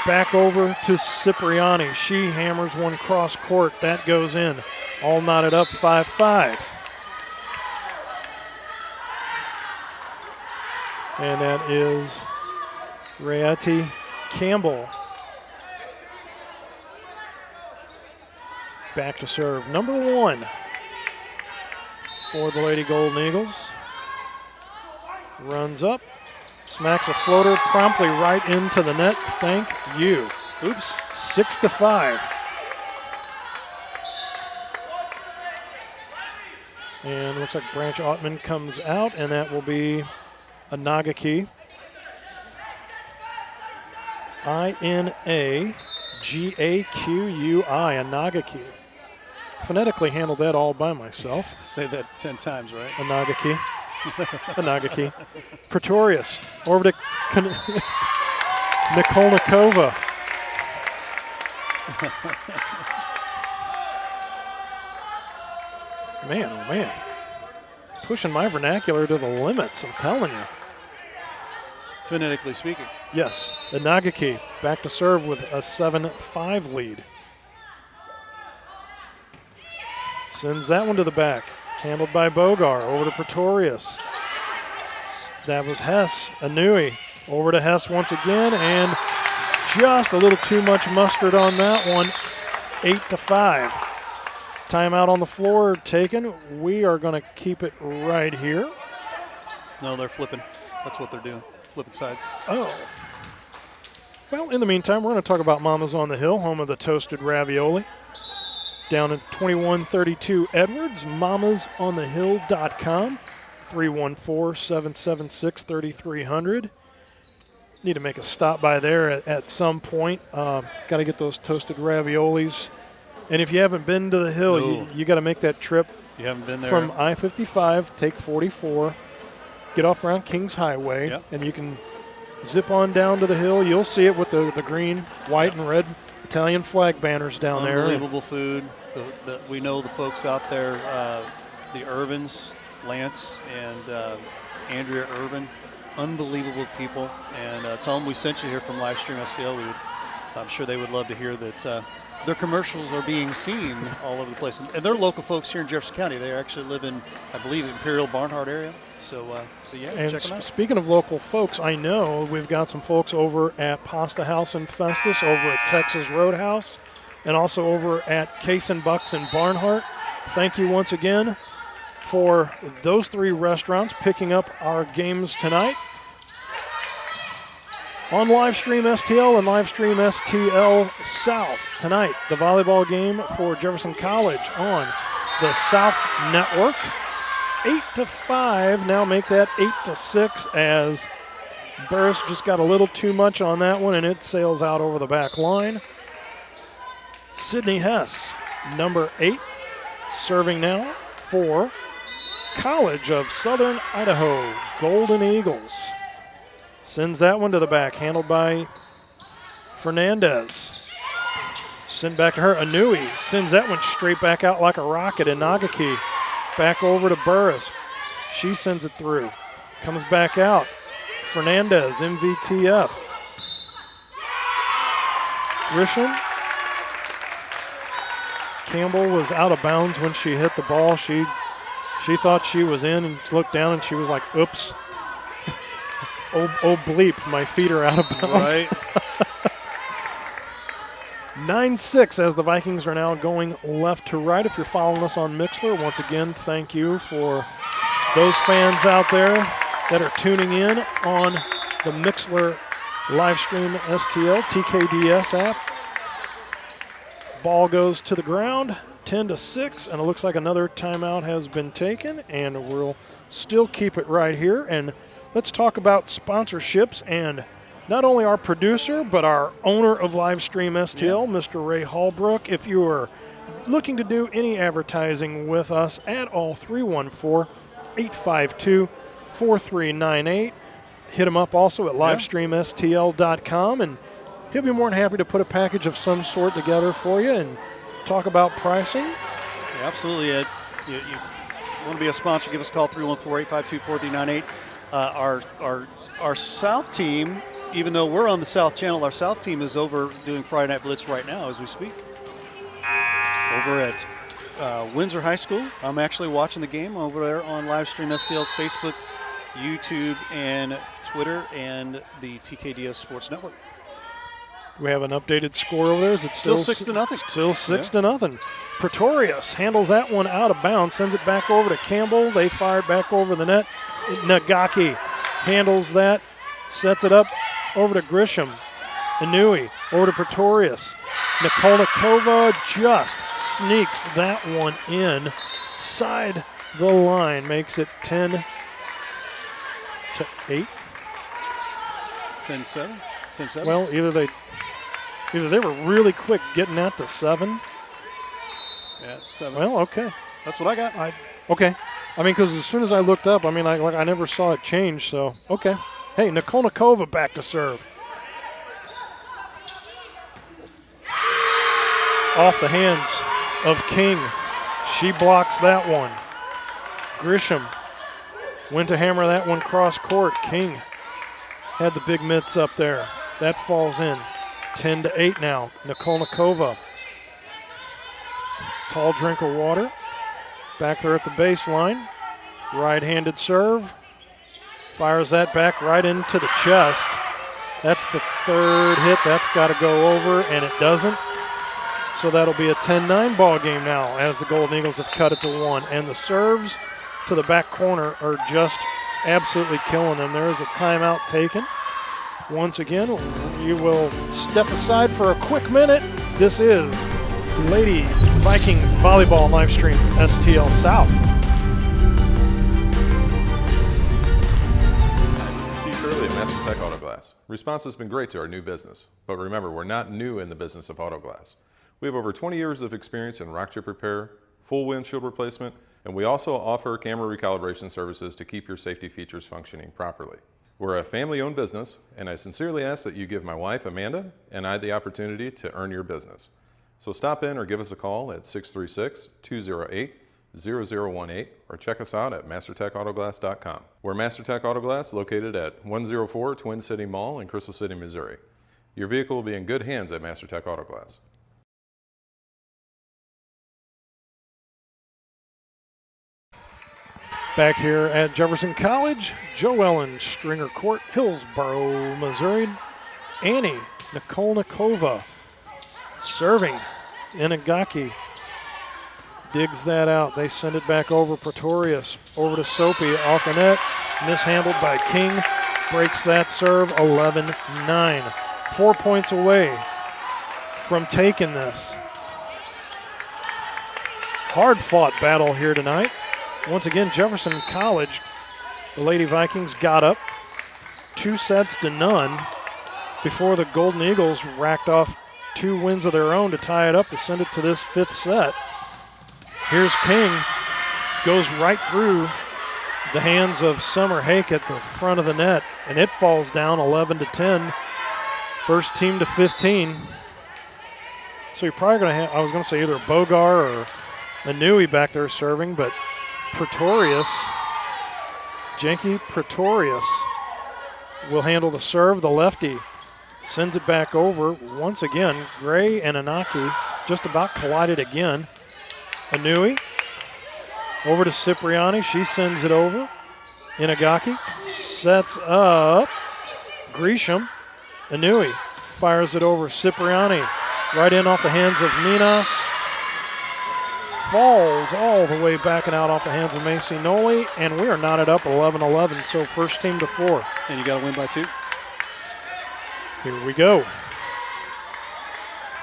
back over to Cipriani. She hammers one cross court. That goes in. All knotted up, 5-5. And that is Rayati Campbell. Back to serve. Number 1 for the Lady Golden Eagles. Runs up, smacks a floater promptly right into the net. Thank you. Oops. 6-5. And looks like Branch Ottman comes out, and that will be a Nagaki. Inagaqui. Phonetically handled that all by myself. Say that 10 times, right? Inagaqui. Inagaqui. Pretorius over to Nikolnikova. Man, oh man. Pushing my vernacular to the limits, I'm telling you. Phonetically speaking. Yes, Inagaqui back to serve with a 7-5 lead. Sends that one to the back. Handled by Bogar. Over to Pretorius. That was Hess. Anui over to Hess once again, and just a little too much mustard on that one. 8-5. Timeout on the floor taken. We are going to keep it right here. No, they're flipping. That's what they're doing. Flipping sides. Oh. Well, in the meantime, we're going to talk about Mama's on the Hill, home of the toasted ravioli. Down at 2132 Edwards, mamasonthehill.com, 314-776-3300. Need to make a stop by there at some point. Got to get those toasted raviolis. And if you haven't been to the Hill, you got to make that trip. You haven't been there. From I-55, take 44, get off around Kings Highway, and you can zip on down to the Hill. You'll see it with the green, white, and red Italian flag banners down there. Unbelievable food. We know the folks out there, the Irvins, Lance and Andrea Irvin, unbelievable people. And tell them we sent you here from Livestream STL. I'm sure they would love to hear that their commercials are being seen all over the place. And they're local folks here in Jefferson County. They actually live in, I believe, the Imperial Barnhart area. So yeah, and check them out. Speaking of local folks, I know we've got some folks over at Pasta House in Festus, over at Texas Roadhouse, and also over at Case and Bucks in Barnhart. Thank you once again for those three restaurants picking up our games tonight. On Livestream STL and Livestream STL South tonight, the volleyball game for Jefferson College on the South Network. 8-5, now make that 8-6 as Burris just got a little too much on that one and it sails out over the back line. Sydney Hess, number 8, serving now for College of Southern Idaho Golden Eagles. Sends that one to the back, handled by Fernandez. Send back to her. Anui sends that one straight back out like a rocket. Inagaqui back over to Burris. She sends it through. Comes back out. Fernandez, MVTF. Grisham. Campbell was out of bounds when she hit the ball. She thought she was in and looked down and she was like, oops. Oh bleep, my feet are out of bounds. Right. 9-6 as the Vikings are now going left to right. If you're following us on Mixler, once again, thank you for those fans out there that are tuning in on the Mixler Livestream STL TKDS app. Ball goes to the ground, 10-6, and it looks like another timeout has been taken, and we'll still keep it right here. And let's talk about sponsorships and not only our producer, but our owner of Livestream STL, Mr. Ray Hallbrook. If you are looking to do any advertising with us at all, 314-852-4398. Hit him up also at livestreamstl.com, and he'll be more than happy to put a package of some sort together for you and talk about pricing. Yeah, absolutely, Ed. You want to be a sponsor, give us a call, 314-852-4398. Our South team, even though we're on the South Channel, our South team is over doing Friday Night Blitz right now as we speak. Over at Windsor High School. I'm actually watching the game over there on Livestream STL's Facebook, YouTube, and Twitter, and the TKDS Sports Network. We have an updated score over there. Is it still 6-0? Still 6-0. Pretorius handles that one out of bounds, sends it back over to Campbell. They fire it back over the net. Nagaki handles that, sets it up over to Grisham. Inui over to Pretorius. Nikolnikova just sneaks that one in. Side the line, makes it 10-8. 10-7. 10-7. Well, either they were really quick getting that to 7. Yeah, it's 7. Well, okay. That's what I got. Okay. I mean, because as soon as I looked up, I never saw it change, so, okay. Hey, Nikolnikova back to serve. Off the hands of King. She blocks that one. Grisham went to hammer that one cross court. King had the big mitts up there. That falls in. 10-8 now. Nikolnikova. Tall drink of water. Back there at the baseline. Right-handed serve. Fires that back right into the chest. That's the third hit. That's got to go over, and it doesn't. So that'll be a 10-9 ball game now as the Golden Eagles have cut it to 1. And the serves to the back corner are just absolutely killing them. There is a timeout taken. Once again, you will step aside for a quick minute. This is Lady Viking Volleyball Livestream STL South. Hi, this is Steve Curley at Master Tech Auto Glass. Response has been great to our new business, but remember, we're not new in the business of auto glass. We have over 20 years of experience in rock chip repair, full windshield replacement, and we also offer camera recalibration services to keep your safety features functioning properly. We're a family-owned business, and I sincerely ask that you give my wife, Amanda, and I the opportunity to earn your business. So stop in or give us a call at 636-208-0018 or check us out at mastertechautoglass.com. We're Master Tech Auto Glass, located at 104 Twin City Mall in Crystal City, Missouri. Your vehicle will be in good hands at Master Tech Auto Glass. Back here at Jefferson College, Joe Ellen, Stringer Court, Hillsboro, Missouri. Annie Nikolnikova serving. Inagaki digs that out. They send it back over. Pretorius over to Soapy, off the net. Mishandled by King. Breaks that serve. 11-9. 4 points away from taking this. Hard-fought battle here tonight. Once again, Jefferson College, the Lady Vikings got up 2-0 before the Golden Eagles racked off 2 wins of their own to tie it up to send it to this 5th set. Here's King, goes right through the hands of Summer Hake at the front of the net, and it falls down 11-10. First team to 15. So you're probably going to have, I was going to say either Bogar or Anui back there serving, but Pretorius, Jenke Pretorius will handle the serve. The lefty sends it back over. Once again, Gray and Anaki just about collided again. Anui over to Cipriani. She sends it over. Inagaki sets up Grisham. Anui fires it over. Cipriani right in off the hands of Minas. Falls all the way back and out off the hands of Macy Noli, and we are knotted up 11-11, so first team to 4. And you got to win by 2. Here we go.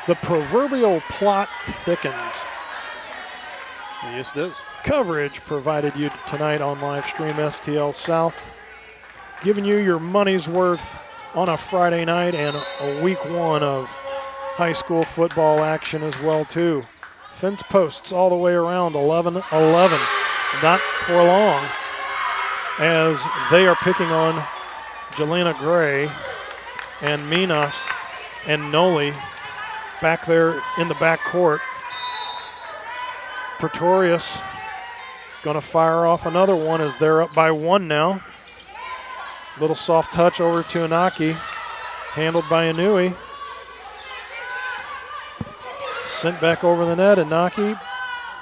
The proverbial plot thickens. Yes, it does. Coverage provided you tonight on live stream STL South, giving you your money's worth on a Friday night and a week 1 of high school football action as well too. Fence posts all the way around, 11-11. Not for long, as they are picking on Jelena Gray and Minas and Noli back there in the back court. Pretorius going to fire off another one as they're up by 1 now. Little soft touch over to Anaki, handled by Anui. Sent back over the net, Anaki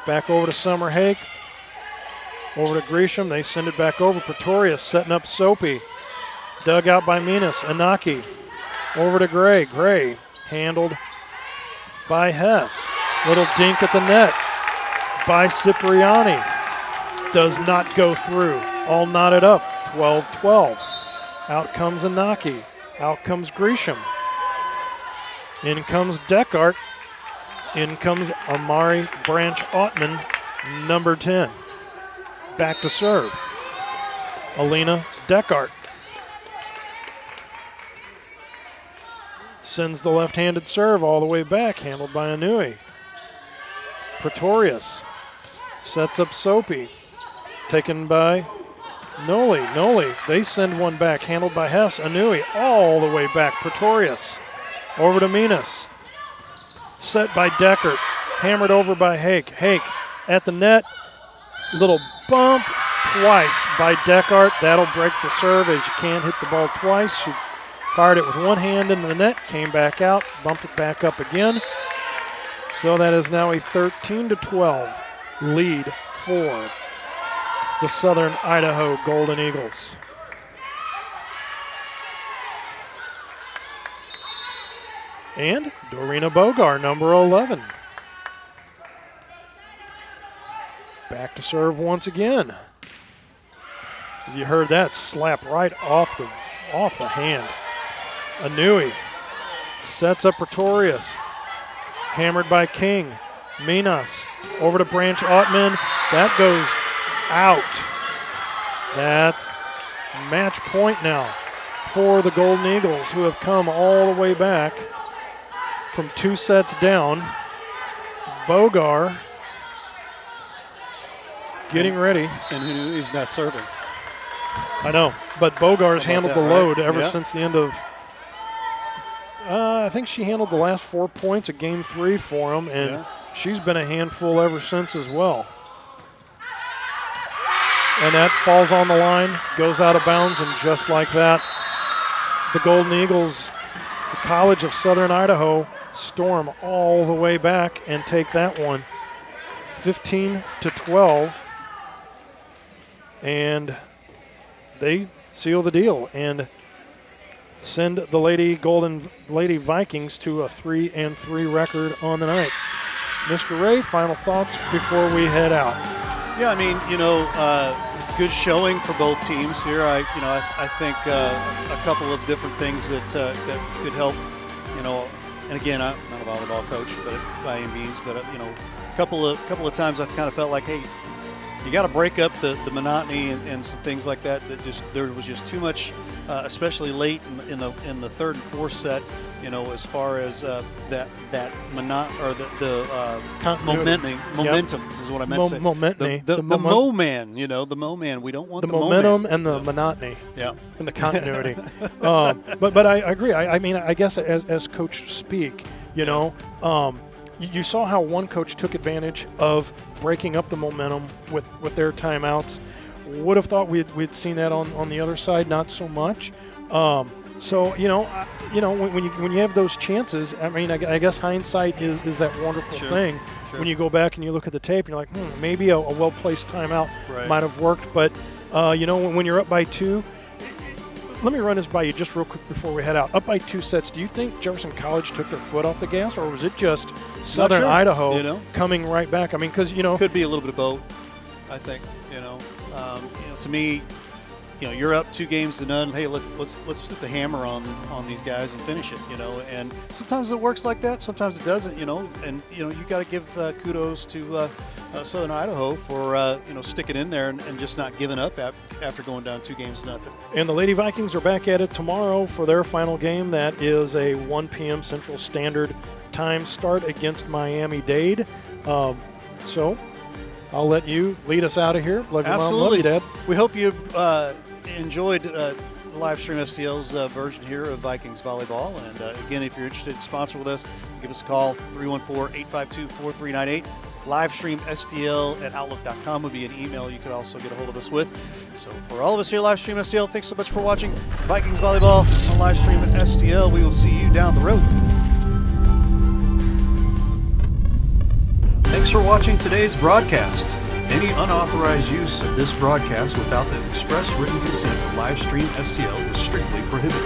back over to Summer Hake. Over to Grisham, they send it back over. Pretorius setting up Soapy. Dug out by Minas, Anaki. Over to Gray. Gray handled by Hess. Little dink at the net by Cipriani. Does not go through. All knotted up, 12-12. Out comes Anaki. Out comes Grisham. In comes Deckart. In comes Amari Branch-Ottman, number 10. Back to serve. Alina Deckart. Sends the left-handed serve all the way back, handled by Inui. Pretorius sets up Soapy, taken by Noli. They send one back, handled by Hess. Inui all the way back. Pretorius over to Minas. Set by Deckert, hammered over by Hake. Hake at the net, little bump twice by Deckert. That'll break the serve as you can't hit the ball twice. She fired it with one hand into the net, came back out, bumped it back up again. So that is now a 13-12 lead for the Southern Idaho Golden Eagles. And Dorina Bogar, number 11. Back to serve once again. You heard that slap right off the hand. Inui sets up Pretorius. Hammered by King. Minas over to Branch Ottman. That goes out. That's match point now for the Golden Eagles, who have come all the way back from 2 sets down. Bogar getting ready. And who is not serving. I know, but Bogar's handled the load ever Yeah. since the end of, I think she handled the last 4 points of Game 3 for him, and she's been a handful ever since as well. And that falls on the line, goes out of bounds, and just like that, the Golden Eagles, the College of Southern Idaho, storm all the way back and take that one 15-12. And they seal the deal and send the Lady Vikings to a 3-3 record on the night. Mr. Ray, final thoughts before we head out. Yeah, I mean, good showing for both teams here. I think a couple of different things that could help. And again, I'm not a volleyball coach, but by any means, but a couple of times I've kind of felt like, hey, you got to break up the monotony and some things like that. There was just too much, especially late in the third and fourth set. As far as that momentum is what I meant to say. The mo-man. We don't want the momentum and the monotony. Yeah, and the continuity. But I agree. I mean, I guess as coach speak, you saw how one coach took advantage of breaking up the momentum with their timeouts. Would have thought we'd seen that on the other side, not so much. So when you have those chances, I mean, I guess hindsight is that wonderful thing. Sure. When you go back and you look at the tape, and you're like, maybe a well-placed timeout might have worked. But when you're up by 2, let me run this by you just real quick before we head out. Up by 2 sets, do you think Jefferson College took their foot off the gas, or was it just Southern Idaho coming right back? I mean, because could be a little bit of both. I think to me. You're up 2-0. Hey, let's put the hammer on these guys and finish it. And sometimes it works like that. Sometimes it doesn't. And you got to give kudos to Southern Idaho for sticking in there and just not giving up after going down 2-0. And the Lady Vikings are back at it tomorrow for their final game. That is a 1 p.m. Central Standard Time start against Miami-Dade. So I'll let you lead us out of here. Love you, Absolutely. Mom. Love you, Dad. We hope you enjoyed Livestream STL's version here of Vikings Volleyball. And again, if you're interested in sponsor with us, give us a call, 314-852-4398. LivestreamSTL@outlook.com would be an email you could also get a hold of us with. So for all of us here at Livestream STL, thanks so much for watching Vikings Volleyball on Livestream at STL. We will see you down the road. Thanks for watching today's broadcast. Any unauthorized use of this broadcast without the express written consent of Livestream STL is strictly prohibited.